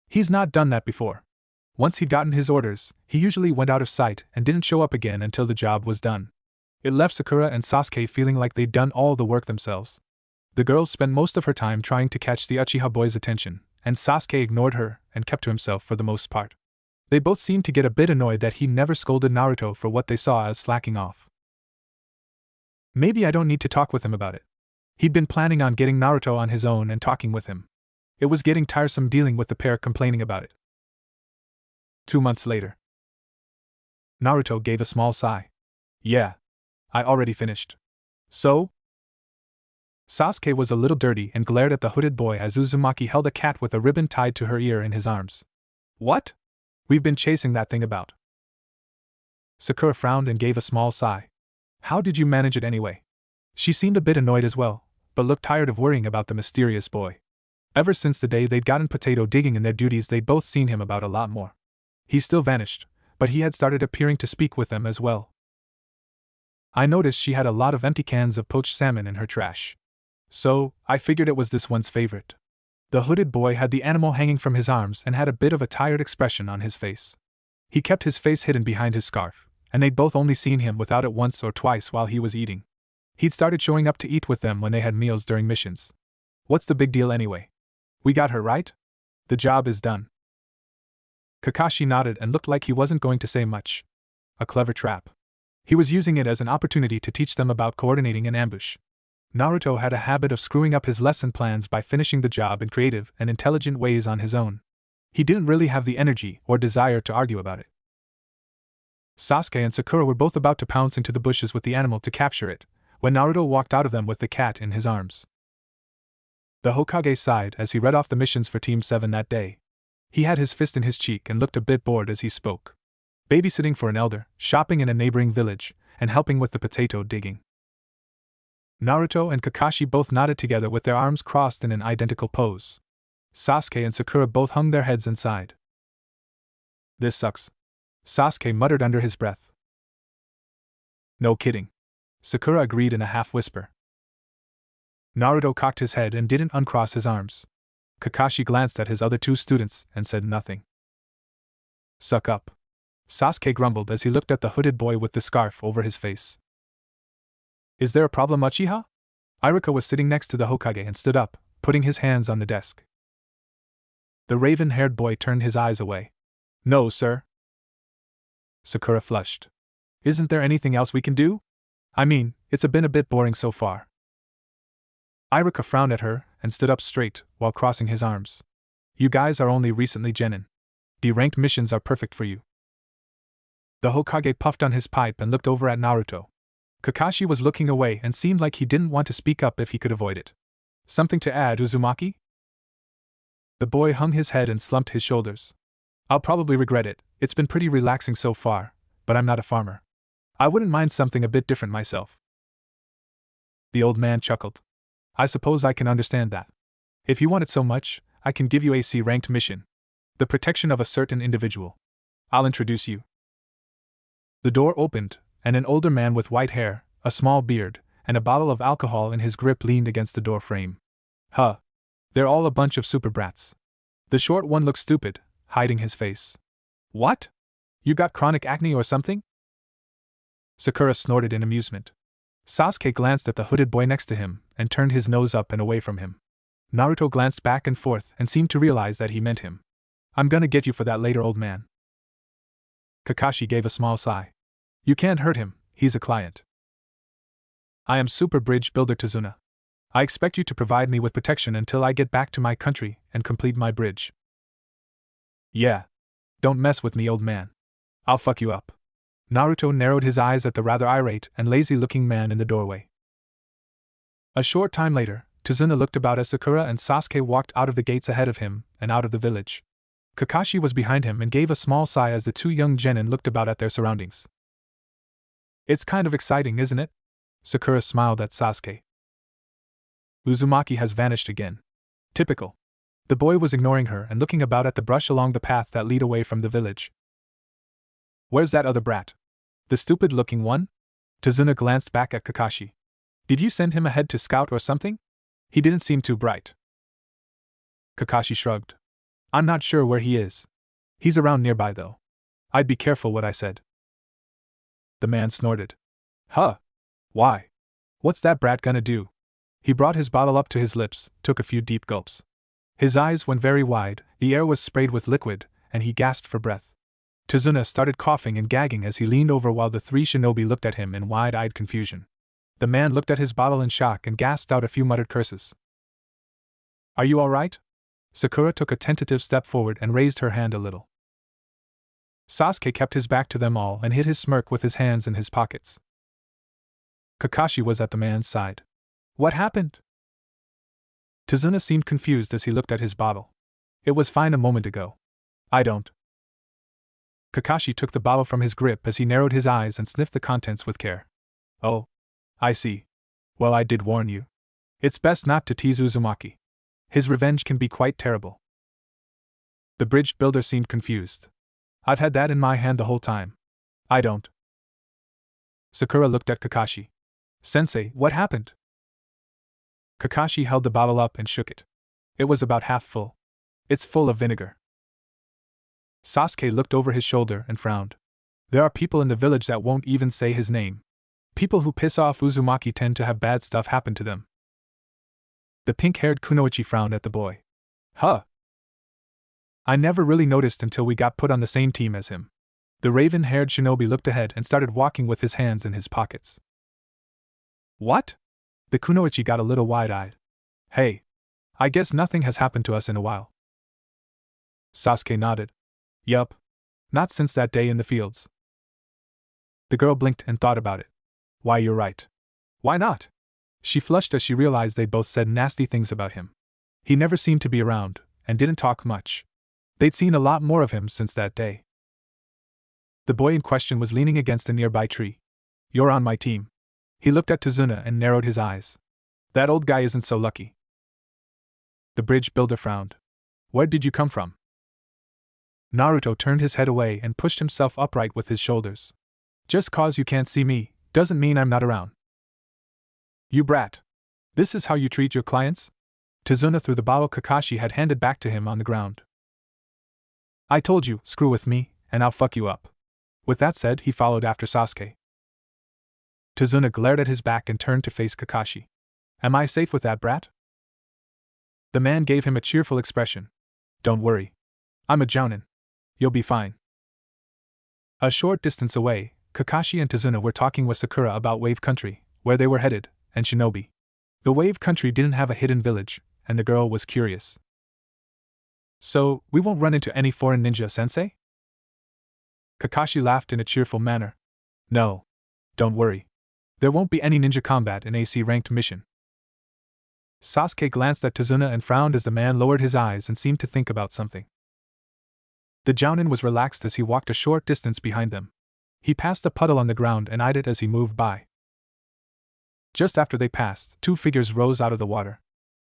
Speaker 1: He's not done that before. Once he'd gotten his orders, he usually went out of sight and didn't show up again until the job was done. It left Sakura and Sasuke feeling like they'd done all the work themselves. The girl spent most of her time trying to catch the Uchiha boy's attention, and Sasuke ignored her and kept to himself for the most part. They both seemed to get a bit annoyed that he never scolded Naruto for what they saw as slacking off. Maybe I don't need to talk with him about it. He'd been planning on getting Naruto on his own and talking with him. It was getting tiresome dealing with the pair complaining about it. 2 months later. Naruto gave a small sigh. Yeah. I already finished. So? Sasuke was a little dirty and glared at the hooded boy as Uzumaki held a cat with a ribbon tied to her ear in his arms. What? We've been chasing that thing about. Sakura frowned and gave a small sigh. How did you manage it anyway? She seemed a bit annoyed as well, but looked tired of worrying about the mysterious boy. Ever since the day they'd gotten potato digging in their duties, they'd both seen him about a lot more. He still vanished, but he had started appearing to speak with them as well. I noticed she had a lot of empty cans of poached salmon in her trash. So, I figured it was this one's favorite. The hooded boy had the animal hanging from his arms and had a bit of a tired expression on his face. He kept his face hidden behind his scarf, and they'd both only seen him without it once or twice while he was eating. He'd started showing up to eat with them when they had meals during missions. What's the big deal anyway? We got her, right? The job is done. Kakashi nodded and looked like he wasn't going to say much. A clever trap. He was using it as an opportunity to teach them about coordinating an ambush. Naruto had a habit of screwing up his lesson plans by finishing the job in creative and intelligent ways on his own. He didn't really have the energy or desire to argue about it. Sasuke and Sakura were both about to pounce into the bushes with the animal to capture it, when Naruto walked out of them with the cat in his arms. The Hokage sighed as he read off the missions for Team 7 that day. He had his fist in his cheek and looked a bit bored as he spoke. Babysitting for an elder, shopping in a neighboring village, and helping with the potato digging. Naruto and Kakashi both nodded together with their arms crossed in an identical pose. Sasuke and Sakura both hung their heads and sighed. This sucks, Sasuke muttered under his breath. No kidding, Sakura agreed in a half-whisper. Naruto cocked his head and didn't uncross his arms. Kakashi glanced at his other two students and said nothing. Suck up, Sasuke grumbled as he looked at the hooded boy with the scarf over his face. Is there a problem, Uchiha? Iruka was sitting next to the Hokage and stood up, putting his hands on the desk. The raven-haired boy turned his eyes away. No, sir. Sakura flushed. Isn't there anything else we can do? I mean, it's been a bit boring so far. Iruka frowned at her and stood up straight while crossing his arms. You guys are only recently genin. D-ranked missions are perfect for you. The Hokage puffed on his pipe and looked over at Naruto. Kakashi was looking away and seemed like he didn't want to speak up if he could avoid it. Something to add, Uzumaki? The boy hung his head and slumped his shoulders. I'll probably regret it, it's been pretty relaxing so far, but I'm not a farmer. I wouldn't mind something a bit different myself. The old man chuckled. I suppose I can understand that. If you want it so much, I can give you a C-ranked mission. The protection of a certain individual. I'll introduce you. The door opened, and an older man with white hair, a small beard, and a bottle of alcohol in his grip leaned against the door frame. Huh. They're all a bunch of super brats. The short one looked stupid, hiding his face. What? You got chronic acne or something? Sakura snorted in amusement. Sasuke glanced at the hooded boy next to him and turned his nose up and away from him. Naruto glanced back and forth and seemed to realize that he meant him. I'm gonna get you for that later, old man. Kakashi gave a small sigh. You can't hurt him, he's a client. I am Super Bridge Builder Tazuna. I expect you to provide me with protection until I get back to my country and complete my bridge. Yeah. Don't mess with me, old man. I'll fuck you up. Naruto narrowed his eyes at the rather irate and lazy-looking man in the doorway. A short time later, Tazuna looked about as Sakura and Sasuke walked out of the gates ahead of him and out of the village. Kakashi was behind him and gave a small sigh as the two young genin looked about at their surroundings. It's kind of exciting, isn't it? Sakura smiled at Sasuke. Uzumaki has vanished again. Typical. The boy was ignoring her and looking about at the brush along the path that led away from the village. Where's that other brat? The stupid-looking one? Tazuna glanced back at Kakashi. Did you send him ahead to scout or something? He didn't seem too bright. Kakashi shrugged. I'm not sure where he is. He's around nearby, though. I'd be careful what I said. The man snorted. Huh? Why? What's that brat gonna do? He brought his bottle up to his lips, took a few deep gulps. His eyes went very wide, the air was sprayed with liquid, and he gasped for breath. Tazuna started coughing and gagging as he leaned over while the three shinobi looked at him in wide-eyed confusion. The man looked at his bottle in shock and gasped out a few muttered curses. Are you all right? Sakura took a tentative step forward and raised her hand a little. Sasuke kept his back to them all and hid his smirk with his hands in his pockets. Kakashi was at the man's side. What happened? Tazuna seemed confused as he looked at his bottle. It was fine a moment ago. I don't. Kakashi took the bottle from his grip as he narrowed his eyes and sniffed the contents with care. Oh. I see. Well, I did warn you. It's best not to tease Uzumaki. His revenge can be quite terrible. The bridge builder seemed confused. I've had that in my hand the whole time. I don't. Sakura looked at Kakashi. Sensei, what happened? Kakashi held the bottle up and shook it. It was about half full. It's full of vinegar. Sasuke looked over his shoulder and frowned. There are people in the village that won't even say his name. People who piss off Uzumaki tend to have bad stuff happen to them. The pink-haired kunoichi frowned at the boy. Huh. I never really noticed until we got put on the same team as him. The raven-haired shinobi looked ahead and started walking with his hands in his pockets. What? The kunoichi got a little wide-eyed. Hey. I guess nothing has happened to us in a while. Sasuke nodded. Yup. Not since that day in the fields. The girl blinked and thought about it. Why, you're right. Why not? She flushed as she realized they'd both said nasty things about him. He never seemed to be around, and didn't talk much. They'd seen a lot more of him since that day. The boy in question was leaning against a nearby tree. You're on my team. He looked at Tazuna and narrowed his eyes. That old guy isn't so lucky. The bridge builder frowned. Where did you come from? Naruto turned his head away and pushed himself upright with his shoulders. Just cause you can't see me, doesn't mean I'm not around. You brat. This is how you treat your clients? Tazuna threw the bottle Kakashi had handed back to him on the ground. I told you, screw with me, and I'll fuck you up. With that said, he followed after Sasuke. Tazuna glared at his back and turned to face Kakashi. Am I safe with that brat? The man gave him a cheerful expression. Don't worry. I'm a jounin. You'll be fine. A short distance away, Kakashi and Tazuna were talking with Sakura about Wave Country, where they were headed, and Shinobi. The Wave Country didn't have a hidden village, and the girl was curious. So, we won't run into any foreign ninja, sensei? Kakashi laughed in a cheerful manner. No. Don't worry. There won't be any ninja combat in AC-ranked mission. Sasuke glanced at Tazuna and frowned as the man lowered his eyes and seemed to think about something. The jounin was relaxed as he walked a short distance behind them. He passed a puddle on the ground and eyed it as he moved by. Just after they passed, two figures rose out of the water.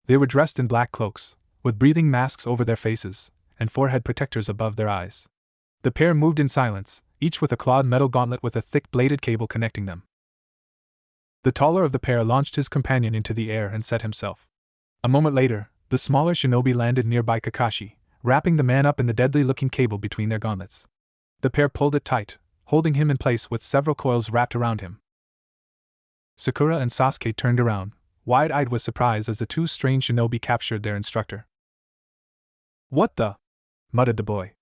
Speaker 1: They were dressed in black cloaks, with breathing masks over their faces, and forehead protectors above their eyes. The pair moved in silence, each with a clawed metal gauntlet with a thick bladed cable connecting them. The taller of the pair launched his companion into the air and set himself. A moment later, the smaller shinobi landed nearby Kakashi, wrapping the man up in the deadly-looking cable between their gauntlets. The pair pulled it tight, holding him in place with several coils wrapped around him. Sakura and Sasuke turned around, wide-eyed with surprise as the two strange shinobi captured their instructor. What the? Muttered the boy.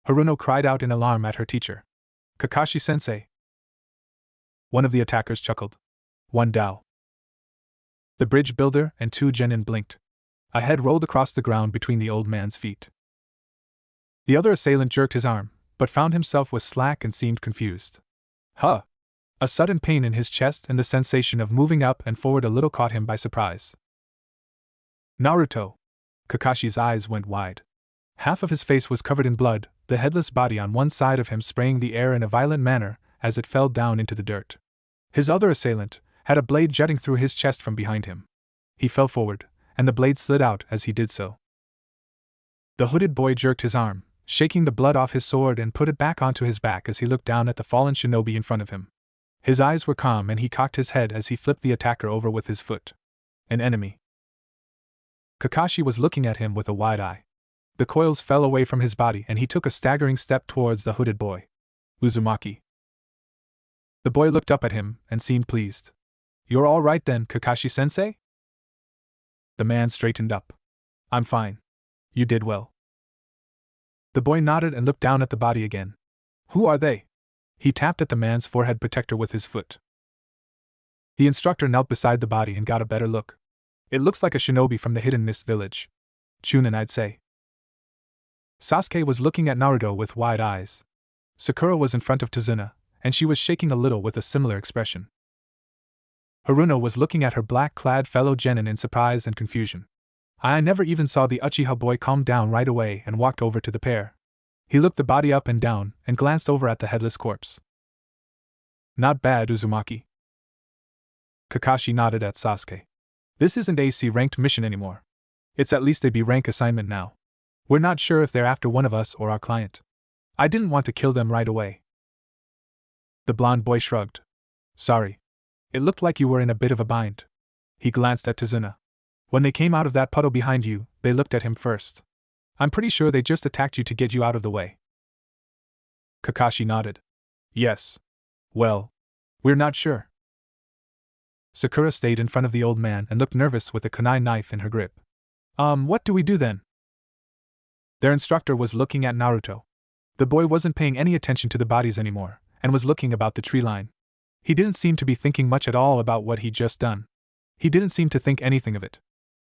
Speaker 1: Haruno cried out in alarm at her teacher. Kakashi-sensei. One of the attackers chuckled. One Dao. The bridge builder and two genin blinked. A head rolled across the ground between the old man's feet. The other assailant jerked his arm, but found himself was slack and seemed confused. Huh! A sudden pain in his chest and the sensation of moving up and forward a little caught him by surprise. Naruto! Kakashi's eyes went wide. Half of his face was covered in blood, the headless body on one side of him spraying the air in a violent manner as it fell down into the dirt. His other assailant had a blade jutting through his chest from behind him. He fell forward, and the blade slid out as he did so. The hooded boy jerked his arm, shaking the blood off his sword and put it back onto his back as he looked down at the fallen shinobi in front of him. His eyes were calm and he cocked his head as he flipped the attacker over with his foot. An enemy. Kakashi was looking at him with a wide eye. The coils fell away from his body and he took a staggering step towards the hooded boy. Uzumaki. The boy looked up at him and seemed pleased. You're all right then, Kakashi-sensei? The man straightened up. I'm fine. You did well. The boy nodded and looked down at the body again. Who are they? He tapped at the man's forehead protector with his foot. The instructor knelt beside the body and got a better look. It looks like a shinobi from the hidden mist village. Chunin, I'd say. Sasuke was looking at Naruto with wide eyes. Sakura was in front of Tazuna, and she was shaking a little with a similar expression. Haruno was looking at her black-clad fellow genin in surprise and confusion. I never even saw the Uchiha boy calm down right away and walked over to the pair. He looked the body up and down and glanced over at the headless corpse. Not bad, Uzumaki. Kakashi nodded at Sasuke. This isn't a C-ranked mission anymore. It's at least a B-rank assignment now. We're not sure if they're after one of us or our client. I didn't want to kill them right away. The blonde boy shrugged. Sorry. It looked like you were in a bit of a bind. He glanced at Tazuna. When they came out of that puddle behind you, they looked at him first. I'm pretty sure they just attacked you to get you out of the way. Kakashi nodded. Yes. Well, we're not sure. Sakura stayed in front of the old man and looked nervous with a kunai knife in her grip. What do we do then? Their instructor was looking at Naruto. The boy wasn't paying any attention to the bodies anymore, and was looking about the tree line. He didn't seem to be thinking much at all about what he'd just done. He didn't seem to think anything of it.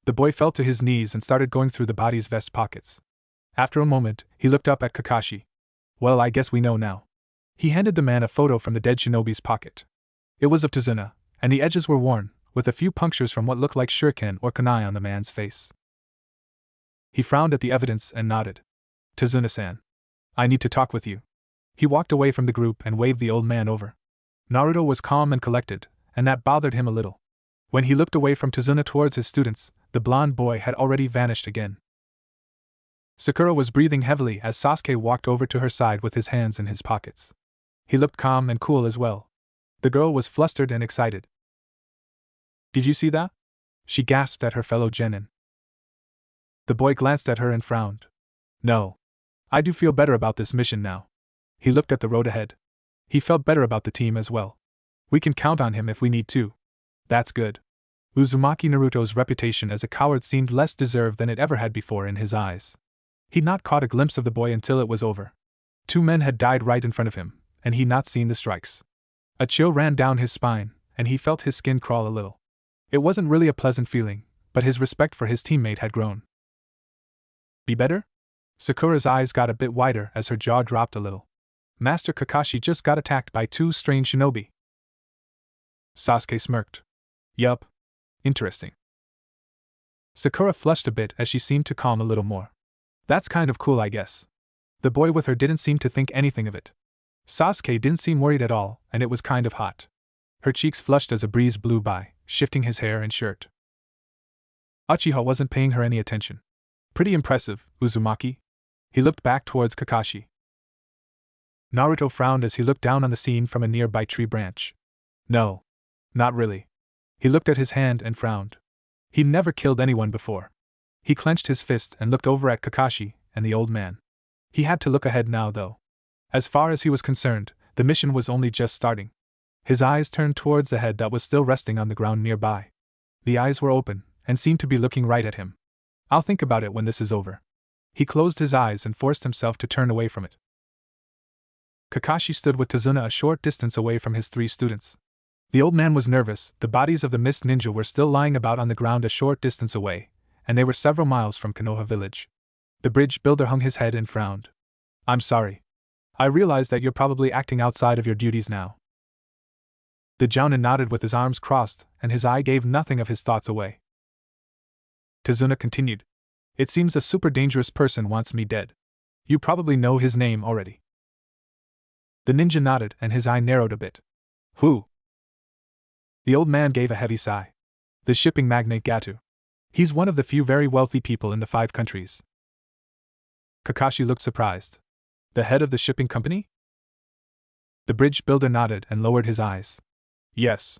Speaker 1: The boy fell to his knees and started going through the body's vest pockets. After a moment, he looked up at Kakashi. Well, I guess we know now. He handed the man a photo from the dead shinobi's pocket. It was of Tazuna, and the edges were worn, with a few punctures from what looked like shuriken or kunai on the man's face. He frowned at the evidence and nodded. Tazuna-san. I need to talk with you. He walked away from the group and waved the old man over. Naruto was calm and collected, and that bothered him a little. When he looked away from Tazuna towards his students, the blonde boy had already vanished again. Sakura was breathing heavily as Sasuke walked over to her side with his hands in his pockets. He looked calm and cool as well. The girl was flustered and excited. "Did you see that?" she gasped at her fellow genin. The boy glanced at her and frowned. "No. I do feel better about this mission now." He looked at the road ahead. He felt better about the team as well. "We can count on him if we need to." "That's good." Uzumaki Naruto's reputation as a coward seemed less deserved than it ever had before in his eyes. He'd not caught a glimpse of the boy until it was over. 2 men had died right in front of him, and he'd not seen the strikes. A chill ran down his spine, and he felt his skin crawl a little. It wasn't really a pleasant feeling, but his respect for his teammate had grown. "Be better?" Sakura's eyes got a bit wider as her jaw dropped a little. "Master Kakashi just got attacked by 2 strange shinobi." Sasuke smirked. "Yup. Interesting." Sakura flushed a bit as she seemed to calm a little more. "That's kind of cool, I guess." The boy with her didn't seem to think anything of it. Sasuke didn't seem worried at all, and it was kind of hot. Her cheeks flushed as a breeze blew by, shifting his hair and shirt. Uchiha wasn't paying her any attention. "Pretty impressive, Uzumaki." He looked back towards Kakashi. Naruto frowned as he looked down on the scene from a nearby tree branch. "No. Not really." He looked at his hand and frowned. He'd never killed anyone before. He clenched his fist and looked over at Kakashi and the old man. He had to look ahead now, though. As far as he was concerned, the mission was only just starting. His eyes turned towards the head that was still resting on the ground nearby. The eyes were open, and seemed to be looking right at him. "I'll think about it when this is over." He closed his eyes and forced himself to turn away from it. Kakashi stood with Tazuna a short distance away from his 3 students. The old man was nervous. The bodies of the mist ninja were still lying about on the ground a short distance away, and they were several miles from Konoha village. The bridge builder hung his head and frowned. "I'm sorry. I realize that you're probably acting outside of your duties now." The Jounin nodded with his arms crossed, and his eye gave nothing of his thoughts away. Tazuna continued. "It seems a super dangerous person wants me dead. You probably know his name already." The ninja nodded and his eye narrowed a bit. "Who?" The old man gave a heavy sigh. "The shipping magnate Gatu. He's one of the few very wealthy people in the 5 countries. Kakashi looked surprised. "The head of the shipping company?" The bridge builder nodded and lowered his eyes. "Yes.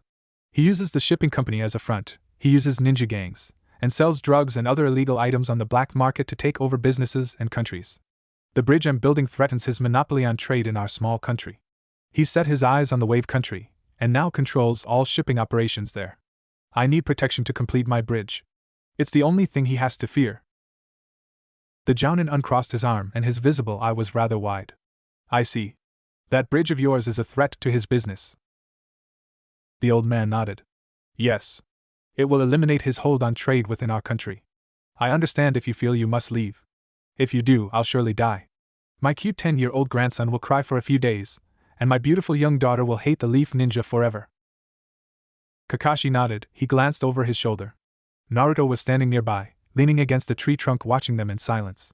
Speaker 1: He uses the shipping company as a front. He uses ninja gangs, and sells drugs and other illegal items on the black market to take over businesses and countries. The bridge I'm building threatens his monopoly on trade in our small country. He's set his eyes on the wave country, and now controls all shipping operations there. I need protection to complete my bridge. It's the only thing he has to fear." The Jounin uncrossed his arm and his visible eye was rather wide. "I see. That bridge of yours is a threat to his business." The old man nodded. "Yes. It will eliminate his hold on trade within our country. I understand if you feel you must leave. If you do, I'll surely die. My cute 10-year-old grandson will cry for a few days, and my beautiful young daughter will hate the Leaf Ninja forever." Kakashi nodded. He glanced over his shoulder. Naruto was standing nearby, leaning against a tree trunk watching them in silence.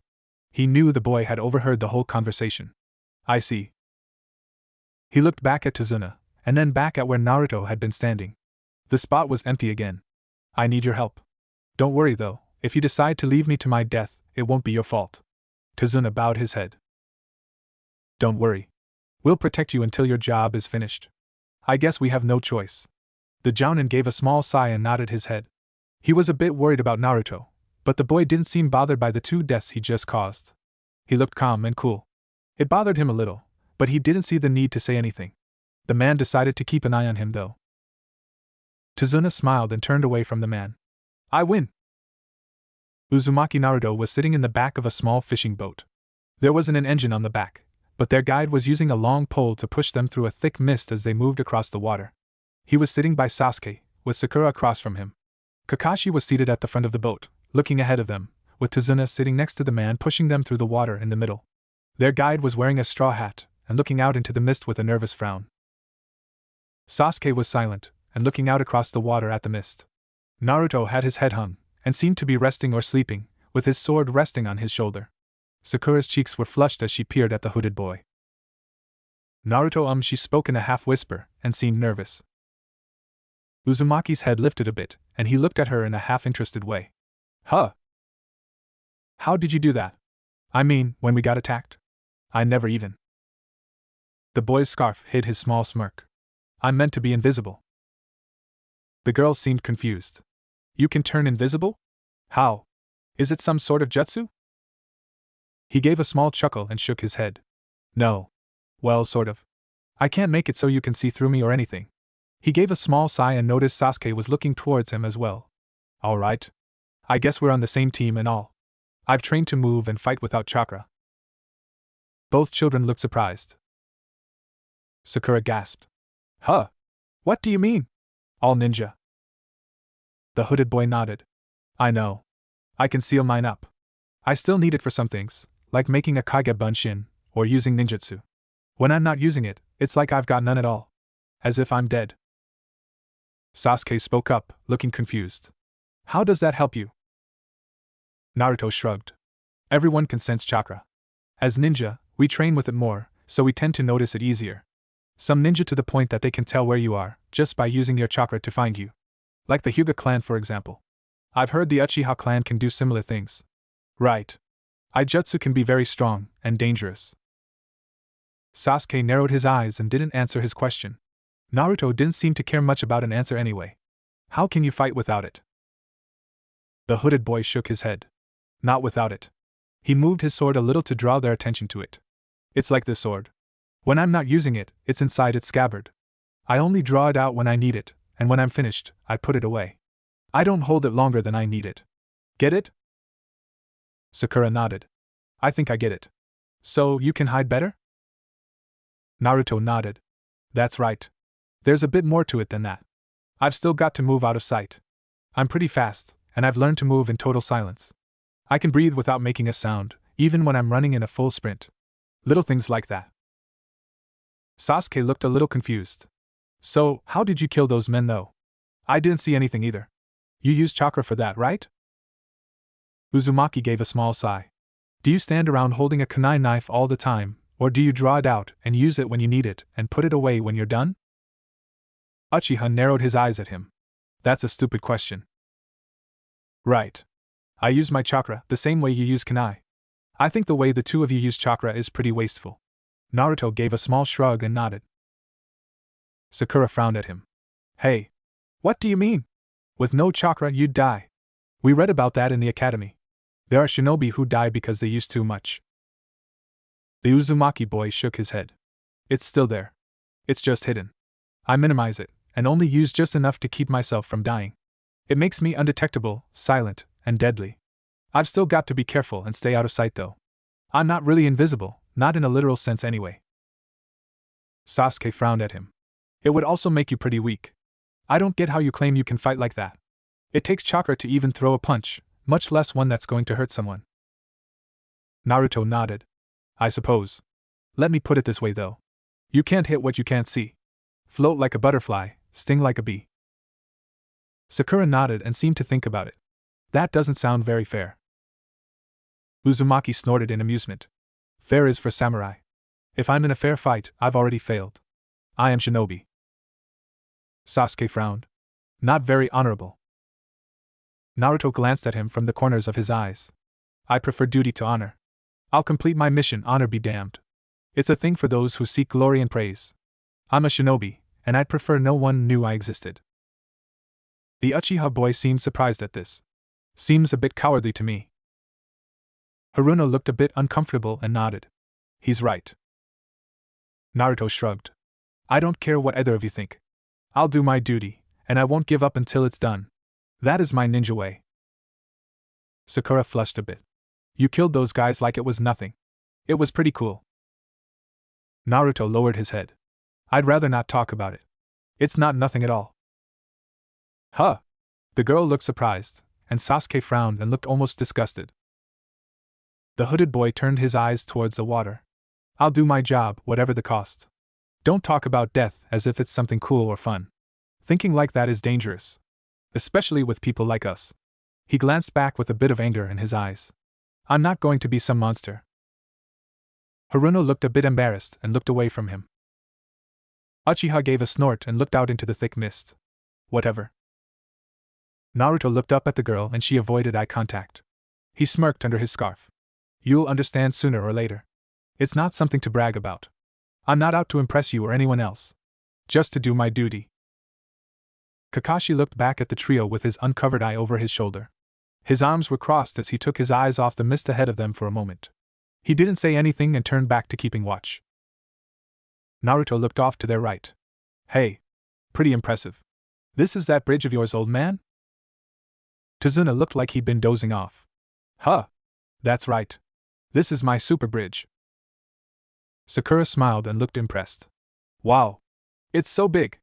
Speaker 1: He knew the boy had overheard the whole conversation. "I see." He looked back at Tazuna, and then back at where Naruto had been standing. The spot was empty again. "I need your help. Don't worry though, if you decide to leave me to my death, it won't be your fault." Tazuna bowed his head. "Don't worry. We'll protect you until your job is finished. I guess we have no choice." The Jounin gave a small sigh and nodded his head. He was a bit worried about Naruto, but the boy didn't seem bothered by the 2 deaths he just caused. He looked calm and cool. It bothered him a little, but he didn't see the need to say anything. The man decided to keep an eye on him though. Tazuna smiled and turned away from the man. "I win." Uzumaki Naruto was sitting in the back of a small fishing boat. There wasn't an engine on the back, but their guide was using a long pole to push them through a thick mist as they moved across the water. He was sitting by Sasuke, with Sakura across from him. Kakashi was seated at the front of the boat, looking ahead of them, with Tazuna sitting next to the man pushing them through the water in the middle. Their guide was wearing a straw hat and looking out into the mist with a nervous frown. Sasuke was silent and looking out across the water at the mist. Naruto had his head hung and seemed to be resting or sleeping, with his sword resting on his shoulder. Sakura's cheeks were flushed as she peered at the hooded boy. "Naruto, she spoke in a half-whisper, and seemed nervous." Uzumaki's head lifted a bit, and he looked at her in a half-interested way. "Huh? How did you do that?" I mean, when we got attacked? I never even. The boy's scarf hid his small smirk. I'm meant to be invisible. The girl seemed confused. You can turn invisible? How? Is it some sort of jutsu? He gave a small chuckle and shook his head. No. Well, sort of. I can't make it so you can see through me or anything. He gave a small sigh and noticed Sasuke was looking towards him as well. All right. I guess we're on the same team and all. I've trained to move and fight without chakra. Both children looked surprised. Sakura gasped. Huh? What do you mean? All ninja. The hooded boy nodded. I know. I can seal mine up. I still need it for some things, like making a Kage Bunshin, or using ninjutsu. When I'm not using it, it's like I've got none at all. As if I'm dead. Sasuke spoke up, looking confused. How does that help you? Naruto shrugged. Everyone can sense chakra. As ninja, we train with it more, so we tend to notice it easier. Some ninja to the point that they can tell where you are, just by using your chakra to find you. Like the Hyuga clan, for example. I've heard the Uchiha clan can do similar things. Right. Aijutsu can be very strong and dangerous. Sasuke narrowed his eyes and didn't answer his question. Naruto didn't seem to care much about an answer anyway. How can you fight without it? The hooded boy shook his head. Not without it. He moved his sword a little to draw their attention to it. It's like this sword. When I'm not using it, it's inside its scabbard. I only draw it out when I need it, and when I'm finished, I put it away. I don't hold it longer than I need it. Get it? Sakura nodded. I think I get it. So, you can hide better? Naruto nodded. That's right. There's a bit more to it than that. I've still got to move out of sight. I'm pretty fast, and I've learned to move in total silence. I can breathe without making a sound, even when I'm running in a full sprint. Little things like that. Sasuke looked a little confused. So, how did you kill those men though? I didn't see anything either. You used chakra for that, right? Uzumaki gave a small sigh. Do you stand around holding a kunai knife all the time, or do you draw it out and use it when you need it and put it away when you're done? Uchiha narrowed his eyes at him. That's a stupid question. Right. I use my chakra the same way you use kunai. I think the way the two of you use chakra is pretty wasteful. Naruto gave a small shrug and nodded. Sakura frowned at him. Hey. What do you mean? With no chakra you'd die. We read about that in the academy. There are shinobi who die because they use too much. The Uzumaki boy shook his head. It's still there. It's just hidden. I minimize it, and only use just enough to keep myself from dying. It makes me undetectable, silent, and deadly. I've still got to be careful and stay out of sight though. I'm not really invisible, not in a literal sense anyway. Sasuke frowned at him. It would also make you pretty weak. I don't get how you claim you can fight like that. It takes chakra to even throw a punch, much less one that's going to hurt someone. Naruto nodded. I suppose. Let me put it this way though. You can't hit what you can't see. Float like a butterfly, sting like a bee. Sakura nodded and seemed to think about it. That doesn't sound very fair. Uzumaki snorted in amusement. Fair is for samurai. If I'm in a fair fight, I've already failed. I am shinobi. Sasuke frowned. Not very honorable. Naruto glanced at him from the corners of his eyes. I prefer duty to honor. I'll complete my mission, honor be damned. It's a thing for those who seek glory and praise. I'm a shinobi, and I'd prefer no one knew I existed. The Uchiha boy seemed surprised at this. Seems a bit cowardly to me. Haruno looked a bit uncomfortable and nodded. He's right. Naruto shrugged. I don't care what either of you think. I'll do my duty, and I won't give up until it's done. That is my ninja way. Sakura flushed a bit. You killed those guys like it was nothing. It was pretty cool. Naruto lowered his head. I'd rather not talk about it. It's not nothing at all. Huh? The girl looked surprised, and Sasuke frowned and looked almost disgusted. The hooded boy turned his eyes towards the water. I'll do my job, whatever the cost. Don't talk about death as if it's something cool or fun. Thinking like that is dangerous. Especially with people like us. He glanced back with a bit of anger in his eyes. I'm not going to be some monster. Haruno looked a bit embarrassed and looked away from him. Uchiha gave a snort and looked out into the thick mist. Whatever. Naruto looked up at the girl and she avoided eye contact. He smirked under his scarf. You'll understand sooner or later. It's not something to brag about. I'm not out to impress you or anyone else. Just to do my duty. Kakashi looked back at the trio with his uncovered eye over his shoulder. His arms were crossed as he took his eyes off the mist ahead of them for a moment. He didn't say anything and turned back to keeping watch. Naruto looked off to their right. Hey. Pretty impressive. This is that bridge of yours, old man? Tazuna looked like he'd been dozing off. Huh. That's right. This is my super bridge. Sakura smiled and looked impressed. Wow. It's so big.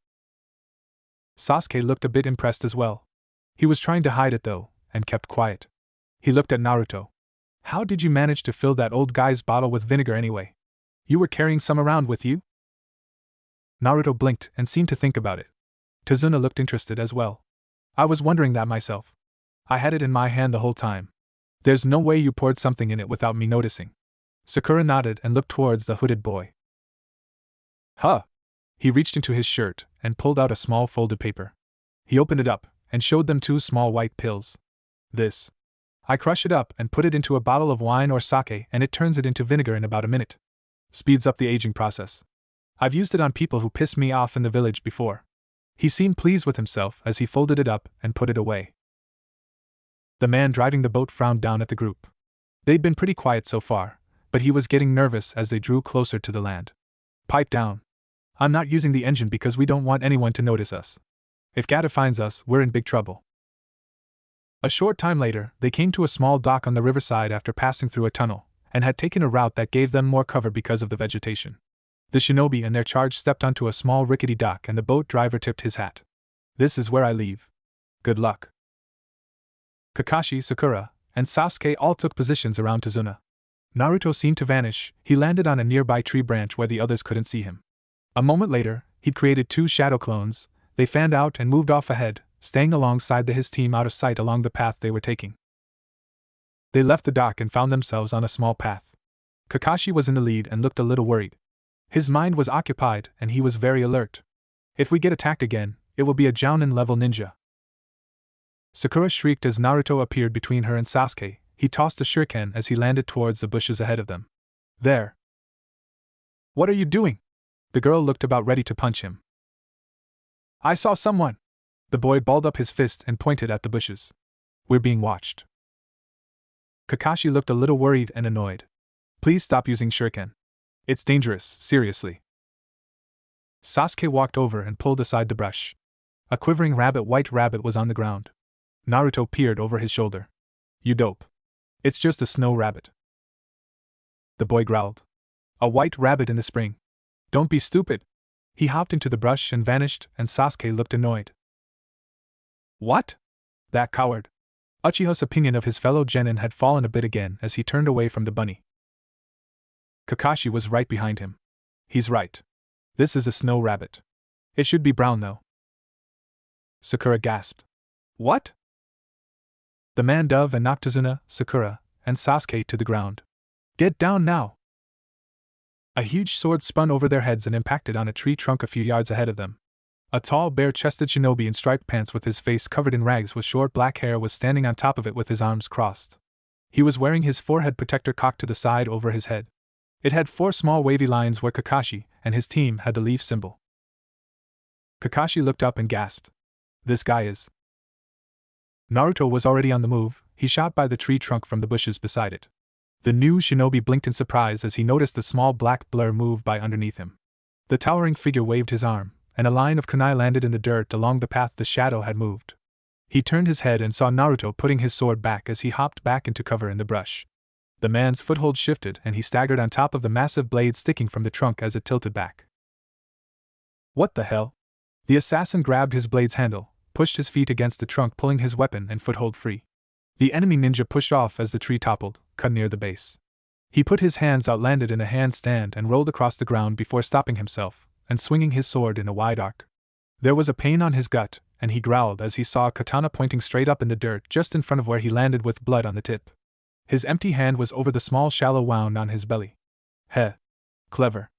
Speaker 1: Sasuke looked a bit impressed as well. He was trying to hide it though, and kept quiet. He looked at Naruto. How did you manage to fill that old guy's bottle with vinegar anyway? You were carrying some around with you? Naruto blinked and seemed to think about it. Tazuna looked interested as well. I was wondering that myself. I had it in my hand the whole time. There's no way you poured something in it without me noticing. Sakura nodded and looked towards the hooded boy. Huh. He reached into his shirt and pulled out a small folded paper. He opened it up and showed them 2 small white pills. This. I crush it up and put it into a bottle of wine or sake and it turns it into vinegar in about a minute. Speeds up the aging process. I've used it on people who pissed me off in the village before. He seemed pleased with himself as he folded it up and put it away. The man driving the boat frowned down at the group. They'd been pretty quiet so far, but he was getting nervous as they drew closer to the land. Pipe down. I'm not using the engine because we don't want anyone to notice us. If Gata finds us, we're in big trouble. A short time later, they came to a small dock on the riverside after passing through a tunnel, and had taken a route that gave them more cover because of the vegetation. The shinobi and their charge stepped onto a small rickety dock and the boat driver tipped his hat. This is where I leave. Good luck. Kakashi, Sakura, and Sasuke all took positions around Tazuna. Naruto seemed to vanish. He landed on a nearby tree branch where the others couldn't see him. A moment later, he'd created 2 shadow clones. They fanned out and moved off ahead, staying alongside his team out of sight along the path they were taking. They left the dock and found themselves on a small path. Kakashi was in the lead and looked a little worried. His mind was occupied and he was very alert. If we get attacked again, it will be a Jounin-level ninja. Sakura shrieked as Naruto appeared between her and Sasuke. He tossed a shuriken as he landed towards the bushes ahead of them. There. What are you doing? The girl looked about ready to punch him. I saw someone. The boy balled up his fist and pointed at the bushes. We're being watched. Kakashi looked a little worried and annoyed. Please stop using shuriken. It's dangerous, seriously. Sasuke walked over and pulled aside the brush. A quivering white rabbit was on the ground. Naruto peered over his shoulder. You dope. It's just a snow rabbit. The boy growled. A white rabbit in the spring. Don't be stupid. He hopped into the brush and vanished, and Sasuke looked annoyed. What? That coward. Uchiha's opinion of his fellow genin had fallen a bit again as he turned away from the bunny. Kakashi was right behind him. He's right. This is a snow rabbit. It should be brown though. Sakura gasped. What? The man dove and knocked Tazuna, Sakura, and Sasuke to the ground. Get down now! A huge sword spun over their heads and impacted on a tree trunk a few yards ahead of them. A tall, bare-chested shinobi in striped pants with his face covered in rags with short black hair was standing on top of it with his arms crossed. He was wearing his forehead protector cocked to the side over his head. It had 4 small wavy lines where Kakashi and his team had the leaf symbol. Kakashi looked up and gasped. This guy is... Naruto was already on the move. He shot by the tree trunk from the bushes beside it. The new shinobi blinked in surprise as he noticed the small black blur move by underneath him. The towering figure waved his arm, and a line of kunai landed in the dirt along the path the shadow had moved. He turned his head and saw Naruto putting his sword back as he hopped back into cover in the brush. The man's foothold shifted and he staggered on top of the massive blade sticking from the trunk as it tilted back. What the hell? The assassin grabbed his blade's handle, pushed his feet against the trunk pulling his weapon and foothold free. The enemy ninja pushed off as the tree toppled, cut near the base. He put his hands out, landed in a handstand and rolled across the ground before stopping himself, and swinging his sword in a wide arc. There was a pain on his gut, and he growled as he saw a katana pointing straight up in the dirt just in front of where he landed with blood on the tip. His empty hand was over the small shallow wound on his belly. Heh. Clever.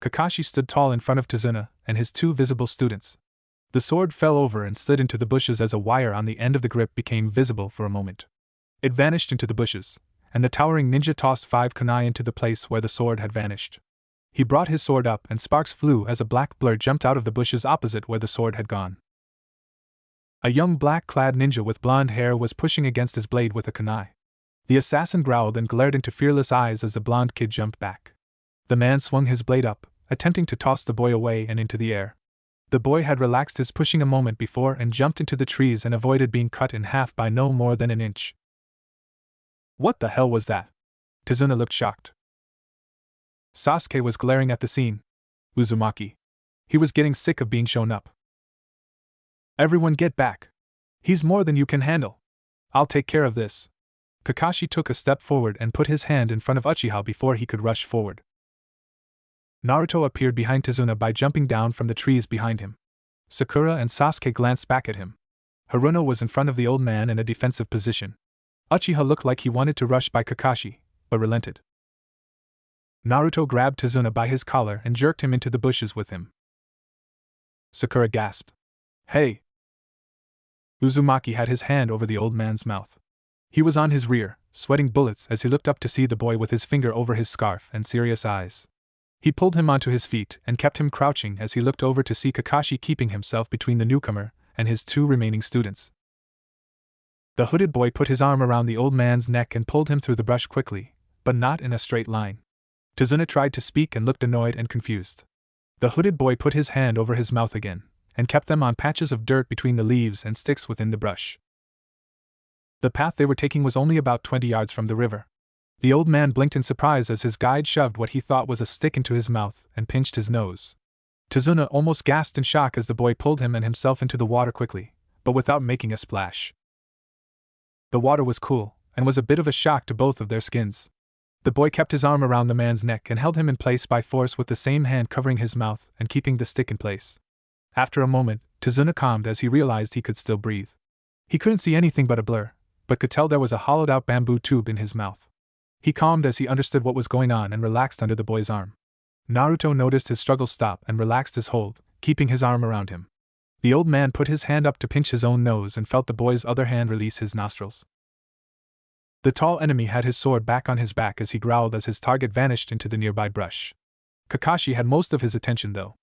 Speaker 1: Kakashi stood tall in front of Tazuna and his 2 visible students. The sword fell over and slid into the bushes as a wire on the end of the grip became visible for a moment. It vanished into the bushes, and the towering ninja tossed 5 kunai into the place where the sword had vanished. He brought his sword up and sparks flew as a black blur jumped out of the bushes opposite where the sword had gone. A young black-clad ninja with blonde hair was pushing against his blade with a kunai. The assassin growled and glared into fearless eyes as the blonde kid jumped back. The man swung his blade up, attempting to toss the boy away and into the air. The boy had relaxed his pushing a moment before and jumped into the trees and avoided being cut in half by no more than an inch. What the hell was that? Tazuna looked shocked. Sasuke was glaring at the scene. Uzumaki. He was getting sick of being shown up. Everyone get back. He's more than you can handle. I'll take care of this. Kakashi took a step forward and put his hand in front of Uchiha before he could rush forward. Naruto appeared behind Tazuna by jumping down from the trees behind him. Sakura and Sasuke glanced back at him. Haruno was in front of the old man in a defensive position. Uchiha looked like he wanted to rush by Kakashi, but relented. Naruto grabbed Tazuna by his collar and jerked him into the bushes with him. Sakura gasped. Hey! Uzumaki had his hand over the old man's mouth. He was on his rear, sweating bullets as he looked up to see the boy with his finger over his scarf and serious eyes. He pulled him onto his feet and kept him crouching as he looked over to see Kakashi keeping himself between the newcomer and his 2 remaining students. The hooded boy put his arm around the old man's neck and pulled him through the brush quickly, but not in a straight line. Tazuna tried to speak and looked annoyed and confused. The hooded boy put his hand over his mouth again, and kept them on patches of dirt between the leaves and sticks within the brush. The path they were taking was only about 20 yards from the river. The old man blinked in surprise as his guide shoved what he thought was a stick into his mouth and pinched his nose. Tazuna almost gasped in shock as the boy pulled him and himself into the water quickly, but without making a splash. The water was cool, and was a bit of a shock to both of their skins. The boy kept his arm around the man's neck and held him in place by force with the same hand covering his mouth and keeping the stick in place. After a moment, Tazuna calmed as he realized he could still breathe. He couldn't see anything but a blur, but could tell there was a hollowed-out bamboo tube in his mouth. He calmed as he understood what was going on and relaxed under the boy's arm. Naruto noticed his struggle stop and relaxed his hold, keeping his arm around him. The old man put his hand up to pinch his own nose and felt the boy's other hand release his nostrils. The tall enemy had his sword back on his back as he growled as his target vanished into the nearby brush. Kakashi had most of his attention though.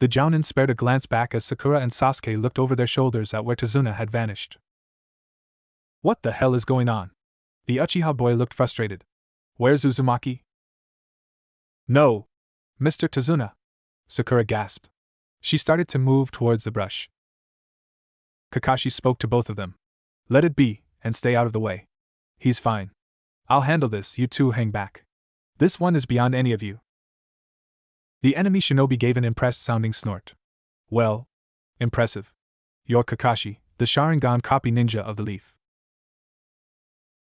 Speaker 1: The Jounin spared a glance back as Sakura and Sasuke looked over their shoulders at where Tazuna had vanished. What the hell is going on? The Uchiha boy looked frustrated. Where's Uzumaki? No! Mr. Tazuna! Sakura gasped. She started to move towards the brush. Kakashi spoke to both of them. Let it be, and stay out of the way. He's fine. I'll handle this, you two hang back. This one is beyond any of you. The enemy shinobi gave an impressed-sounding snort. Well, impressive. You're Kakashi, the Sharingan copy ninja of the leaf.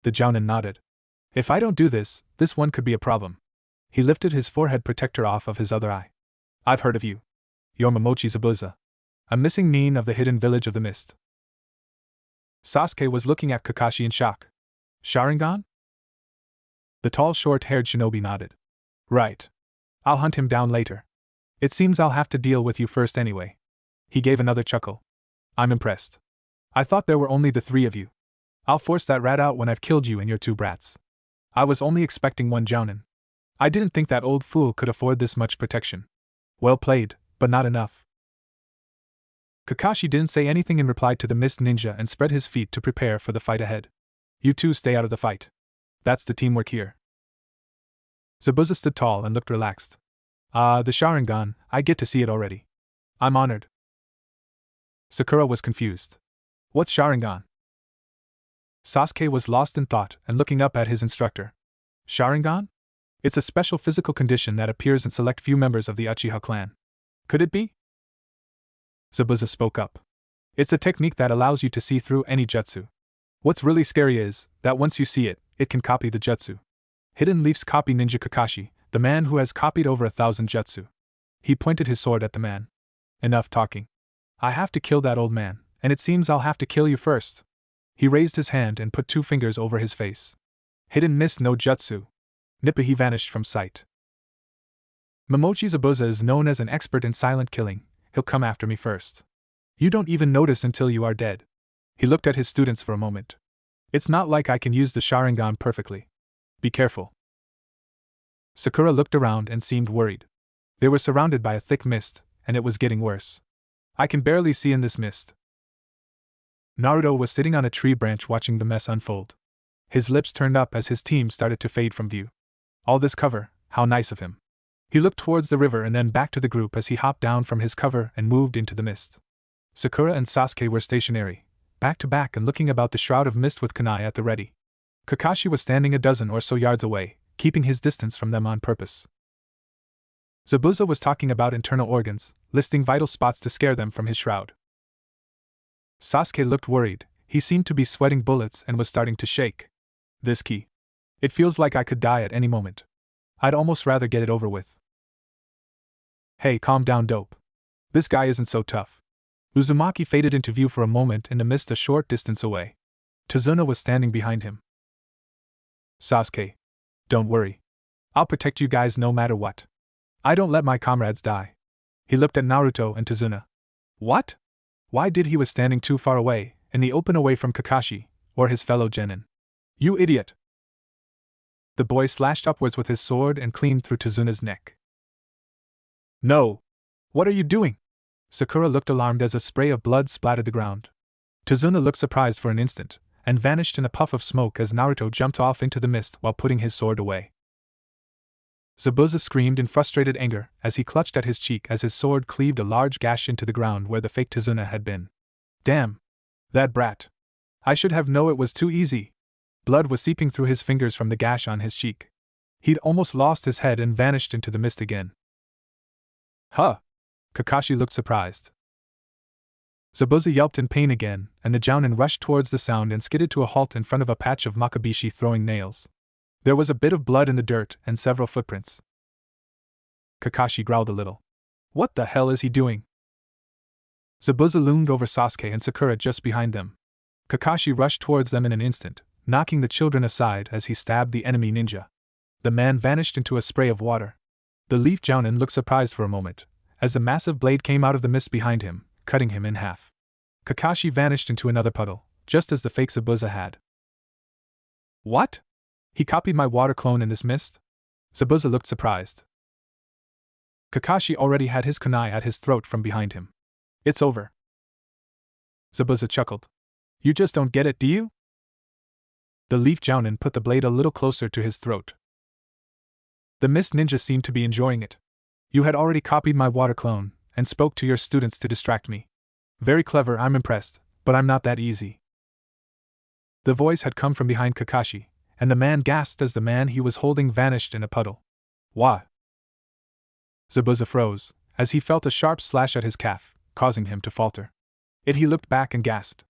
Speaker 1: The Jounin nodded. If I don't do this, this one could be a problem. He lifted his forehead protector off of his other eye. I've heard of you. You're Momochi Zabuza, a missing nin of the hidden village of the mist. Sasuke was looking at Kakashi in shock. Sharingan? The tall short-haired shinobi nodded. Right. I'll hunt him down later. It seems I'll have to deal with you first anyway. He gave another chuckle. I'm impressed. I thought there were only the 3 of you. I'll force that rat out when I've killed you and your 2 brats. I was only expecting 1 Jounin. I didn't think that old fool could afford this much protection. Well played, but not enough. Kakashi didn't say anything in reply to the mist ninja and spread his feet to prepare for the fight ahead. You two stay out of the fight. That's the teamwork here. Zabuza stood tall and looked relaxed. The Sharingan, I get to see it already. I'm honored. Sakura was confused. What's Sharingan? Sasuke was lost in thought and looking up at his instructor. Sharingan? It's a special physical condition that appears in select few members of the Uchiha clan. Could it be? Zabuza spoke up. It's a technique that allows you to see through any jutsu. What's really scary is that once you see it, it can copy the jutsu. Hidden Leaf's copy ninja Kakashi, the man who has copied over 1,000 jutsu. He pointed his sword at the man. Enough talking. I have to kill that old man, and it seems I'll have to kill you first. He raised his hand and put 2 fingers over his face. Hidden Mist no Jutsu. Nippa he vanished from sight. Momochi Zabuza is known as an expert in silent killing. He'll come after me first. You don't even notice until you are dead. He looked at his students for a moment. It's not like I can use the Sharingan perfectly. Be careful. Sakura looked around and seemed worried. They were surrounded by a thick mist, and it was getting worse. I can barely see in this mist. Naruto was sitting on a tree branch watching the mess unfold. His lips turned up as his team started to fade from view. All this cover, how nice of him. He looked towards the river and then back to the group as he hopped down from his cover and moved into the mist. Sakura and Sasuke were stationary, back to back and looking about the shroud of mist with kunai at the ready. Kakashi was standing a dozen or so yards away, keeping his distance from them on purpose. Zabuza was talking about internal organs, listing vital spots to scare them from his shroud. Sasuke looked worried, he seemed to be sweating bullets and was starting to shake. This ki. It feels like I could die at any moment. I'd almost rather get it over with. Hey, calm down, dope. This guy isn't so tough. Uzumaki faded into view for a moment in the mist a short distance away. Tazuna was standing behind him. Sasuke. Don't worry. I'll protect you guys no matter what. I don't let my comrades die. He looked at Naruto and Tazuna. What? Why did he was standing too far away, in the open away from Kakashi, or his fellow genin? You idiot! The boy slashed upwards with his sword and clean through Tazuna's neck. No! What are you doing? Sakura looked alarmed as a spray of blood splattered the ground. Tazuna looked surprised for an instant, and vanished in a puff of smoke as Naruto jumped off into the mist while putting his sword away. Zabuza screamed in frustrated anger as he clutched at his cheek as his sword cleaved a large gash into the ground where the fake Tazuna had been. Damn! That brat! I should have known it was too easy! Blood was seeping through his fingers from the gash on his cheek. He'd almost lost his head and vanished into the mist again. Huh! Kakashi looked surprised. Zabuza yelped in pain again, and the jounin rushed towards the sound and skidded to a halt in front of a patch of Makabishi throwing nails. There was a bit of blood in the dirt and several footprints. Kakashi growled a little. What the hell is he doing? Zabuza loomed over Sasuke and Sakura just behind them. Kakashi rushed towards them in an instant, knocking the children aside as he stabbed the enemy ninja. The man vanished into a spray of water. The leaf jounin looked surprised for a moment, as the massive blade came out of the mist behind him, cutting him in half. Kakashi vanished into another puddle, just as the fake Zabuza had. What? He copied my water clone in this mist? Zabuza looked surprised. Kakashi already had his kunai at his throat from behind him. It's over. Zabuza chuckled. You just don't get it, do you? The leaf jounin put the blade a little closer to his throat. The mist ninja seemed to be enjoying it. You had already copied my water clone, and spoke to your students to distract me. Very clever, I'm impressed, but I'm not that easy. The voice had come from behind Kakashi, and the man gasped as the man he was holding vanished in a puddle. Why? Zabuza froze, as he felt a sharp slash at his calf, causing him to falter. He looked back and gasped.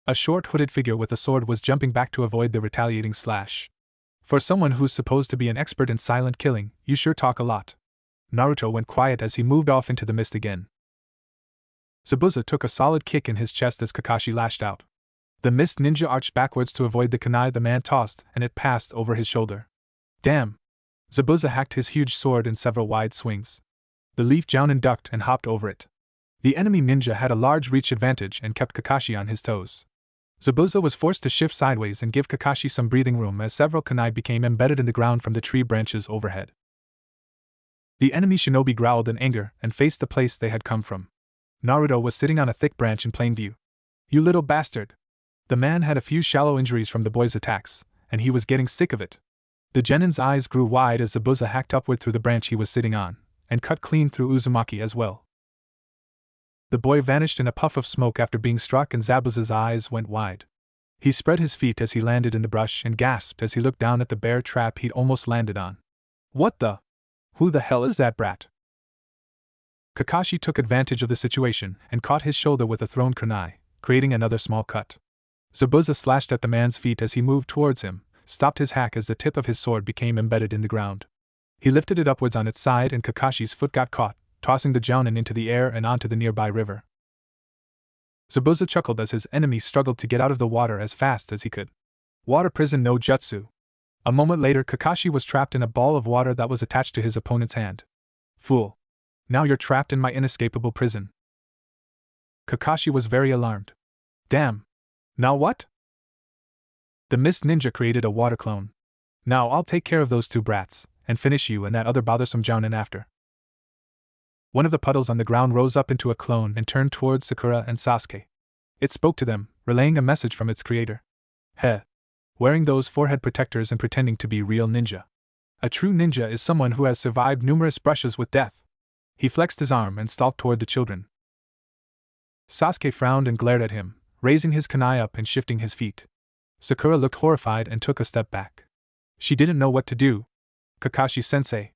Speaker 1: A short hooded figure with a sword was jumping back to avoid the retaliating slash. For someone who's supposed to be an expert in silent killing, you sure talk a lot. Naruto went quiet as he moved off into the mist again. Zabuza took a solid kick in his chest as Kakashi lashed out. The mist ninja arched backwards to avoid the kunai the man tossed, and it passed over his shoulder. Damn! Zabuza hacked his huge sword in several wide swings. The leaf jounin ducked and hopped over it. The enemy ninja had a large reach advantage and kept Kakashi on his toes. Zabuza was forced to shift sideways and give Kakashi some breathing room as several kunai became embedded in the ground from the tree branches overhead. The enemy shinobi growled in anger and faced the place they had come from. Naruto was sitting on a thick branch in plain view. You little bastard! The man had a few shallow injuries from the boy's attacks, and he was getting sick of it. The genin's eyes grew wide as Zabuza hacked upward through the branch he was sitting on, and cut clean through Uzumaki as well. The boy vanished in a puff of smoke after being struck and Zabuza's eyes went wide. He spread his feet as he landed in the brush and gasped as he looked down at the bear trap he'd almost landed on. What the? Who the hell is that brat? Kakashi took advantage of the situation and caught his shoulder with a thrown kunai, creating another small cut. Zabuza slashed at the man's feet as he moved towards him, stopped his hack as the tip of his sword became embedded in the ground. He lifted it upwards on its side and Kakashi's foot got caught, tossing the jounin into the air and onto the nearby river. Zabuza chuckled as his enemy struggled to get out of the water as fast as he could. Water prison no jutsu. A moment later Kakashi was trapped in a ball of water that was attached to his opponent's hand. Fool! Now you're trapped in my inescapable prison. Kakashi was very alarmed. Damn! Now what? The mist ninja created a water clone. Now I'll take care of those two brats, and finish you and that other bothersome jounin after. One of the puddles on the ground rose up into a clone and turned towards Sakura and Sasuke. It spoke to them, relaying a message from its creator. Heh. Wearing those forehead protectors and pretending to be real ninja. A true ninja is someone who has survived numerous brushes with death. He flexed his arm and stalked toward the children. Sasuke frowned and glared at him, raising his kunai up and shifting his feet. Sakura looked horrified and took a step back. She didn't know what to do. Kakashi-sensei.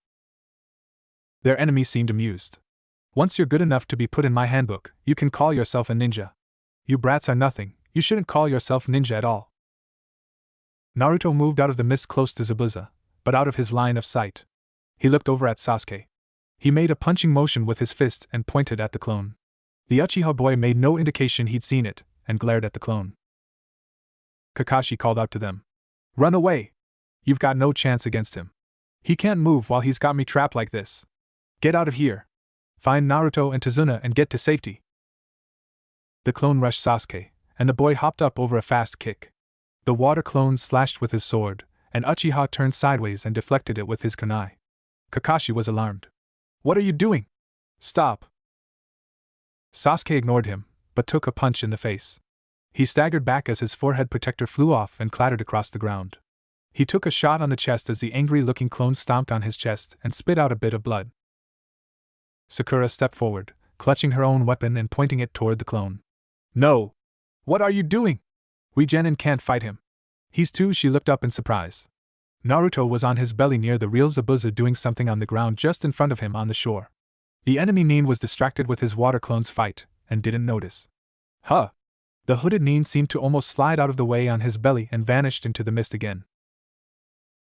Speaker 1: Their enemy seemed amused. Once you're good enough to be put in my handbook, you can call yourself a ninja. You brats are nothing, you shouldn't call yourself ninja at all. Naruto moved out of the mist close to Zabuza, but out of his line of sight. He looked over at Sasuke. He made a punching motion with his fist and pointed at the clone. The Uchiha boy made no indication he'd seen it, and glared at the clone. Kakashi called out to them. Run away! You've got no chance against him. He can't move while he's got me trapped like this. Get out of here. Find Naruto and Tazuna and get to safety. The clone rushed Sasuke, and the boy hopped up over a fast kick. The water clone slashed with his sword, and Uchiha turned sideways and deflected it with his kunai. Kakashi was alarmed. What are you doing? Stop! Sasuke ignored him, but took a punch in the face. He staggered back as his forehead protector flew off and clattered across the ground. He took a shot on the chest as the angry-looking clone stomped on his chest and spit out a bit of blood. Sakura stepped forward, clutching her own weapon and pointing it toward the clone. No! What are you doing? We genin can't fight him. He's too. She looked up in surprise. Naruto was on his belly near the real Zabuza doing something on the ground just in front of him on the shore. The enemy Nin was distracted with his water clone's fight, and didn't notice. Huh! The hooded Nin seemed to almost slide out of the way on his belly and vanished into the mist again.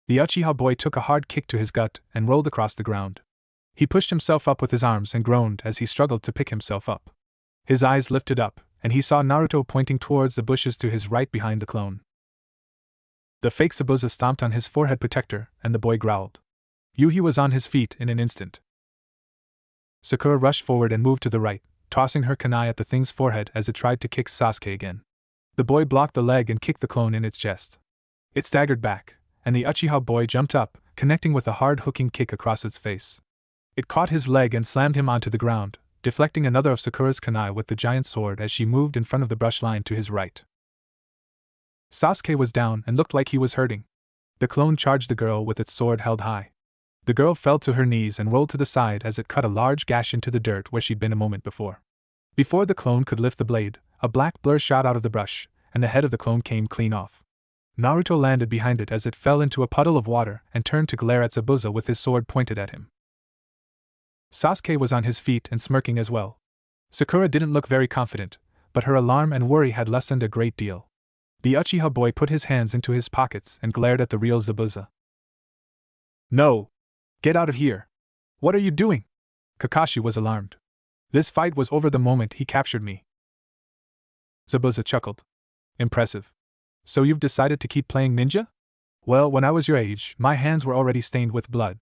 Speaker 1: The Uchiha boy took a hard kick to his gut and rolled across the ground. He pushed himself up with his arms and groaned as he struggled to pick himself up. His eyes lifted up, and he saw Naruto pointing towards the bushes to his right behind the clone. The fake Zabuza stomped on his forehead protector, and the boy growled. Yuhi was on his feet in an instant. Sakura rushed forward and moved to the right, tossing her kunai at the thing's forehead as it tried to kick Sasuke again. The boy blocked the leg and kicked the clone in its chest. It staggered back, and the Uchiha boy jumped up, connecting with a hard hooking kick across its face. It caught his leg and slammed him onto the ground, deflecting another of Sakura's kunai with the giant sword as she moved in front of the brush line to his right. Sasuke was down and looked like he was hurting. The clone charged the girl with its sword held high. The girl fell to her knees and rolled to the side as it cut a large gash into the dirt where she'd been a moment before. Before the clone could lift the blade, a black blur shot out of the brush, and the head of the clone came clean off. Naruto landed behind it as it fell into a puddle of water and turned to glare at Zabuza with his sword pointed at him. Sasuke was on his feet and smirking as well. Sakura didn't look very confident, but her alarm and worry had lessened a great deal. The Uchiha boy put his hands into his pockets and glared at the real Zabuza. No! Get out of here! What are you doing? Kakashi was alarmed. This fight was over the moment he captured me. Zabuza chuckled. Impressive. So you've decided to keep playing ninja? Well, when I was your age, my hands were already stained with blood.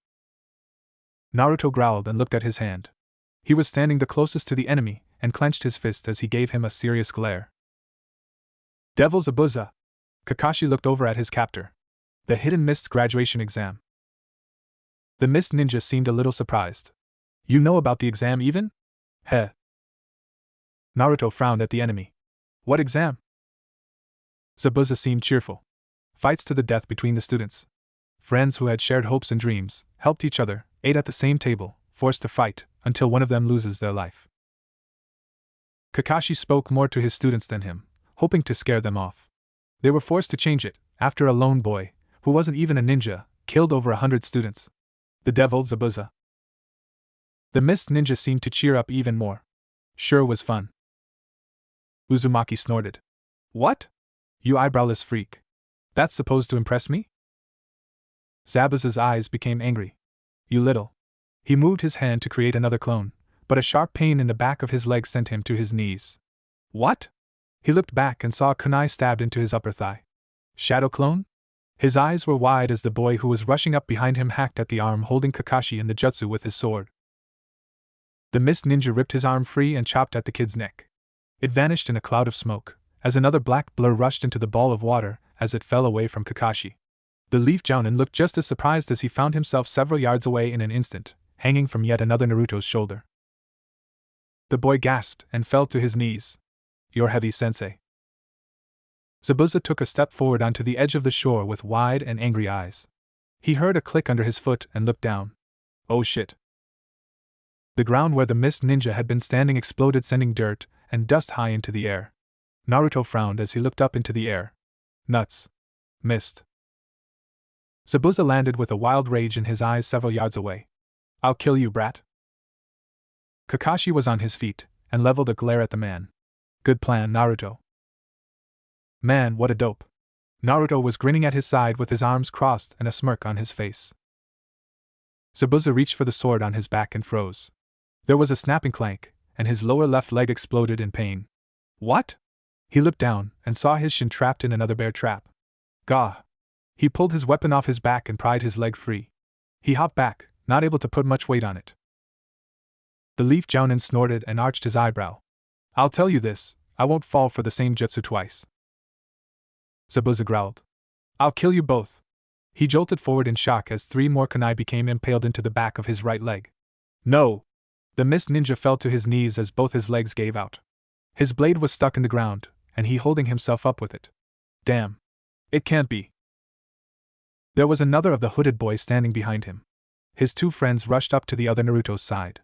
Speaker 1: Naruto growled and looked at his hand. He was standing the closest to the enemy, and clenched his fist as he gave him a serious glare. Devil Zabuza! Kakashi looked over at his captor. The Hidden Mist's graduation exam. The Mist Ninja seemed a little surprised. You know about the exam even? Heh. Naruto frowned at the enemy. What exam? Zabuza seemed cheerful. Fights to the death between the students. Friends who had shared hopes and dreams, helped each other, ate at the same table, forced to fight, until one of them loses their life. Kakashi spoke more to his students than him, hoping to scare them off. They were forced to change it, after a lone boy, who wasn't even a ninja, killed over 100 students. The devil Zabuza. The Mist Ninja seemed to cheer up even more. Sure was fun. Uzumaki snorted. What? You eyebrowless freak. That's supposed to impress me? Zabuza's eyes became angry. You little. He moved his hand to create another clone, but a sharp pain in the back of his leg sent him to his knees. What? He looked back and saw a kunai stabbed into his upper thigh. Shadow clone? His eyes were wide as the boy who was rushing up behind him hacked at the arm holding Kakashi in the jutsu with his sword. The Mist Ninja ripped his arm free and chopped at the kid's neck. It vanished in a cloud of smoke, as another black blur rushed into the ball of water as it fell away from Kakashi. The Leaf Jounin looked just as surprised as he found himself several yards away in an instant, hanging from yet another Naruto's shoulder. The boy gasped and fell to his knees. "You're heavy, sensei." Zabuza took a step forward onto the edge of the shore with wide and angry eyes. He heard a click under his foot and looked down. Oh shit. The ground where the mist ninja had been standing exploded, sending dirt and dust high into the air. Naruto frowned as he looked up into the air. Nuts. Mist. Zabuza landed with a wild rage in his eyes several yards away. "I'll kill you, brat." Kakashi was on his feet and leveled a glare at the man. "Good plan, Naruto." "Man, what a dope." Naruto was grinning at his side with his arms crossed and a smirk on his face. Zabuza reached for the sword on his back and froze. There was a snapping clank, and his lower left leg exploded in pain. What? He looked down and saw his shin trapped in another bear trap. Gah! He pulled his weapon off his back and pried his leg free. He hopped back, not able to put much weight on it. The Leaf Jounin snorted and arched his eyebrow. "I'll tell you this, I won't fall for the same jutsu twice." Zabuza growled. "I'll kill you both." He jolted forward in shock as 3 more kunai became impaled into the back of his right leg. No! The mist ninja fell to his knees as both his legs gave out. His blade was stuck in the ground, and he holding himself up with it. Damn. It can't be. There was another of the hooded boys standing behind him. His 2 friends rushed up to the other Naruto's side.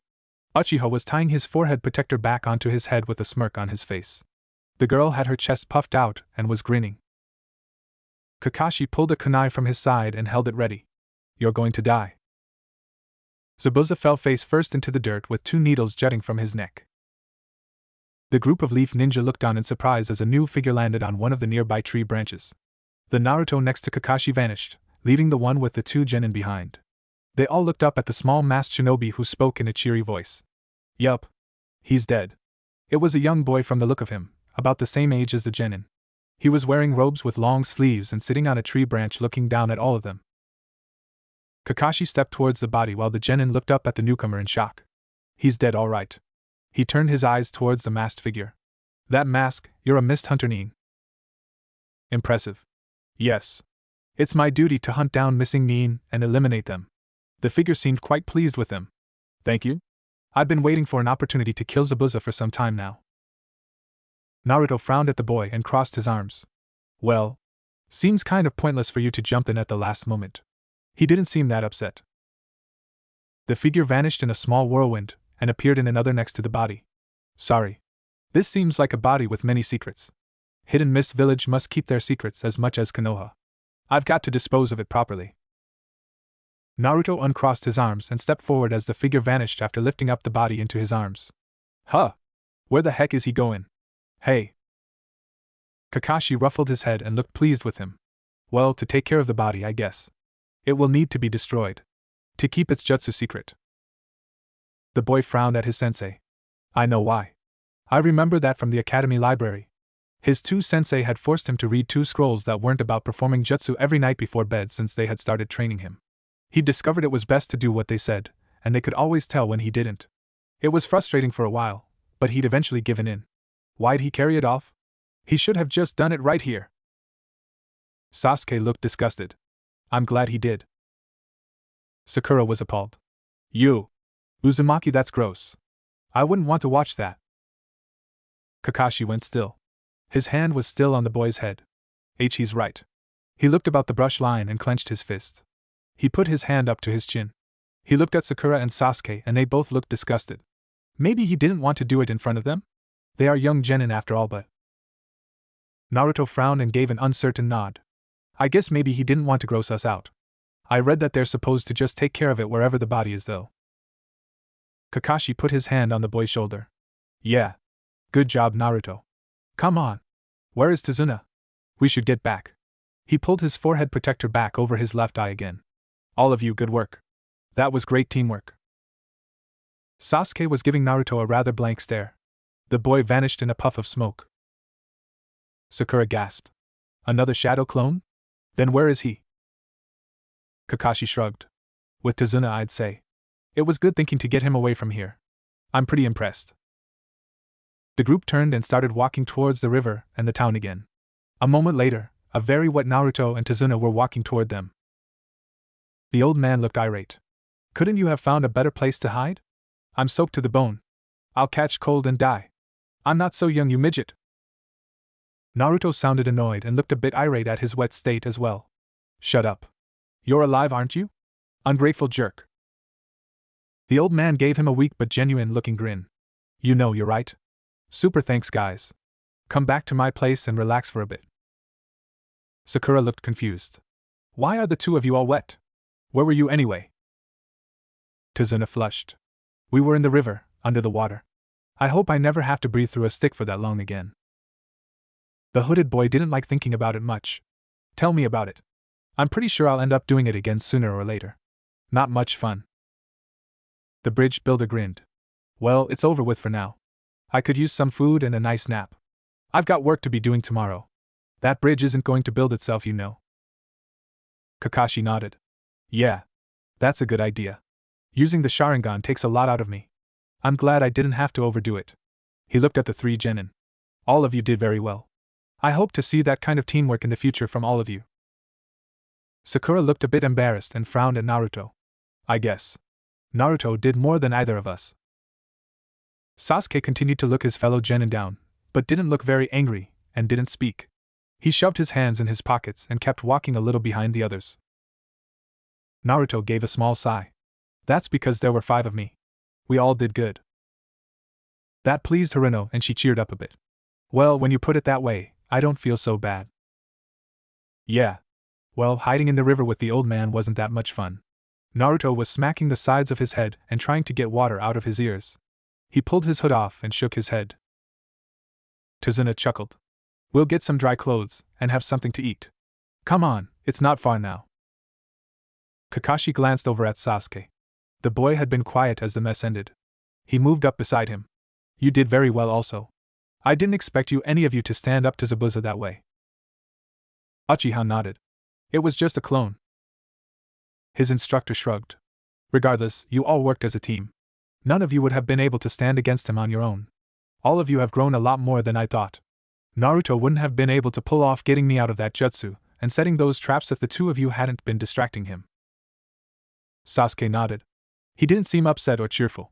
Speaker 1: Uchiha was tying his forehead protector back onto his head with a smirk on his face. The girl had her chest puffed out and was grinning. Kakashi pulled a kunai from his side and held it ready. "You're going to die." Zabuza fell face first into the dirt with 2 needles jutting from his neck. The group of Leaf Ninja looked on in surprise as a new figure landed on one of the nearby tree branches. The Naruto next to Kakashi vanished, leaving the one with the 2 genin behind. They all looked up at the small masked shinobi who spoke in a cheery voice. "Yup. He's dead." It was a young boy from the look of him, about the same age as the genin. He was wearing robes with long sleeves and sitting on a tree branch looking down at all of them. Kakashi stepped towards the body while the genin looked up at the newcomer in shock. "He's dead, all right." He turned his eyes towards the masked figure. "That mask, you're a mist hunter, Nin." "Impressive." "Yes. It's my duty to hunt down missing Nin and eliminate them." The figure seemed quite pleased with them. "Thank you. I've been waiting for an opportunity to kill Zabuza for some time now." Naruto frowned at the boy and crossed his arms. "Well, seems kind of pointless for you to jump in at the last moment." He didn't seem that upset. The figure vanished in a small whirlwind and appeared in another next to the body. "Sorry. This seems like a body with many secrets. Hidden Mist Village must keep their secrets as much as Konoha. I've got to dispose of it properly." Naruto uncrossed his arms and stepped forward as the figure vanished after lifting up the body into his arms. "Huh! Where the heck is he going? Hey!" Kakashi ruffled his head and looked pleased with him. "Well, to take care of the body, I guess. It will need to be destroyed. To keep its jutsu secret." The boy frowned at his sensei. "I know why. I remember that from the academy library. His 2 sensei had forced him to read 2 scrolls that weren't about performing jutsu every night before bed since they had started training him. He discovered it was best to do what they said, and they could always tell when he didn't. It was frustrating for a while, but he'd eventually given in. Why'd he carry it off? He should have just done it right here." Sasuke looked disgusted. "I'm glad he did." Sakura was appalled. "You! Uzumaki, that's gross. I wouldn't want to watch that." Kakashi went still. His hand was still on the boy's head. He's right. He looked about the brush line and clenched his fist. He put his hand up to his chin. He looked at Sakura and Sasuke and they both looked disgusted. Maybe he didn't want to do it in front of them? They are young genin after all, but... Naruto frowned and gave an uncertain nod. "I guess maybe he didn't want to gross us out. I read that they're supposed to just take care of it wherever the body is, though." Kakashi put his hand on the boy's shoulder. "Yeah. Good job, Naruto. Come on. Where is Tazuna? We should get back." He pulled his forehead protector back over his left eye again. "All of you, good work. That was great teamwork." Sasuke was giving Naruto a rather blank stare. The boy vanished in a puff of smoke. Sakura gasped. "Another shadow clone? Then where is he?" Kakashi shrugged. "With Tazuna, I'd say. It was good thinking to get him away from here. I'm pretty impressed." The group turned and started walking towards the river and the town again. A moment later, A very wet Naruto and Tazuna were walking toward them. The old man looked irate. Couldn't you have found a better place to hide? I'm soaked to the bone. I'll catch cold and die. I'm not so young, you midget. Naruto sounded annoyed and looked a bit irate at his wet state as well. Shut up. You're alive, aren't you? Ungrateful jerk. The old man gave him a weak but genuine-looking grin. You know you're right. Super thanks, guys. Come back to my place and relax for a bit. Sakura looked confused. Why are the two of you all wet? Where were you anyway? Tazuna flushed. We were in the river, under the water. I hope I never have to breathe through a stick for that long again. The hooded boy didn't like thinking about it much. Tell me about it. I'm pretty sure I'll end up doing it again sooner or later. Not much fun. The bridge builder grinned. Well, it's over with for now. I could use some food and a nice nap. I've got work to be doing tomorrow. That bridge isn't going to build itself, you know. Kakashi nodded. Yeah. That's a good idea. Using the Sharingan takes a lot out of me. I'm glad I didn't have to overdo it. He looked at the three genin. All of you did very well. I hope to see that kind of teamwork in the future from all of you. Sakura looked a bit embarrassed and frowned at Naruto. I guess. Naruto did more than either of us. Sasuke continued to look his fellow genin down, but didn't look very angry, and didn't speak. He shoved his hands in his pockets and kept walking a little behind the others. Naruto gave a small sigh. That's because there were 5 of me. We all did good. That pleased Harino and she cheered up a bit. Well, when you put it that way, I don't feel so bad. Yeah. Well, hiding in the river with the old man wasn't that much fun. Naruto was smacking the sides of his head and trying to get water out of his ears. He pulled his hood off and shook his head. Tazuna chuckled. We'll get some dry clothes and have something to eat. Come on, it's not far now. Kakashi glanced over at Sasuke. The boy had been quiet as the mess ended. He moved up beside him. You did very well also. I didn't expect any of you to stand up to Zabuza that way. Uchiha nodded. It was just a clone. His instructor shrugged. Regardless, you all worked as a team. None of you would have been able to stand against him on your own. All of you have grown a lot more than I thought. Naruto wouldn't have been able to pull off getting me out of that jutsu and setting those traps if the two of you hadn't been distracting him. Sasuke nodded. He didn't seem upset or cheerful.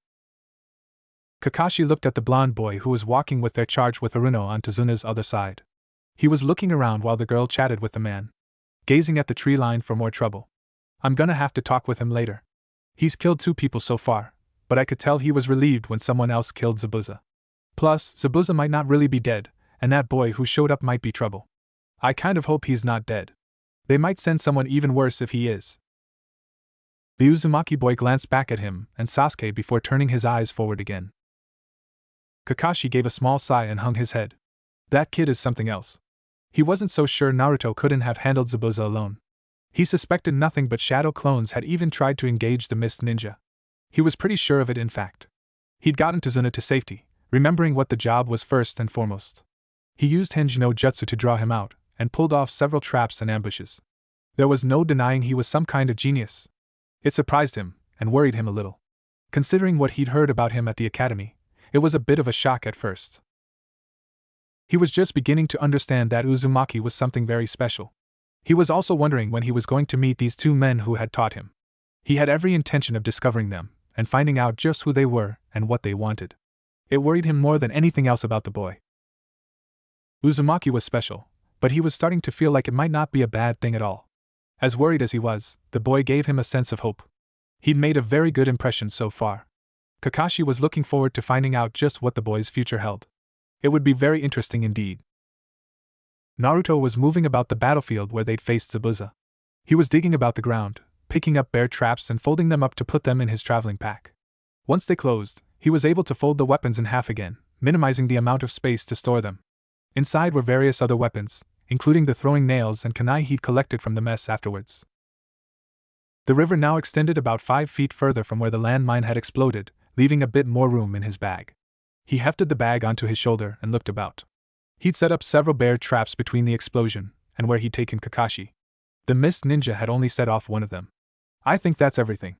Speaker 1: Kakashi looked at the blonde boy who was walking with their charge with Harino on Tazuna's other side. He was looking around while the girl chatted with the man, gazing at the tree line for more trouble. I'm gonna have to talk with him later. He's killed 2 people so far, but I could tell he was relieved when someone else killed Zabuza. Plus, Zabuza might not really be dead, and that boy who showed up might be trouble. I kind of hope he's not dead. They might send someone even worse if he is. The Uzumaki boy glanced back at him and Sasuke before turning his eyes forward again. Kakashi gave a small sigh and hung his head. That kid is something else. He wasn't so sure Naruto couldn't have handled Zabuza alone. He suspected nothing but shadow clones had even tried to engage the Mist Ninja. He was pretty sure of it in fact. He'd gotten Tazuna to safety, remembering what the job was first and foremost. He used Henji no Jutsu to draw him out, and pulled off several traps and ambushes. There was no denying he was some kind of genius. It surprised him, and worried him a little. Considering what he'd heard about him at the academy, it was a bit of a shock at first. He was just beginning to understand that Uzumaki was something very special. He was also wondering when he was going to meet these 2 men who had taught him. He had every intention of discovering them, and finding out just who they were and what they wanted. It worried him more than anything else about the boy. Uzumaki was special, but he was starting to feel like it might not be a bad thing at all. As worried as he was, the boy gave him a sense of hope. He'd made a very good impression so far. Kakashi was looking forward to finding out just what the boy's future held. It would be very interesting indeed. Naruto was moving about the battlefield where they'd faced Zabuza. He was digging about the ground, picking up bear traps and folding them up to put them in his traveling pack. Once they closed, he was able to fold the weapons in half again, minimizing the amount of space to store them. Inside were various other weapons, including the throwing nails and kunai he'd collected from the mess afterwards. The river now extended about 5 feet further from where the landmine had exploded, leaving a bit more room in his bag. He hefted the bag onto his shoulder and looked about. He'd set up several bear traps between the explosion and where he'd taken Kakashi. The Mist Ninja had only set off one of them. I think that's everything.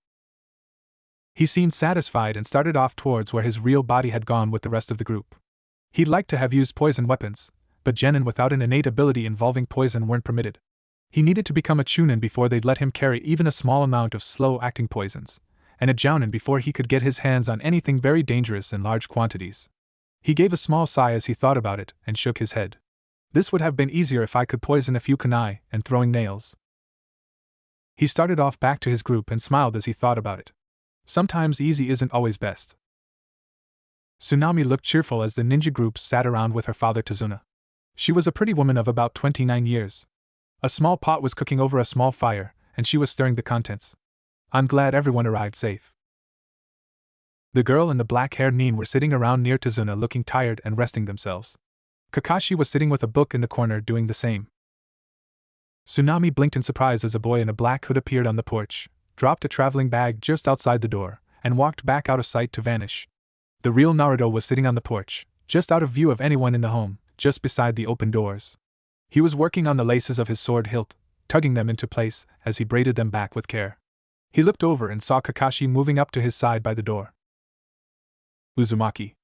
Speaker 1: He seemed satisfied and started off towards where his real body had gone with the rest of the group. He'd like to have used poison weapons, but genin without an innate ability involving poison weren't permitted. He needed to become a chunin before they'd let him carry even a small amount of slow-acting poisons, and a jounin before he could get his hands on anything very dangerous in large quantities. He gave a small sigh as he thought about it and shook his head. This would have been easier if I could poison a few kunai and throwing nails. He started off back to his group and smiled as he thought about it. Sometimes easy isn't always best. Tsunami looked cheerful as the ninja group sat around with her father Tazuna. She was a pretty woman of about 29 years. A small pot was cooking over a small fire, and she was stirring the contents. I'm glad everyone arrived safe. The girl and the black-haired nin were sitting around near Tazuna looking tired and resting themselves. Kakashi was sitting with a book in the corner doing the same. Tsunami blinked in surprise as a boy in a black hood appeared on the porch, dropped a traveling bag just outside the door, and walked back out of sight to vanish. The real Naruto was sitting on the porch, just out of view of anyone in the home, just beside the open doors. He was working on the laces of his sword hilt, tugging them into place as he braided them back with care. He looked over and saw Kakashi moving up to his side by the door. Uzumaki.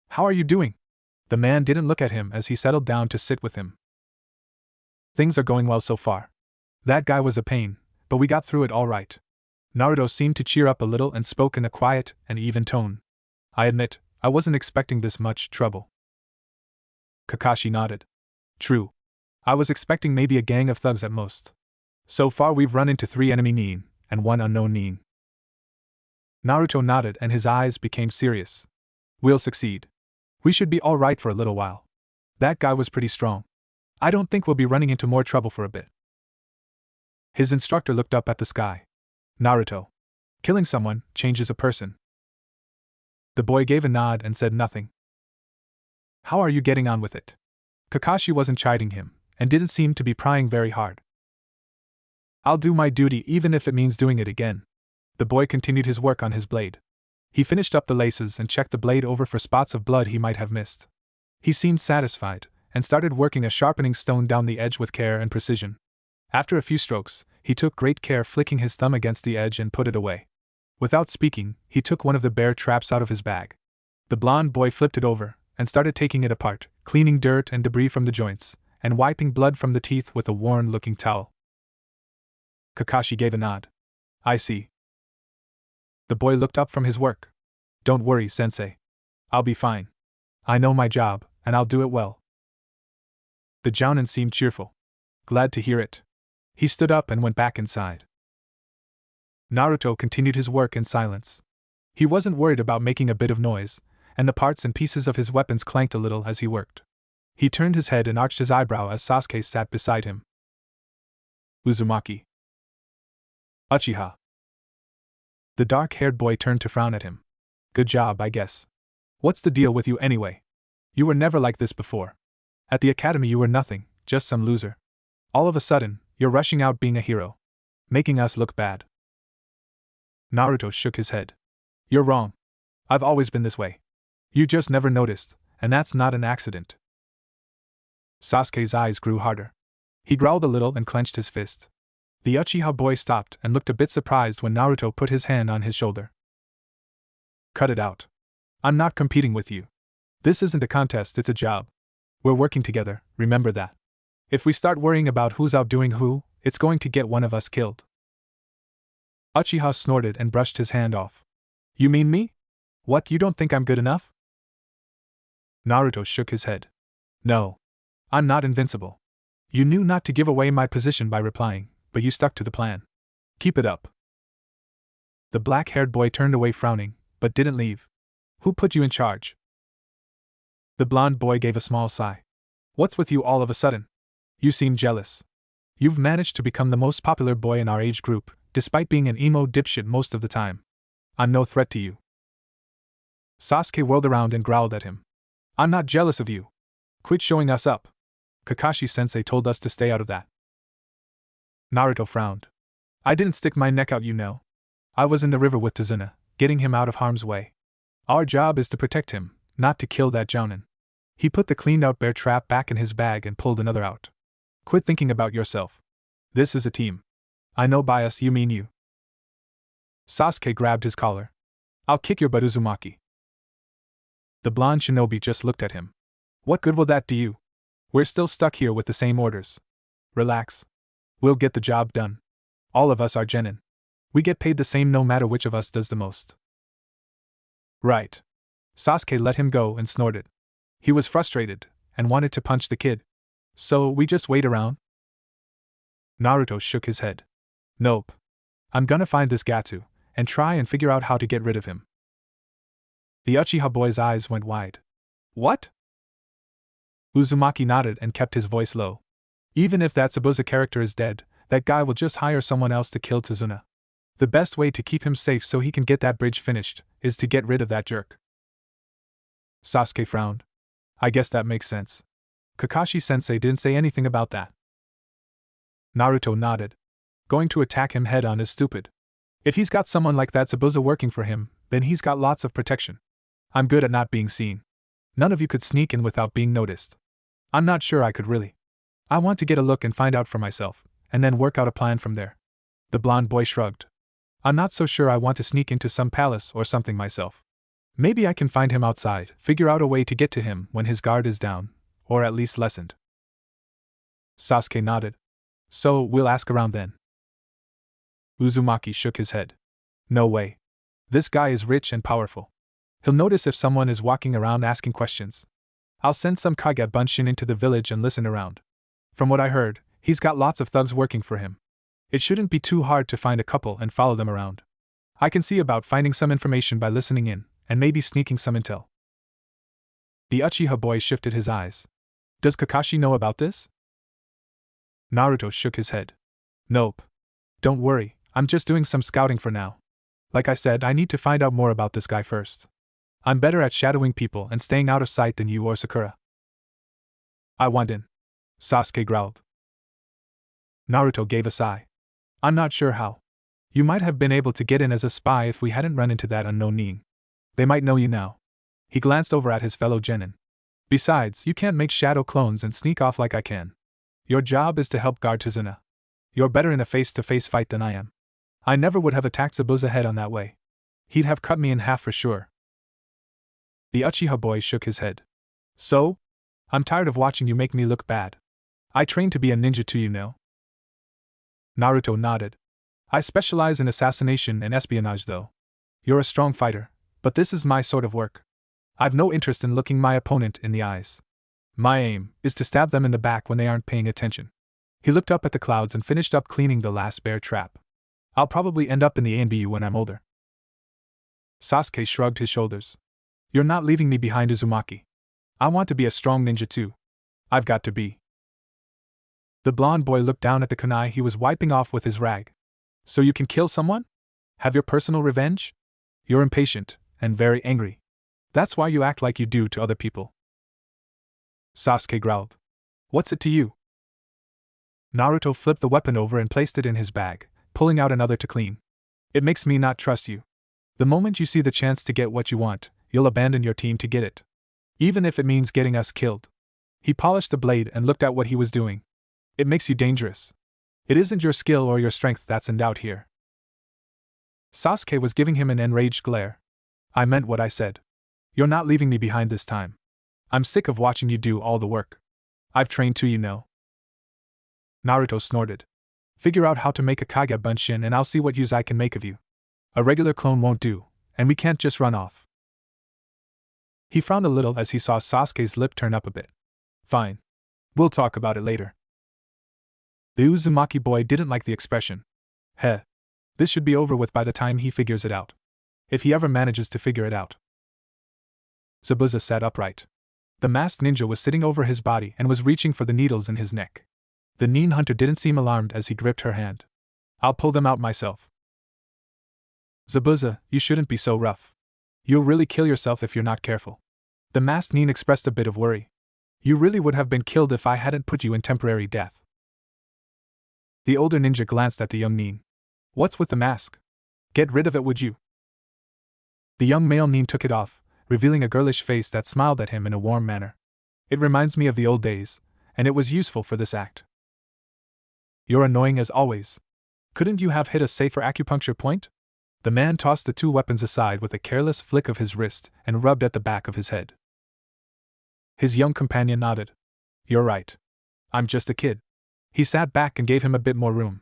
Speaker 1: How are you doing? The man didn't look at him as he settled down to sit with him. Things are going well so far. That guy was a pain, but we got through it all right. Naruto seemed to cheer up a little and spoke in a quiet and even tone. I admit, I wasn't expecting this much trouble. Kakashi nodded. True. I was expecting maybe a gang of thugs at most. So far we've run into 3 enemy nin, and 1 unknown nin. Naruto nodded and his eyes became serious. We'll succeed. We should be all right for a little while. That guy was pretty strong. I don't think we'll be running into more trouble for a bit. His instructor looked up at the sky. Naruto. Killing someone changes a person. The boy gave a nod and said nothing. How are you getting on with it? Kakashi wasn't chiding him, and didn't seem to be prying very hard. I'll do my duty even if it means doing it again. The boy continued his work on his blade. He finished up the laces and checked the blade over for spots of blood he might have missed. He seemed satisfied, and started working a sharpening stone down the edge with care and precision. After a few strokes, he took great care flicking his thumb against the edge and put it away. Without speaking, he took one of the bear traps out of his bag. The blonde boy flipped it over, and started taking it apart, cleaning dirt and debris from the joints, and wiping blood from the teeth with a worn-looking towel. Kakashi gave a nod. I see. The boy looked up from his work. Don't worry, sensei. I'll be fine. I know my job, and I'll do it well. The jounin seemed cheerful. Glad to hear it. He stood up and went back inside. Naruto continued his work in silence. He wasn't worried about making a bit of noise, and the parts and pieces of his weapons clanked a little as he worked. He turned his head and arched his eyebrow as Sasuke sat beside him. Uzumaki. Uchiha. The dark-haired boy turned to frown at him. Good job, I guess. What's the deal with you anyway? You were never like this before. At the academy you were nothing, just some loser. All of a sudden, you're rushing out being a hero. Making us look bad. Naruto shook his head. You're wrong. I've always been this way. You just never noticed, and that's not an accident. Sasuke's eyes grew harder. He growled a little and clenched his fist. The Uchiha boy stopped and looked a bit surprised when Naruto put his hand on his shoulder. Cut it out. I'm not competing with you. This isn't a contest, it's a job. We're working together, remember that. If we start worrying about who's outdoing who, it's going to get one of us killed. Uchiha snorted and brushed his hand off. You mean me? What, you don't think I'm good enough? Naruto shook his head. No. I'm not invincible. You knew not to give away my position by replying, but you stuck to the plan. Keep it up. The black-haired boy turned away frowning, but didn't leave. Who put you in charge? The blonde boy gave a small sigh. What's with you all of a sudden? You seem jealous. You've managed to become the most popular boy in our age group, despite being an emo dipshit most of the time. I'm no threat to you. Sasuke whirled around and growled at him. I'm not jealous of you. Quit showing us up. Kakashi-sensei told us to stay out of that. Naruto frowned. I didn't stick my neck out, you know. I was in the river with Tazuna, getting him out of harm's way. Our job is to protect him, not to kill that jounin. He put the cleaned-out bear trap back in his bag and pulled another out. Quit thinking about yourself. This is a team. I know by us you mean you. Sasuke grabbed his collar. I'll kick your butt, Uzumaki. The blonde shinobi just looked at him. What good will that do you? We're still stuck here with the same orders. Relax. We'll get the job done. All of us are genin. We get paid the same no matter which of us does the most. Right. Sasuke let him go and snorted. He was frustrated and wanted to punch the kid. So we just wait around? Naruto shook his head. Nope. I'm gonna find this Gatsu and try and figure out how to get rid of him. The Uchiha boy's eyes went wide. What? Uzumaki nodded and kept his voice low. Even if that Zabuza character is dead, that guy will just hire someone else to kill Tazuna. The best way to keep him safe so he can get that bridge finished is to get rid of that jerk. Sasuke frowned. I guess that makes sense. Kakashi-sensei didn't say anything about that. Naruto nodded. Going to attack him head-on is stupid. If he's got someone like that Zabuza working for him, then he's got lots of protection. I'm good at not being seen. None of you could sneak in without being noticed. I'm not sure I could really. I want to get a look and find out for myself, and then work out a plan from there. The blonde boy shrugged. I'm not so sure I want to sneak into some palace or something myself. Maybe I can find him outside, figure out a way to get to him when his guard is down, or at least lessened. Sasuke nodded. So, we'll ask around then. Uzumaki shook his head. No way. This guy is rich and powerful. He'll notice if someone is walking around asking questions. I'll send some Kage Bunshin into the village and listen around. From what I heard, he's got lots of thugs working for him. It shouldn't be too hard to find a couple and follow them around. I can see about finding some information by listening in, and maybe sneaking some intel. The Uchiha boy shifted his eyes. Does Kakashi know about this? Naruto shook his head. Nope. Don't worry, I'm just doing some scouting for now. Like I said, I need to find out more about this guy first. I'm better at shadowing people and staying out of sight than you or Sakura. I want in. Sasuke growled. Naruto gave a sigh. I'm not sure how. You might have been able to get in as a spy if we hadn't run into that unknown Nin. They might know you now. He glanced over at his fellow genin. Besides, you can't make shadow clones and sneak off like I can. Your job is to help guard Tazuna. You're better in a face-to-face fight than I am. I never would have attacked Zabuza head-on that way. He'd have cut me in half for sure. The Uchiha boy shook his head. So? I'm tired of watching you make me look bad. I trained to be a ninja too, you know. Naruto nodded. I specialize in assassination and espionage though. You're a strong fighter, but this is my sort of work. I've no interest in looking my opponent in the eyes. My aim is to stab them in the back when they aren't paying attention. He looked up at the clouds and finished up cleaning the last bear trap. I'll probably end up in the ANBU when I'm older. Sasuke shrugged his shoulders. You're not leaving me behind, Uzumaki. I want to be a strong ninja too. I've got to be. The blonde boy looked down at the kunai he was wiping off with his rag. So you can kill someone? Have your personal revenge? You're impatient, and very angry. That's why you act like you do to other people. Sasuke growled. What's it to you? Naruto flipped the weapon over and placed it in his bag, pulling out another to clean. It makes me not trust you. The moment you see the chance to get what you want, you'll abandon your team to get it. Even if it means getting us killed. He polished the blade and looked at what he was doing. It makes you dangerous. It isn't your skill or your strength that's in doubt here. Sasuke was giving him an enraged glare. I meant what I said. You're not leaving me behind this time. I'm sick of watching you do all the work. I've trained too, you know. Naruto snorted. Figure out how to make a Kage Bunshin and I'll see what use I can make of you. A regular clone won't do, and we can't just run off. He frowned a little as he saw Sasuke's lip turn up a bit. Fine. We'll talk about it later. The Uzumaki boy didn't like the expression. Heh. This should be over with by the time he figures it out. If he ever manages to figure it out. Zabuza sat upright. The masked ninja was sitting over his body and was reaching for the needles in his neck. The Nin hunter didn't seem alarmed as he gripped her hand. I'll pull them out myself. Zabuza, you shouldn't be so rough. You'll really kill yourself if you're not careful. The masked Nin expressed a bit of worry. You really would have been killed if I hadn't put you in temporary death. The older ninja glanced at the young Nin. What's with the mask? Get rid of it, would you? The young male Nin took it off, revealing a girlish face that smiled at him in a warm manner. It reminds me of the old days, and it was useful for this act. You're annoying as always. Couldn't you have hit a safer acupuncture point? The man tossed the two weapons aside with a careless flick of his wrist and rubbed at the back of his head. His young companion nodded. You're right. I'm just a kid. He sat back and gave him a bit more room.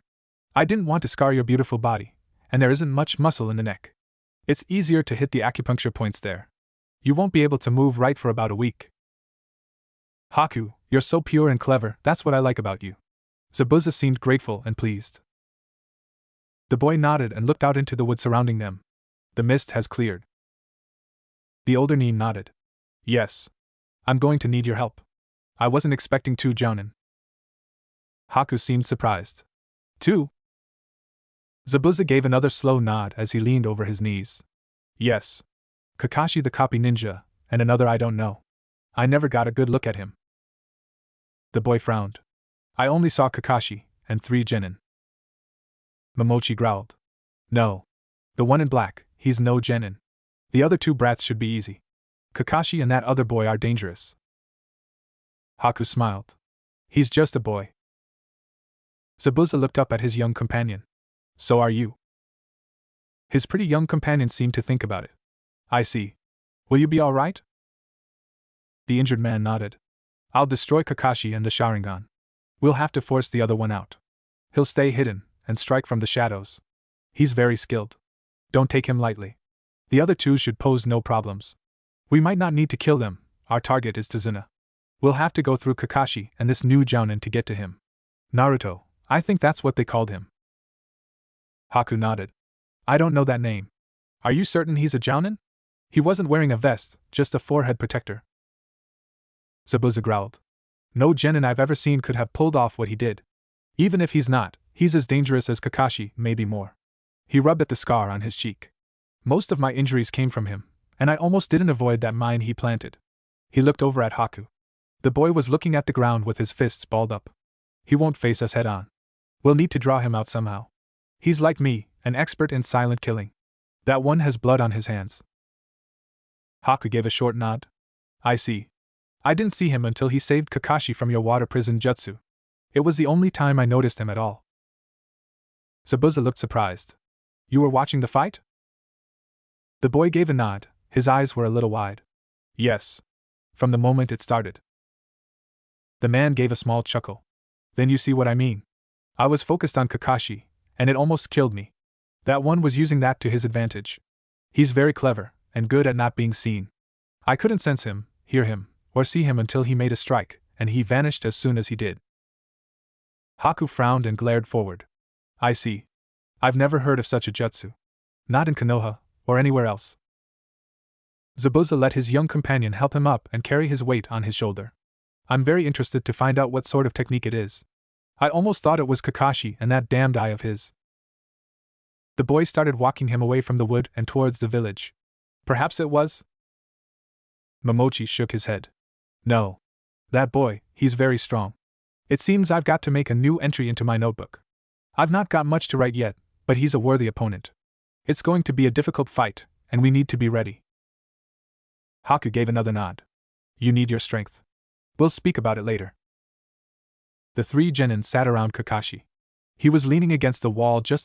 Speaker 1: I didn't want to scar your beautiful body, and there isn't much muscle in the neck. It's easier to hit the acupuncture points there. You won't be able to move right for about a week. Haku, you're so pure and clever, that's what I like about you. Zabuza seemed grateful and pleased. The boy nodded and looked out into the wood surrounding them. The mist has cleared. The older Nin nodded. Yes. I'm going to need your help. I wasn't expecting 2 jounin. Haku seemed surprised. 2? Zabuza gave another slow nod as he leaned over his knees. Yes. Kakashi the copy ninja, and another I don't know. I never got a good look at him. The boy frowned. I only saw Kakashi, and 3 genin. Momochi growled. No. The one in black, he's no genin. The other 2 brats should be easy. Kakashi and that other boy are dangerous. Haku smiled. He's just a boy. Zabuza looked up at his young companion. So are you. His pretty young companion seemed to think about it. I see. Will you be all right? The injured man nodded. I'll destroy Kakashi and the Sharingan. We'll have to force the other one out. He'll stay hidden and strike from the shadows. He's very skilled. Don't take him lightly. The other 2 should pose no problems. We might not need to kill them, our target is Tazuna. We'll have to go through Kakashi and this new jounin to get to him. Naruto, I think that's what they called him. Haku nodded. I don't know that name. Are you certain he's a jounin? He wasn't wearing a vest, just a forehead protector. Zabuza growled. No genin I've ever seen could have pulled off what he did. Even if he's not, he's as dangerous as Kakashi, maybe more. He rubbed at the scar on his cheek. Most of my injuries came from him, and I almost didn't avoid that mine he planted. He looked over at Haku. The boy was looking at the ground with his fists balled up. He won't face us head on. We'll need to draw him out somehow. He's like me, an expert in silent killing. That one has blood on his hands. Haku gave a short nod. I see. I didn't see him until he saved Kakashi from your water prison jutsu. It was the only time I noticed him at all. Zabuza looked surprised. You were watching the fight? The boy gave a nod, his eyes were a little wide. Yes. From the moment it started. The man gave a small chuckle. Then you see what I mean. I was focused on Kakashi, and it almost killed me. That one was using that to his advantage. He's very clever, and good at not being seen. I couldn't sense him, hear him, or see him until he made a strike, and he vanished as soon as he did. Haku frowned and glared forward. I see. I've never heard of such a jutsu. Not in Konoha, or anywhere else. Zabuza let his young companion help him up and carry his weight on his shoulder. I'm very interested to find out what sort of technique it is. I almost thought it was Kakashi and that damned eye of his. The boy started walking him away from the wood and towards the village. Perhaps it was? Momochi shook his head. No. That boy, he's very strong. It seems I've got to make a new entry into my notebook. I've not got much to write yet, but he's a worthy opponent. It's going to be a difficult fight, and we need to be ready. Haku gave another nod. You need your strength. We'll speak about it later. The 3 genin sat around Kakashi. He was leaning against the wall just